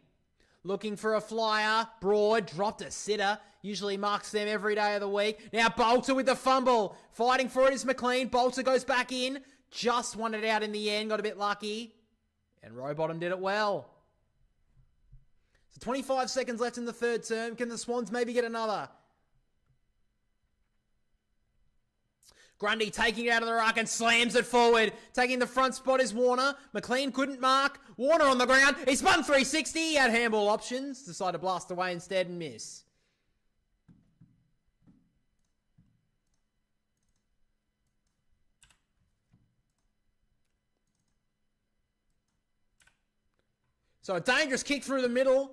Looking for a flyer. Broad dropped a sitter. Usually marks them every day of the week. Now Bolter with the fumble. Fighting for it is McLean. Bolter goes back in. Just won it out in the end. Got a bit lucky. And Rowbottom did it well. So 25 seconds left in the third term. Can the Swans maybe get another? Grundy taking it out of the ruck and slams it forward. Taking the front spot is Warner. McLean couldn't mark. Warner on the ground. He spun 360. He had handball options. Decided to blast away instead and miss. So a dangerous kick through the middle.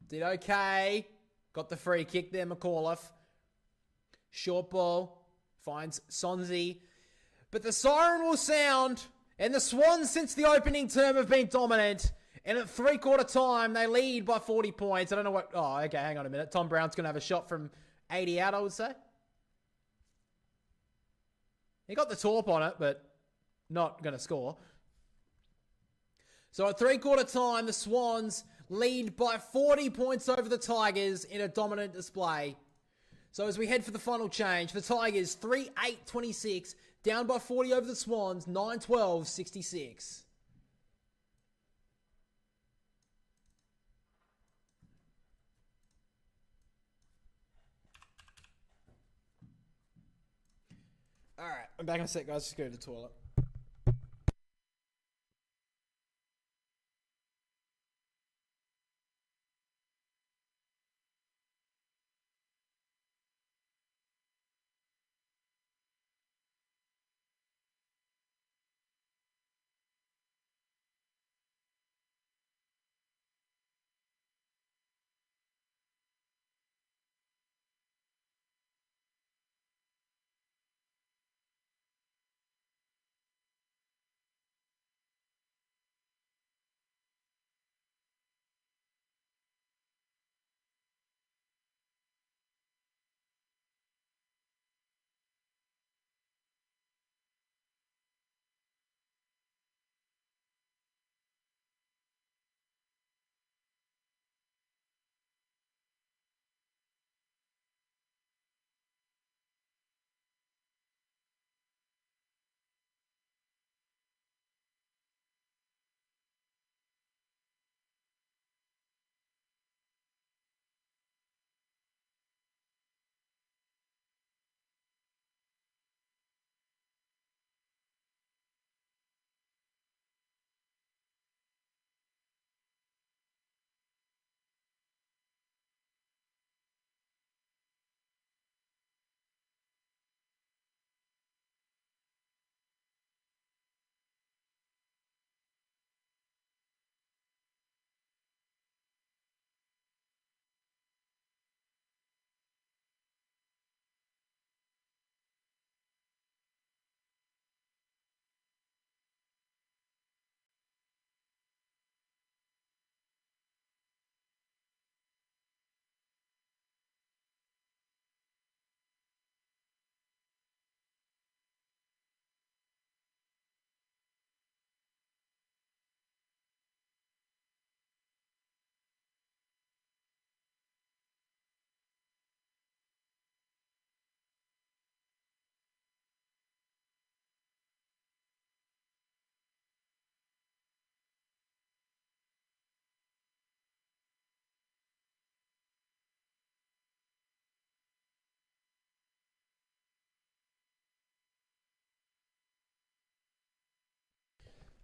Did okay. Got the free kick there, McAuliffe. Short ball. Finds Sonzi. But the siren will sound. And the Swans, since the opening term, have been dominant. And at three-quarter time, they lead by 40 points. I don't know what... Oh, okay, hang on a minute. Tom Brown's going to have a shot from 80 out, I would say. He got the torp on it, but not going to score. So at three-quarter time, the Swans lead by 40 points over the Tigers in a dominant display. So as we head for the final change, the Tigers 3-8-26, down by 40 over the Swans, 9-12-66. All right, I'm back in a sec, guys. Just go to the toilet.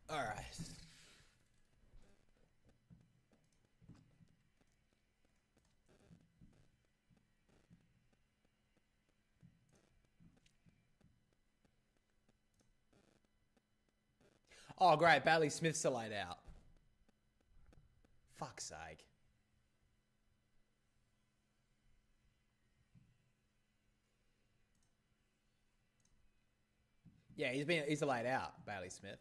All right. Oh, great. Bailey Smith's still laid out. Fuck's sake. Yeah, he's laid out, Bailey Smith.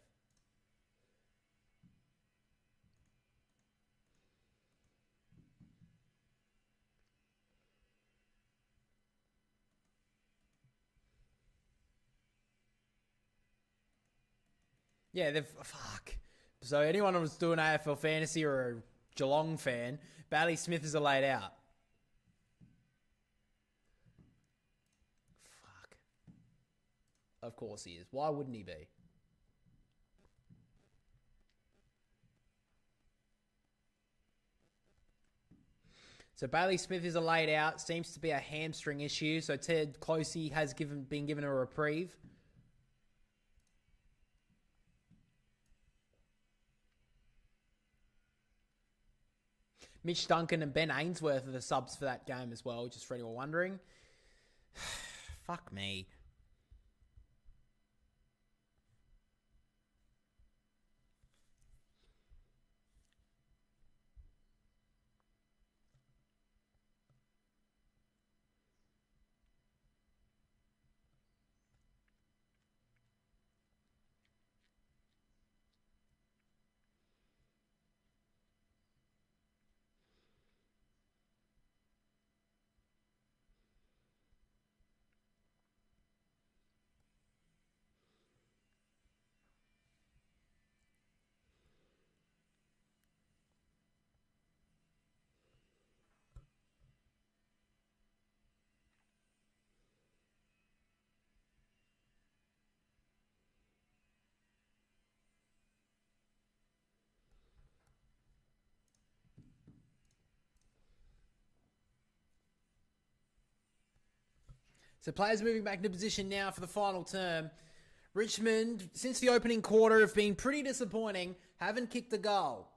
Yeah, fuck. So anyone who's doing AFL fantasy or a Geelong fan, Bailey Smith is a laid out. Fuck. Of course he is. Why wouldn't he be? So Bailey Smith is a laid out. Seems to be a hamstring issue. So Ted Closey has been given a reprieve. Mitch Duncan and Ben Ainsworth are the subs for that game as well, just for anyone wondering. Fuck me. So players moving back into position now for the final term. Richmond, since the opening quarter, have been pretty disappointing. Haven't kicked a goal.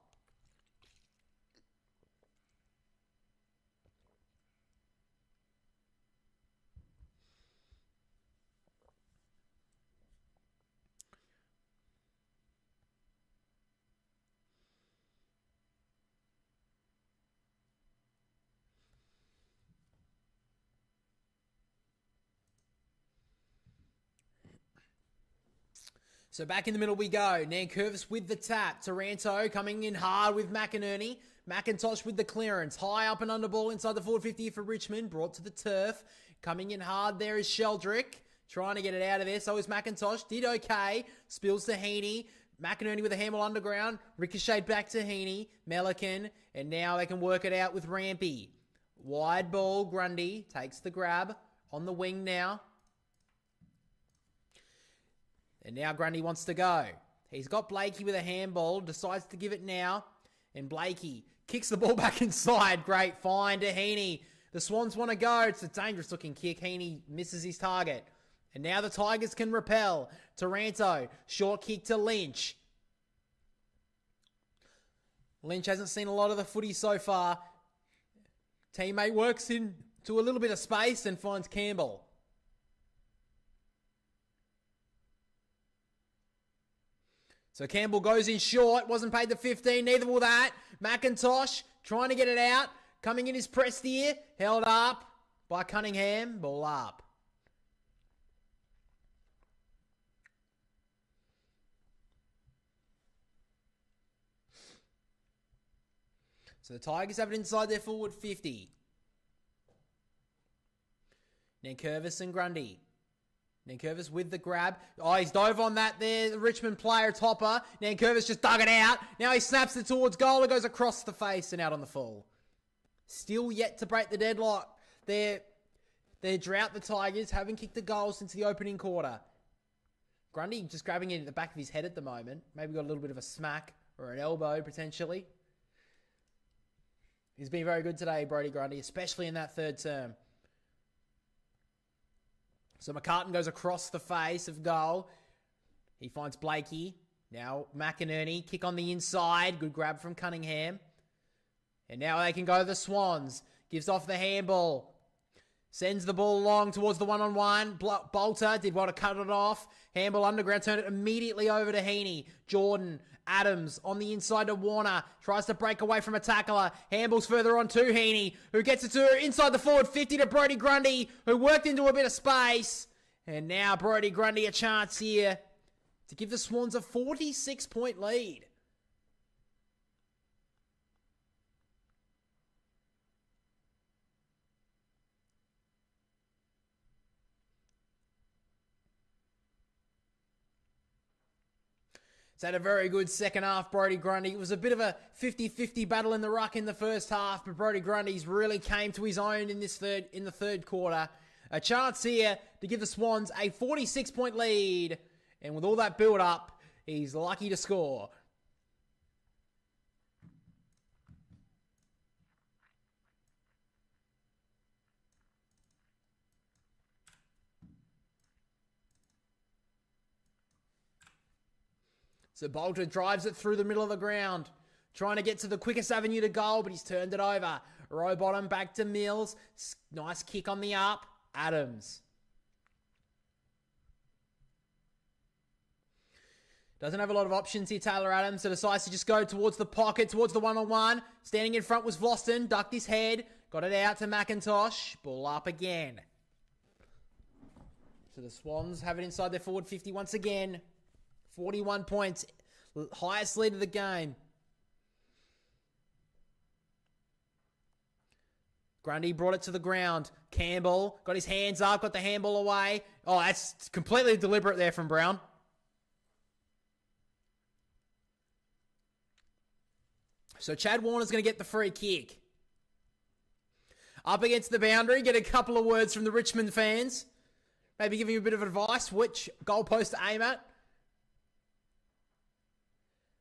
So back in the middle we go. Nankervis with the tap. Taranto coming in hard with McInerney. McIntosh with the clearance. High up and under ball inside the forward 50 for Richmond. Brought to the turf. Coming in hard there is Sheldrick. Trying to get it out of there. So is McIntosh. Did okay. Spills to Heaney. McInerney with a handball underground. Ricocheted back to Heaney. Melican. And now they can work it out with Rampy. Wide ball. Grundy takes the grab. On the wing now. And now Grundy wants to go. He's got Blakey with a handball. Decides to give it now. And Blakey kicks the ball back inside. Great find to Heaney. The Swans want to go. It's a dangerous looking kick. Heaney misses his target. And now the Tigers can repel. Taranto. Short kick to Lynch. Lynch hasn't seen a lot of the footy so far. Teammate works into a little bit of space and finds Campbell. So Campbell goes in short. Wasn't paid the 15. Neither will that. McIntosh trying to get it out. Coming in is Prestia. Held up by Cunningham. Ball up. So the Tigers have it inside their forward 50. Nankervis and Grundy. Nankervis with the grab. Oh, he's dove on that there. The Richmond player, Topper. Nankervis just dug it out. Now he snaps it towards goal. It goes across the face and out on the full. Still yet to break the deadlock. Their drought, the Tigers, haven't kicked a goal since the opening quarter. Grundy just grabbing it at the back of his head at the moment. Maybe got a little bit of a smack or an elbow, potentially. He's been very good today, Brodie Grundy, especially in that third term. So McCartan goes across the face of goal. He finds Blakey. Now McInerney, kick on the inside. Good grab from Cunningham. And now they can go to the Swans. Gives off the handball. Sends the ball along towards the one-on-one. Bolter did want to cut it off. Handball underground, turn it immediately over to Heaney. Jordan, Adams on the inside to Warner. Tries to break away from a tackler. Handballs further on to Heaney, who gets it to inside the forward 50 to Brodie Grundy, who worked into a bit of space. And now Brodie Grundy a chance here to give the Swans a 46-point lead. It's had a very good second half, Brodie Grundy. It was a bit of a 50-50 battle in the ruck in the first half, but Brodie Grundy's really came to his own in the third quarter. A chance here to give the Swans a 46-point lead. And with all that build-up, he's lucky to score. So Bolter drives it through the middle of the ground, trying to get to the quickest avenue to goal, but he's turned it over. Rowbottom back to Mills. Nice kick on the up. Adams. Doesn't have a lot of options here, Taylor Adams, so decides to just go towards the pocket, towards the one-on-one. Standing in front was Vlosten, ducked his head, got it out to McIntosh. Ball up again. So the Swans have it inside their forward 50 once again. 41 points, highest lead of the game. Grundy brought it to the ground. Campbell got his hands up, got the handball away. Oh, that's completely deliberate there from Brown. So Chad Warner's going to get the free kick. Up against the boundary, get a couple of words from the Richmond fans. Maybe giving you a bit of advice, which goalpost to aim at.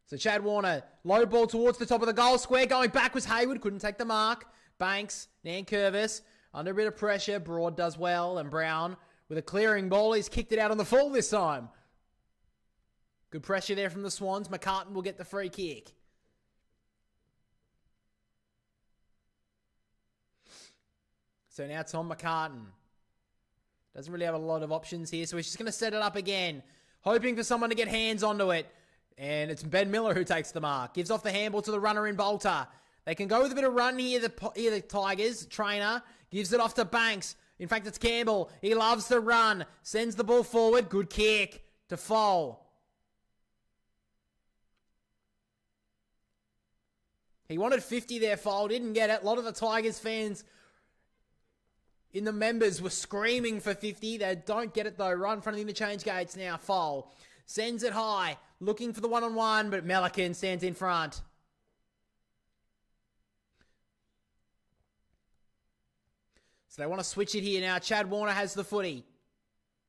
So Chad Warner, low ball towards the top of the goal square. Going back was Hayward, couldn't take the mark. Banks, Nankervis, under a bit of pressure. Broad does well, and Brown with a clearing ball. He's kicked it out on the full this time. Good pressure there from the Swans. McCartan will get the free kick. So now Tom McCartan. Doesn't really have a lot of options here, so he's just going to set it up again. Hoping for someone to get hands onto it. And it's Ben Miller who takes the mark. Gives off the handball to the runner in Bolter. They can go with a bit of run here, the Tigers. Trainer gives it off to Banks. In fact, it's Campbell. He loves to run. Sends the ball forward. Good kick to Foal. He wanted 50 there, Foal. Didn't get it. A lot of the Tigers fans in the members were screaming for 50. They don't get it, though. Right in front of the interchange gates now. Foal sends it high. Looking for the one-on-one, but Melican stands in front. So they want to switch it here now. Chad Warner has the footy.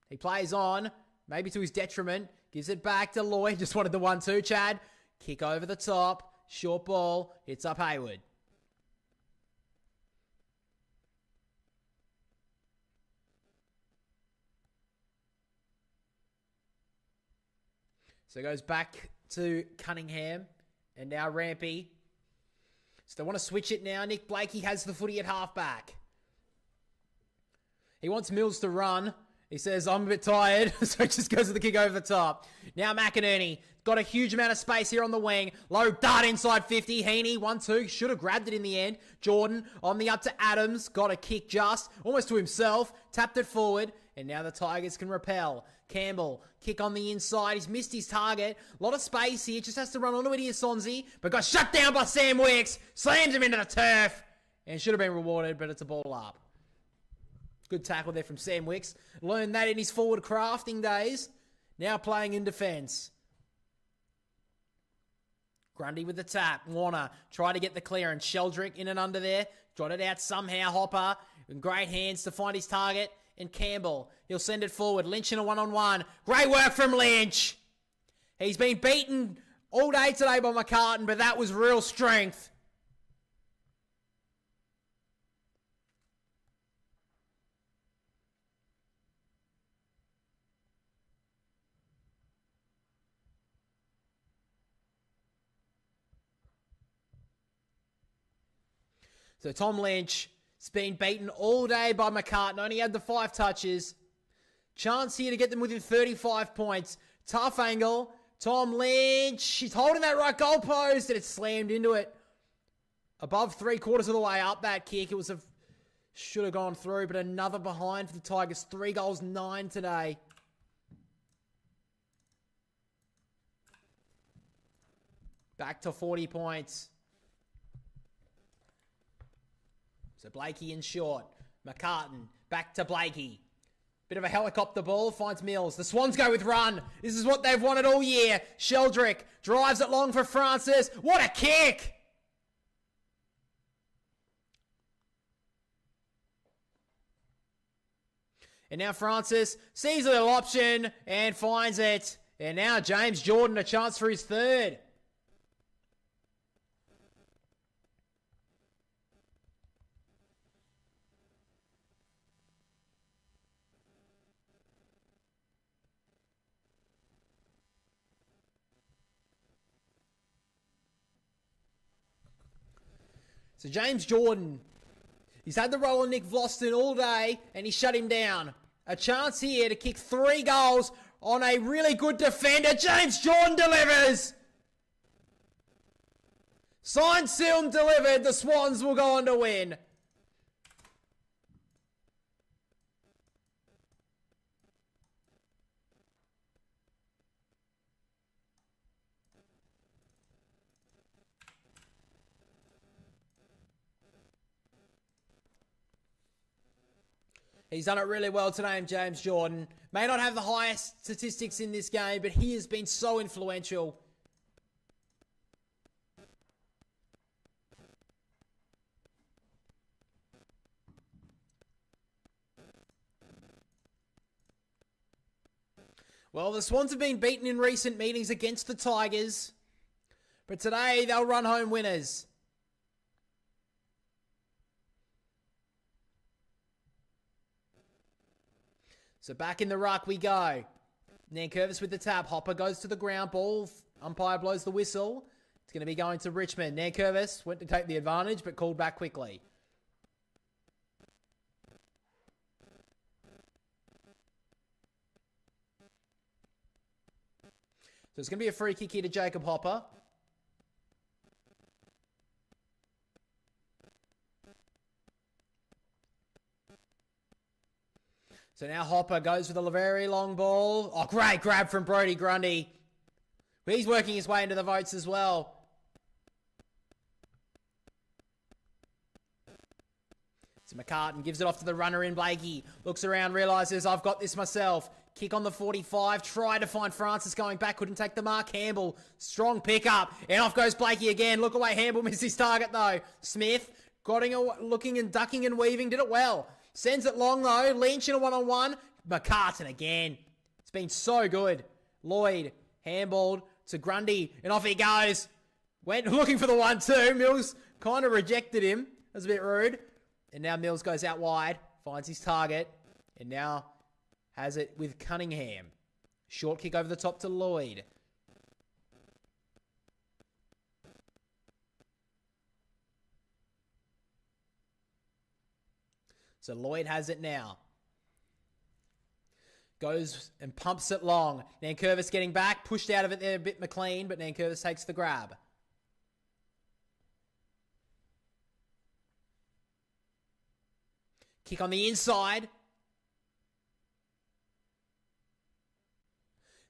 He plays on, maybe to his detriment. Gives it back to Lloyd. Just wanted the 1-2, Chad. Kick over the top. Short ball. Hits up Hayward. So it goes back to Cunningham. And now Rampy. So they want to switch it now. Nick Blakey has the footy at halfback. He wants Mills to run. He says, I'm a bit tired. So he just goes to the kick over the top. Now McInerney. Got a huge amount of space here on the wing. Low dart inside 50. Heaney, 1-2. Should have grabbed it in the end. Jordan on the up to Adams. Got a kick just. Almost to himself. Tapped it forward. And now the Tigers can repel. Campbell, kick on the inside. He's missed his target. A lot of space here. Just has to run onto it here, Sonzi. But got shut down by Sam Wicks. Slams him into the turf. And should have been rewarded, but it's a ball up. Good tackle there from Sam Wicks. Learned that in his forward crafting days. Now playing in defence. Grundy with the tap. Warner try to get the clearance. Sheldrick in and under there. Got it out somehow. Hopper in great hands to find his target. And Campbell, he'll send it forward. Lynch in a one-on-one. Great work from Lynch. He's been beaten all day today by McCartan, but that was real strength. So Tom Lynch has been beaten all day by McCartan. Only had the 5 touches. Chance here to get them within 35 points. Tough angle. Tom Lynch. He's holding that right goalpost and it's slammed into it. Above 3/4 of the way up that kick. It was should have gone through, but another behind for the Tigers. 3 goals, 9 today. Back to 40 points. So Blakey in short. McCartan back to Blakey. Bit of a helicopter ball, finds Mills. The Swans go with run. This is what they've wanted all year. Sheldrick drives it long for Francis. What a kick! And now Francis sees a little option and finds it. And now James Jordan, a chance for his 3rd. So James Jordan, he's had the role of Nick Vlosten all day and he shut him down. A chance here to kick 3 goals on a really good defender. James Jordan delivers. Signed, sealed, and delivered. The Swans will go on to win. He's done it really well today, James Jordan. May not have the highest statistics in this game, but he has been so influential. Well, the Swans have been beaten in recent meetings against the Tigers, but today they'll run home winners. So back in the ruck we go. Nankervis with the tap. Hopper goes to the ground. Ball. Umpire blows the whistle. It's going to be going to Richmond. Nankervis went to take the advantage, but called back quickly. So it's going to be a free kick here to Jacob Hopper. So now Hopper goes for the very long ball. Oh, great grab from Brodie Grundy. He's working his way into the votes as well. So McCartan gives it off to the runner in Blakey. Looks around, realises, I've got this myself. Kick on the 45. Tried to find Francis going back. Couldn't take the mark. Hamble. Strong pickup. And off goes Blakey again. Look away. Hamble missed his target though. Smith looking and ducking and weaving. Did it well. Sends it long though. Lynch in a one-on-one. McCartan again. It's been so good. Lloyd handballed to Grundy. And off he goes. Went looking for the 1-2. Mills kind of rejected him. That was a bit rude. And now Mills goes out wide. Finds his target. And now has it with Cunningham. Short kick over the top to Lloyd. So Lloyd has it now. Goes and pumps it long. Nankervis getting back. Pushed out of it there a bit McLean, but Nankervis takes the grab. Kick on the inside.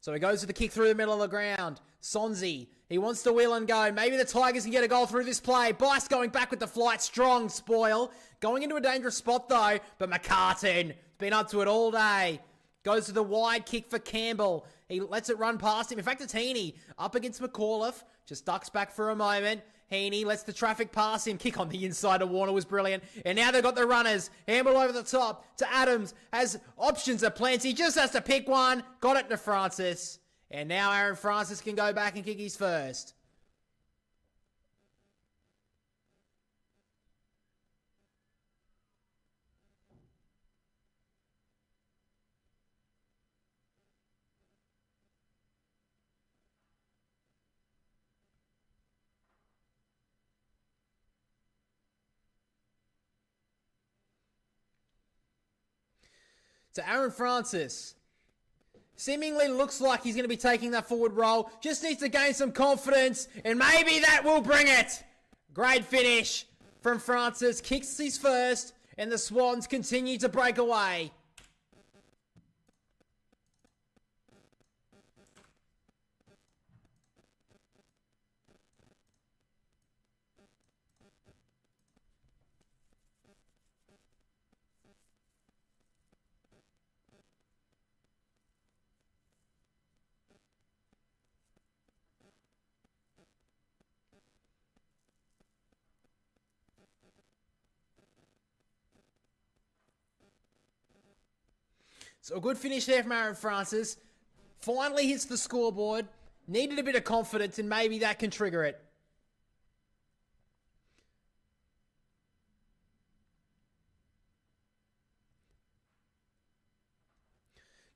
So he goes to the kick through the middle of the ground. Sonzi, he wants to wheel and go. Maybe the Tigers can get a goal through this play. Bice going back with the flight. Strong spoil. Going into a dangerous spot though. But McCartan has been up to it all day. Goes to the wide kick for Campbell. He lets it run past him. In fact, it's Heaney up against McAuliffe. Just ducks back for a moment. Heaney lets the traffic pass him. Kick on the inside to Warner was brilliant. And now they've got the runners. Handball over the top to Adams. Has options aplenty. Just has to pick one. Got it to Francis. And now Aaron Francis can go back and kick his first. to Aaron Francis. Seemingly looks like he's going to be taking that forward role. Just needs to gain some confidence, and maybe that will bring it. Great finish from Francis. Kicks his first, and the Swans continue to break away. So a good finish there from Aaron Francis. Finally hits the scoreboard. Needed a bit of confidence, and maybe that can trigger it.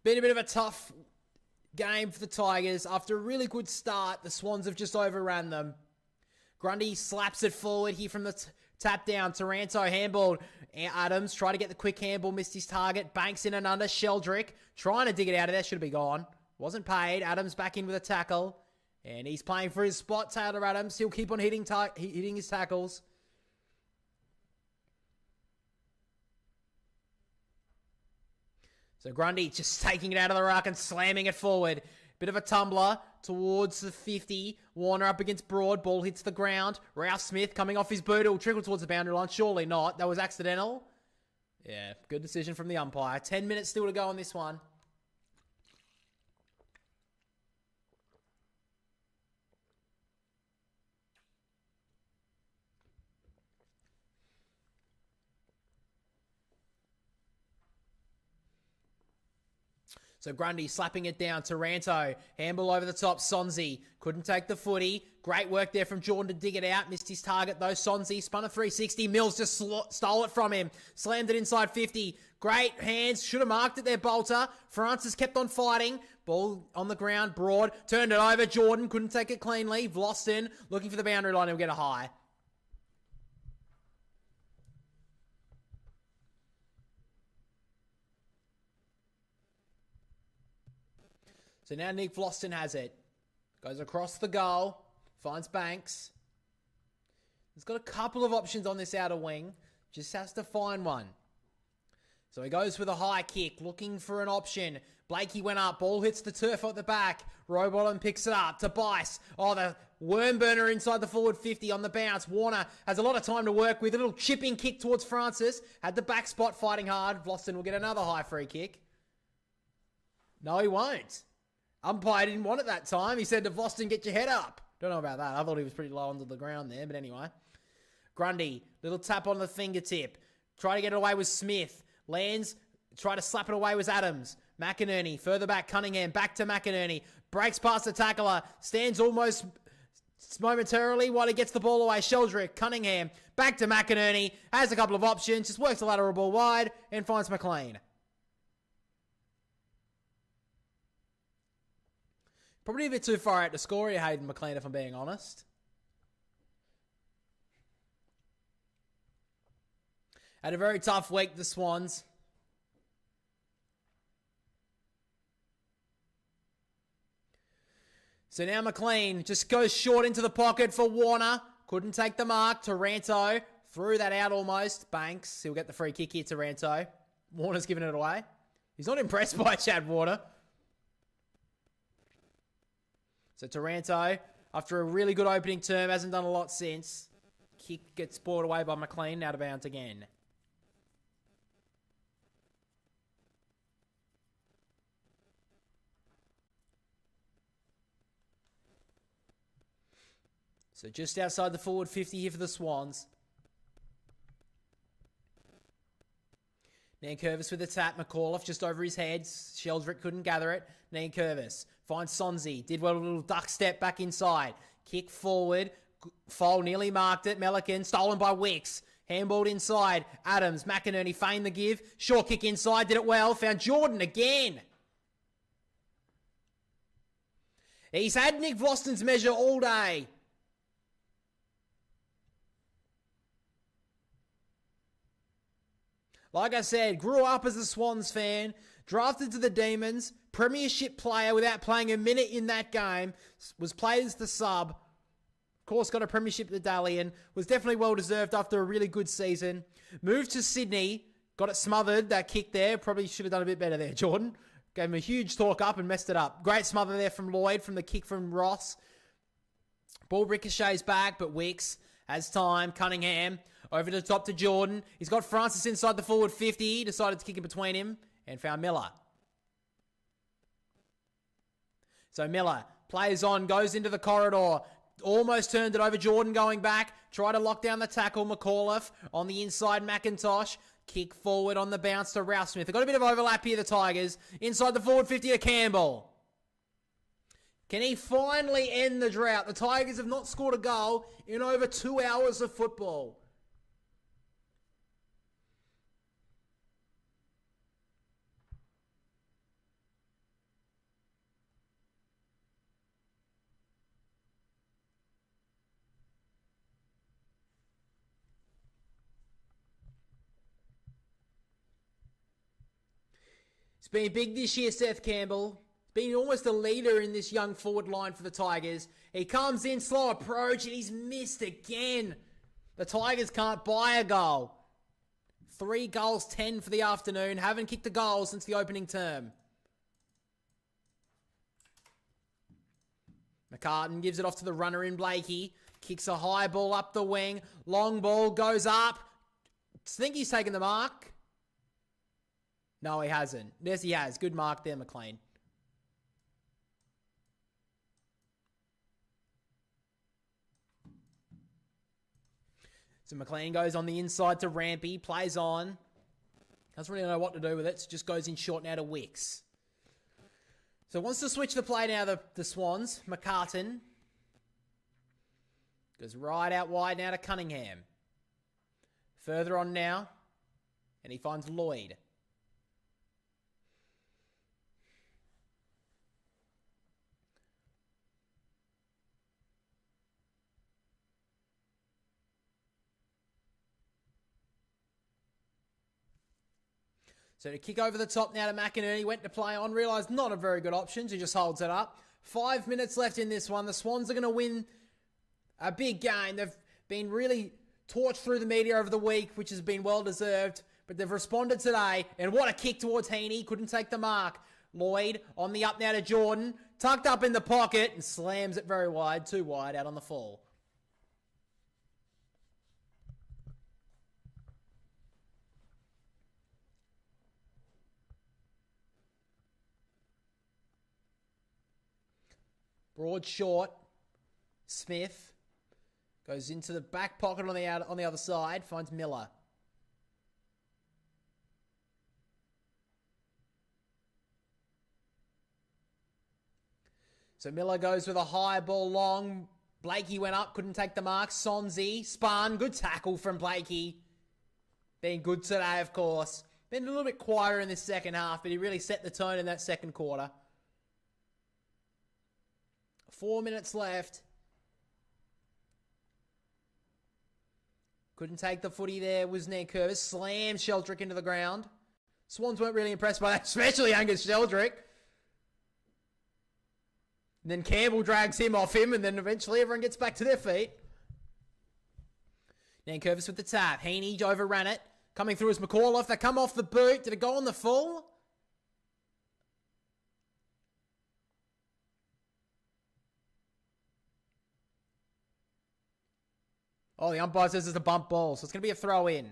Been a bit of a tough game for the Tigers. After a really good start, the Swans have just overran them. Grundy slaps it forward here from the tap down. Taranto handballed. Adams tried to get the quick handball, missed his target. Banks in and under. Sheldrick trying to dig it out of there. Should have been gone. Wasn't paid. Adams back in with a tackle. And he's playing for his spot. Taylor Adams. He'll keep on hitting his tackles. So Grundy just taking it out of the ruck and slamming it forward. Bit of a tumbler towards the 50. Warner up against Broad. Ball hits the ground. Ralph Smith coming off his boot. It'll trickle towards the boundary line. Surely not. That was accidental. Yeah, good decision from the umpire. 10 minutes still to go on this one. So Grundy slapping it down. Taranto. Handball over the top. Sonzi couldn't take the footy. Great work there from Jordan to dig it out. Missed his target though. Sonzi spun a 360. Mills just stole it from him. Slammed it inside 50. Great hands. Should have marked it there, Bolter. Francis kept on fighting. Ball on the ground. Broad. Turned it over. Jordan couldn't take it cleanly. Vlosten looking for the boundary line. He'll get a high. So now Nick Vlosten has it. Goes across the goal. Finds Banks. He's got a couple of options on this outer wing. Just has to find one. So he goes with a high kick. Looking for an option. Blakey went up. Ball hits the turf at the back. Rowbottom picks it up. Tobias. Oh, the worm burner inside the forward 50 on the bounce. Warner has a lot of time to work with. A little chipping kick towards Francis. Had the back spot fighting hard. Vlosten will get another high free kick. No, he won't. Umpire didn't want it that time. He said to Vlosten, get your head up. Don't know about that. I thought he was pretty low onto the ground there, but anyway. Grundy, little tap on the fingertip. Try to get it away with Smith. Lands, try to slap it away with Adams. McInerney, further back, Cunningham, back to McInerney. Breaks past the tackler. Stands almost momentarily while he gets the ball away. Sheldrick, Cunningham, back to McInerney. Has a couple of options. Just works the lateral ball wide and finds McLean. Probably a bit too far out to score here, Hayden McLean, if I'm being honest. Had a very tough week, the Swans. So now McLean just goes short into the pocket for Warner. Couldn't take the mark. Taranto threw that out almost. Banks, he'll get the free kick here, Taranto. Warner's giving it away. He's not impressed by Chad Warner. So Taranto, after a really good opening term, hasn't done a lot since. Kick gets brought away by McLean, out of bounds again. So just outside the forward 50 here for the Swans. Nankervis with a tap. McAuliffe just over his head. Sheldrick couldn't gather it. Nankervis finds Sonzi. Did well, a little duck step back inside. Kick forward. Foal nearly marked it. Melican stolen by Wicks. Handballed inside. Adams. McInerney feigned the give. Short kick inside. Did it well. Found Jordan again. He's had Nick Vlosten's measure all day. Like I said, grew up as a Swans fan, drafted to the Demons, premiership player without playing a minute in that game, was played as the sub. Of course, got a premiership medallion, was definitely well-deserved after a really good season. Moved to Sydney, got it smothered, that kick there. Probably should have done a bit better there, Jordan. Gave him a huge talk up and messed it up. Great smother there from Lloyd from the kick from Ross. Ball ricochets back, but Wicks has time. Cunningham over the top to Jordan. He's got Francis inside the forward 50. Decided to kick it between him and found Miller. So Miller plays on, goes into the corridor. Almost turned it over. Jordan going back. Try to lock down the tackle. McAuliffe on the inside. McIntosh. Kick forward on the bounce to Ralph Smith. They've got a bit of overlap here, the Tigers. Inside the forward 50 to Campbell. Can he finally end the drought? The Tigers have not scored a goal in over 2 hours of football. It's been big this year, Seth Campbell. Been almost a leader in this young forward line for the Tigers. He comes in, slow approach, and he's missed again. The Tigers can't buy a goal. 3 goals, 10 for the afternoon. Haven't kicked a goal since the opening term. McCartan gives it off to the runner in Blakey. Kicks a high ball up the wing. Long ball goes up. Think he's taken the mark. No, he hasn't. Yes, he has. Good mark there, McLean. So McLean goes on the inside to Rampy. Plays on. Doesn't really know what to do with it. So just goes in short now to Wicks. So wants to switch the play now, the Swans. McCartan. Goes right out wide now to Cunningham. Further on now. And he finds Lloyd. So to kick over the top now to McInerney, went to play on, realised not a very good option, so he just holds it up. 5 minutes left in this one. The Swans are going to win a big game. They've been really torched through the media over the week, which has been well-deserved, but they've responded today, and what a kick towards Heaney. Couldn't take the mark. Lloyd on the up now to Jordan, tucked up in the pocket, and slams it very wide, too wide, out on the fall. Broad short. Smith goes into the back pocket on the other side. Finds Miller. So Miller goes with a high ball long. Blakey went up. Couldn't take the mark. Sonzi spun. Good tackle from Blakey. Been good today, of course. Been a little bit quieter in this second half, but he really set the tone in that second quarter. 4 minutes left. Couldn't take the footy there. Was Nankervis. Slams Sheldrick into the ground. Swans weren't really impressed by that, especially Angus Sheldrick. And then Campbell drags him off him, and then eventually everyone gets back to their feet. Nankervis with the tap. Heaney overran it. Coming through is McAuliffe. They come off the boot. Did it go on the full? Oh, the umpire says it's a bump ball, so it's going to be a throw in.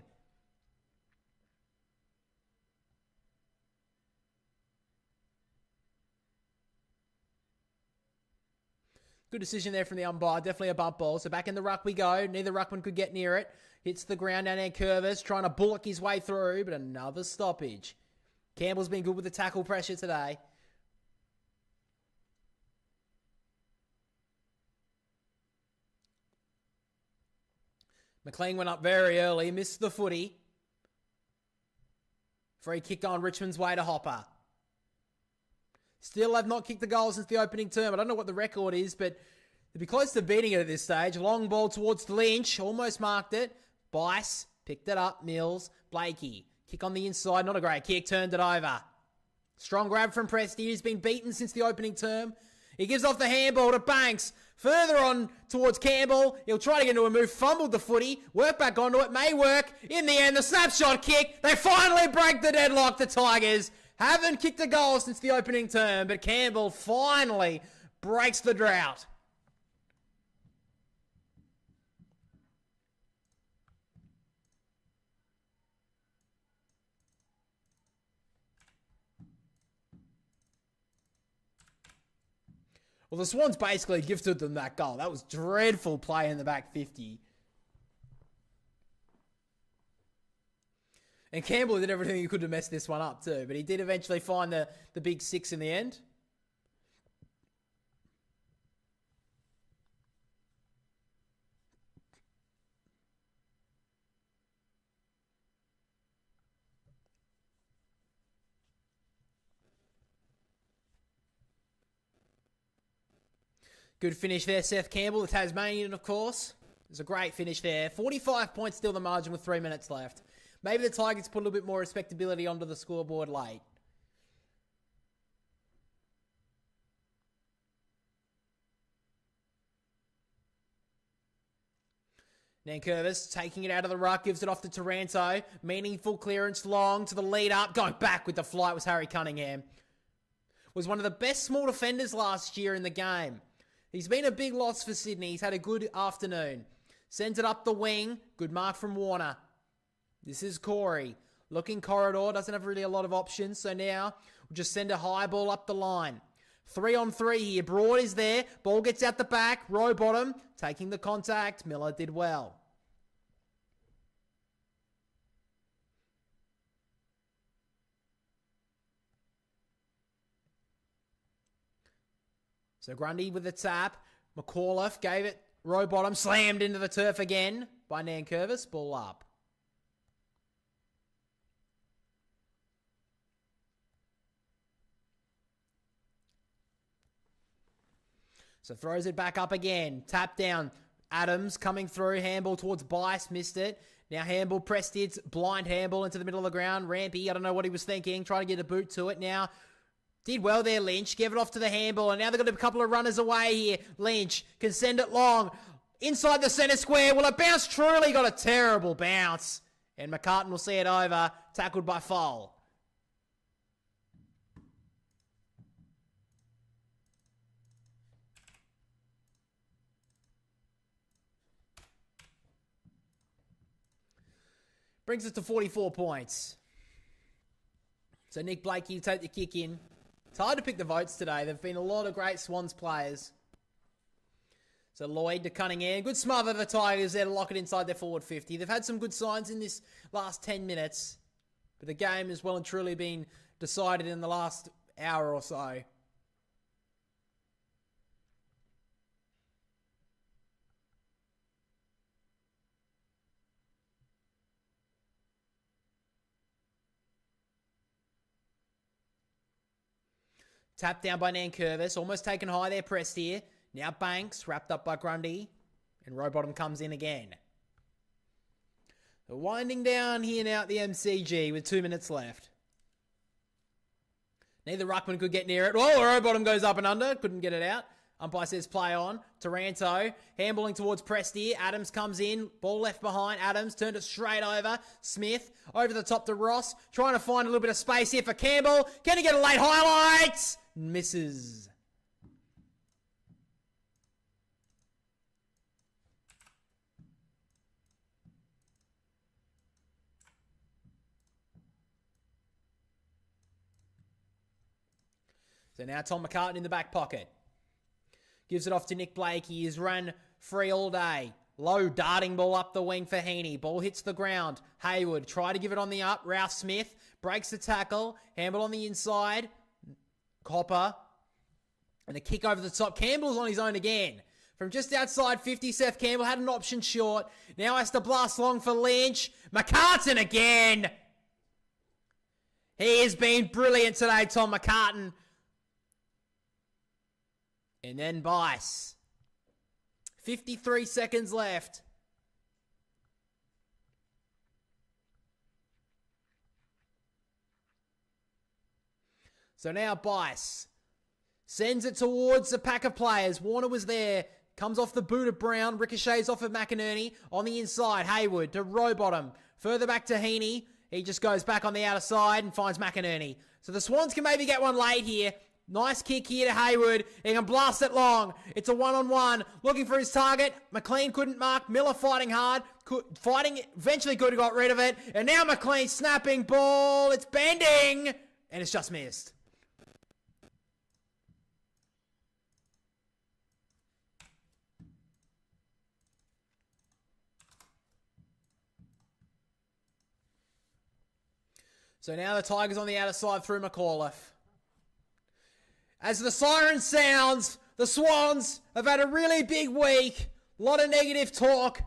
Good decision there from the umpire. Definitely a bump ball. So back in the ruck we go. Neither ruckman could get near it. Hits the ground down there. Curvis trying to bullock his way through, but another stoppage. Campbell's been good with the tackle pressure today. McLean went up very early, missed the footy. Free kick on Richmond's way to Hopper. Still have not kicked the goal since the opening term. I don't know what the record is, but they'd be close to beating it at this stage. Long ball towards Lynch, almost marked it. Bice picked it up, Mills, Blakey. Kick on the inside, not a great kick, turned it over. Strong grab from Prestia. He's been beaten since the opening term. He gives off the handball to Banks. Further on towards Campbell. He'll try to get into a move. Fumbled the footy. Work back onto it. May work. In the end, the snapshot kick. They finally break the deadlock, the Tigers. Haven't kicked a goal since the opening term, but Campbell finally breaks the drought. Well, the Swans basically gifted them that goal. That was dreadful play in the back 50. And Campbell did everything he could to mess this one up too, but he did eventually find the big 6 in the end. Good finish there, Seth Campbell, the Tasmanian, of course. It was a great finish there. 45 points still the margin with 3 minutes left. Maybe the Tigers put a little bit more respectability onto the scoreboard late. Nankervis taking it out of the ruck, gives it off to Taranto. Meaningful clearance long to the lead up. Going back with the flight was Harry Cunningham. Was one of the best small defenders last year in the game. He's been a big loss for Sydney. He's had a good afternoon. Sends it up the wing. Good mark from Warner. This is Corey. Looking corridor. Doesn't have really a lot of options. So now we'll just send a high ball up the line. 3-on-3 here. Broad is there. Ball gets out the back. Row bottom. Taking the contact. Miller did well. So Grundy with the tap. McAuliffe gave it. Row bottom. Slammed into the turf again by Nankervis. Ball up. So throws it back up again. Tap down. Adams coming through. Handball towards Bice. Missed it. Now handball pressed it. Blind handball into the middle of the ground. Rampy. I don't know what he was thinking. Trying to get a boot to it. Now did well there, Lynch. Gave it off to the handball. And now they've got a couple of runners away here. Lynch can send it long. Inside the centre square. Will it bounce? Truly got a terrible bounce. And McCartan will see it over. Tackled by Foal. Brings us to 44 points. So Nick Blakey, take the kick in. It's hard to pick the votes today. There have been a lot of great Swans players. So Lloyd to Cunningham. Good smother of the Tigers there to lock it inside their forward 50. They've had some good signs in this last 10 minutes. But the game has well and truly been decided in the last hour or so. Tapped down by Nankervis. Almost taken high there, Prestia. Now Banks, wrapped up by Grundy. And Rowbottom comes in again. They're winding down here now at the MCG with 2 minutes left. Neither ruckman could get near it. Oh, Rowbottom goes up and under. Couldn't get it out. Umpire says play on. Taranto, handballing towards Prestia. Adams comes in. Ball left behind. Adams turned it straight over. Smith over the top to Ross. Trying to find a little bit of space here for Campbell. Can he get a late highlight? Misses. So now Tom McCartan in the back pocket. Gives it off to Nick Blake. He has run free all day. Low darting ball up the wing for Heaney. Ball hits the ground. Hayward try to give it on the up. Ralph Smith breaks the tackle. Handball on the inside. Copper. And a kick over the top. Campbell's on his own again. From just outside 50, Seth Campbell had an option short. Now has to blast long for Lynch. McCartan again. He has been brilliant today, Tom McCartan. And then Bice. 53 seconds left. So now Bice sends it towards the pack of players. Warner was there. Comes off the boot of Brown. Ricochets off of McInerney. On the inside, Hayward to Rowbottom. Further back to Heaney. He just goes back on the outer side and finds McInerney. So the Swans can maybe get one late here. Nice kick here to Hayward. He can blast it long. It's a one-on-one. Looking for his target. McLean couldn't mark. Miller fighting hard. Eventually could have got rid of it. And now McLean snapping ball. It's bending. And it's just missed. So now the Tigers on the outer side through McAuliffe. As the siren sounds, the Swans have had a really big week. A lot of negative talk.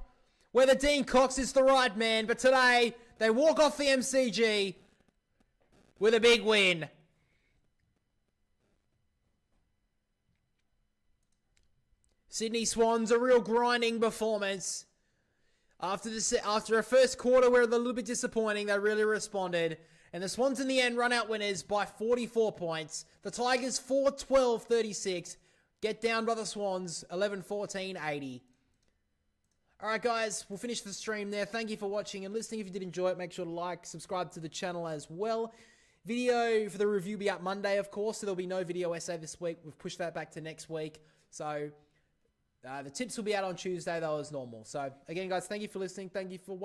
Whether Dean Cox is the right man. But today, they walk off the MCG with a big win. Sydney Swans, a real grinding performance. After a first quarter where they're a little bit disappointing, they really responded. And the Swans in the end run out winners by 44 points. The Tigers 4-12-36. Get down by the Swans 11-14-80. Alright guys, we'll finish the stream there. Thank you for watching and listening. If you did enjoy it, make sure to like, subscribe to the channel as well. Video for the review will be out Monday, of course. So there'll be no video essay this week. We've pushed that back to next week. So the tips will be out on Tuesday though as normal. So again guys, thank you for listening. Thank you for watching.